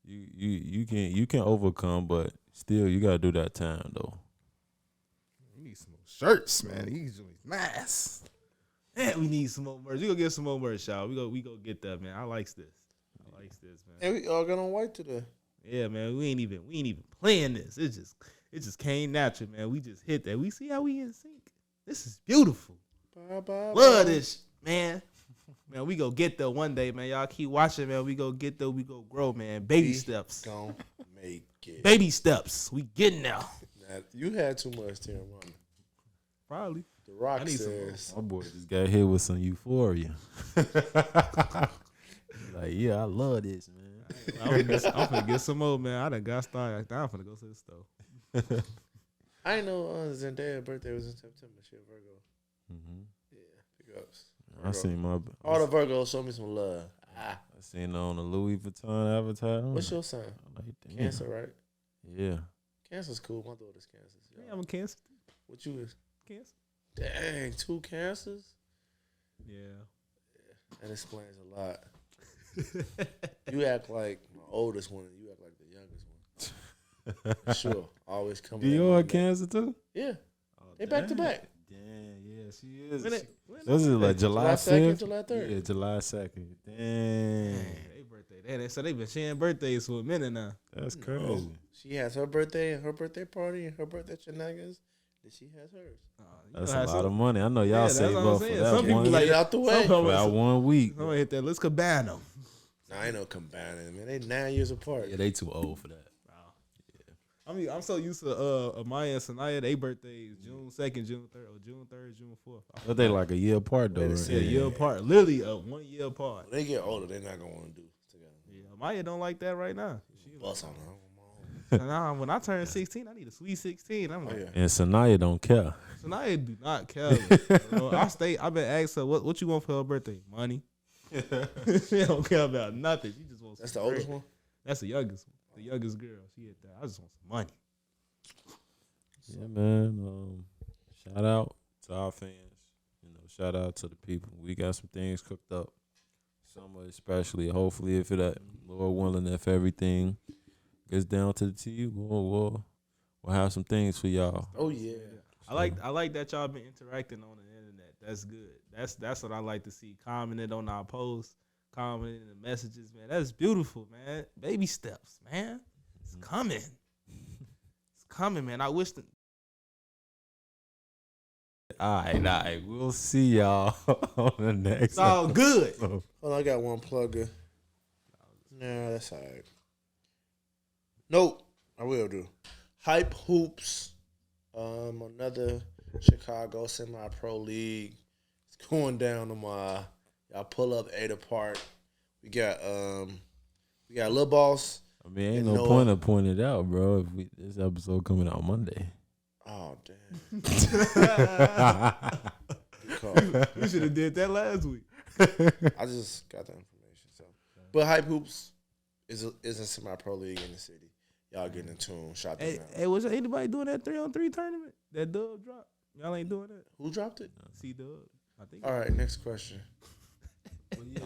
Speaker 4: You can overcome, but still you gotta do that time though.
Speaker 6: We need some more shirts, man. These joints nice. Man, we need some more merch. We gonna get some more merch, y'all. We go get that, man. I likes this. Man.
Speaker 3: And we all got on white today.
Speaker 6: Yeah, man. We ain't even playing this. It just came natural, man. We just hit that. We see how we in sync. This is beautiful. Love this, man. Man, we go get there one day, man. Y'all keep watching, man. We go get there. We go grow, man. Baby steps.
Speaker 3: Don't make it.
Speaker 6: Baby steps. We getting there.
Speaker 3: Now, you had too much, Tim.
Speaker 6: Probably.
Speaker 3: The Rock
Speaker 6: I need some
Speaker 3: says,
Speaker 4: My boy just got hit with some euphoria. Like, yeah, I love this, man.
Speaker 6: I'm finna get some more, man. I done got started. I'm finna go to the store.
Speaker 3: I ain't know Zendaya's birthday was in September. She a Virgo.
Speaker 4: Mm-hmm.
Speaker 3: Yeah, pick ups.
Speaker 4: I seen
Speaker 3: All the Virgos show me some love.
Speaker 4: I seen her on the Louis Vuitton advertisement.
Speaker 3: What's your sign?
Speaker 4: I'm like, damn.
Speaker 3: Cancer, right?
Speaker 4: Yeah.
Speaker 3: Cancer's cool. My daughter's Cancer.
Speaker 6: Yeah, I'm a Cancer.
Speaker 3: What you is?
Speaker 6: Cancer.
Speaker 3: Dang, 2 Cancers?
Speaker 6: Yeah.
Speaker 3: That explains a lot. You act like my oldest one, and you act like the youngest one. For sure. Always coming.
Speaker 4: Do you a Cancer too?
Speaker 3: Yeah.
Speaker 4: Oh,
Speaker 3: They back to back.
Speaker 4: Damn, yeah, she is.
Speaker 6: When
Speaker 4: This is like July
Speaker 3: 2nd,
Speaker 4: 6th?
Speaker 3: July 3rd.
Speaker 4: Yeah, July 2nd. Damn.
Speaker 6: They birthday. So they been sharing birthdays for a minute now.
Speaker 4: That's crazy.
Speaker 3: No. She has her birthday and her birthday party and her birthday shenanigans. Then she has hers.
Speaker 4: That's a lot of money. I know y'all
Speaker 6: Yeah,
Speaker 4: save
Speaker 6: that's what I'm
Speaker 4: up for
Speaker 6: saying.
Speaker 4: that
Speaker 6: Some people
Speaker 4: one.
Speaker 6: like-
Speaker 3: Get it out the way.
Speaker 4: For that 1 week.
Speaker 6: I'm gonna hit that. Let's combine them.
Speaker 3: Nah, I ain't no combining, man. They 9 years apart.
Speaker 4: Yeah, they too old for that.
Speaker 6: I mean, I'm so used to Amaya and Sanaya. They birthdays June 2nd, June 3rd, or June 3rd, June 4th.
Speaker 4: But they like a year apart though.
Speaker 3: Wait a
Speaker 4: Right?
Speaker 3: second.
Speaker 6: Yeah, year apart. Literally 1 year apart.
Speaker 3: When they get older, they're not gonna want to do together.
Speaker 6: Yeah, Amaya don't like that right now.
Speaker 3: Bust on them.
Speaker 6: Nah, when I turn 16, I need a sweet 16. I'm
Speaker 3: Oh
Speaker 6: like,
Speaker 3: yeah.
Speaker 4: And Sanaya don't care.
Speaker 6: Sanaya do not care. Bro. I've been asked her, what you want for her birthday? Money. She don't care about nothing. She just wants.
Speaker 3: That's the
Speaker 6: some
Speaker 3: oldest
Speaker 6: bread.
Speaker 3: one.
Speaker 6: That's the youngest one. The youngest girl. She at that. I just want some money.
Speaker 4: Yeah, man. Shout out to our fans. You know, shout out to the people. We got some things cooked up. Summer especially. Hopefully, if it, Lord willing, if everything gets down to the T, we'll have some things for y'all.
Speaker 3: Oh yeah.
Speaker 6: I like that y'all been interacting on the internet. That's good. That's what I like to see. Commenting on our posts, commenting in the messages, man. That's beautiful, man. Baby steps, man. It's coming. It's coming, man. I wish the
Speaker 4: All right. We'll see y'all on the next.
Speaker 6: it's all good.
Speaker 4: episode.
Speaker 3: Hold on, I got one plugger. Nah, that's all right. Nope, I will do. Hype Hoops, another Chicago semi-pro league. It's going down tomorrow. Y'all pull up 8 apart. We got Lil Boss.
Speaker 4: I mean, ain't
Speaker 3: And
Speaker 4: no
Speaker 3: Noah.
Speaker 4: point of pointing it out, bro. If this episode coming out Monday.
Speaker 3: Oh damn. Good call.
Speaker 6: We should have did that last week.
Speaker 3: I just got the information. So, but Hype Hoops is a semi-pro league in the city. Y'all getting in tune. Shout them out.
Speaker 6: Hey, was anybody doing that 3-on-3 tournament? That Dub drop? Y'all ain't doing that?
Speaker 3: Who dropped it?
Speaker 6: C Dub. I think.
Speaker 3: All right, next question.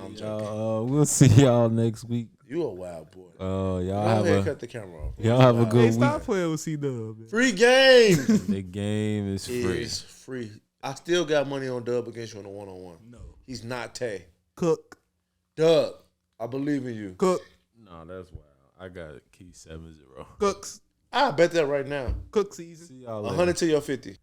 Speaker 3: I'm joking.
Speaker 4: We'll see y'all next week.
Speaker 3: You a wild boy.
Speaker 4: Y'all
Speaker 3: Go
Speaker 4: have
Speaker 3: ahead,
Speaker 4: a
Speaker 3: cut the camera off.
Speaker 4: y'all have a
Speaker 3: Wild.
Speaker 4: good
Speaker 6: Hey,
Speaker 4: week.
Speaker 6: stop playing with C Dub.
Speaker 3: Free game
Speaker 4: The game is free.
Speaker 3: is free. I still got money on Dub against you on a one-on-one.
Speaker 6: No.
Speaker 3: He's not Tay.
Speaker 6: Cook.
Speaker 3: Dub, I believe in you.
Speaker 6: Cook.
Speaker 4: No, that's wild. I got key 7-0.
Speaker 6: Cooks.
Speaker 3: I bet that right now.
Speaker 6: Cook season.
Speaker 4: See y'all later.
Speaker 3: 100 to your 50.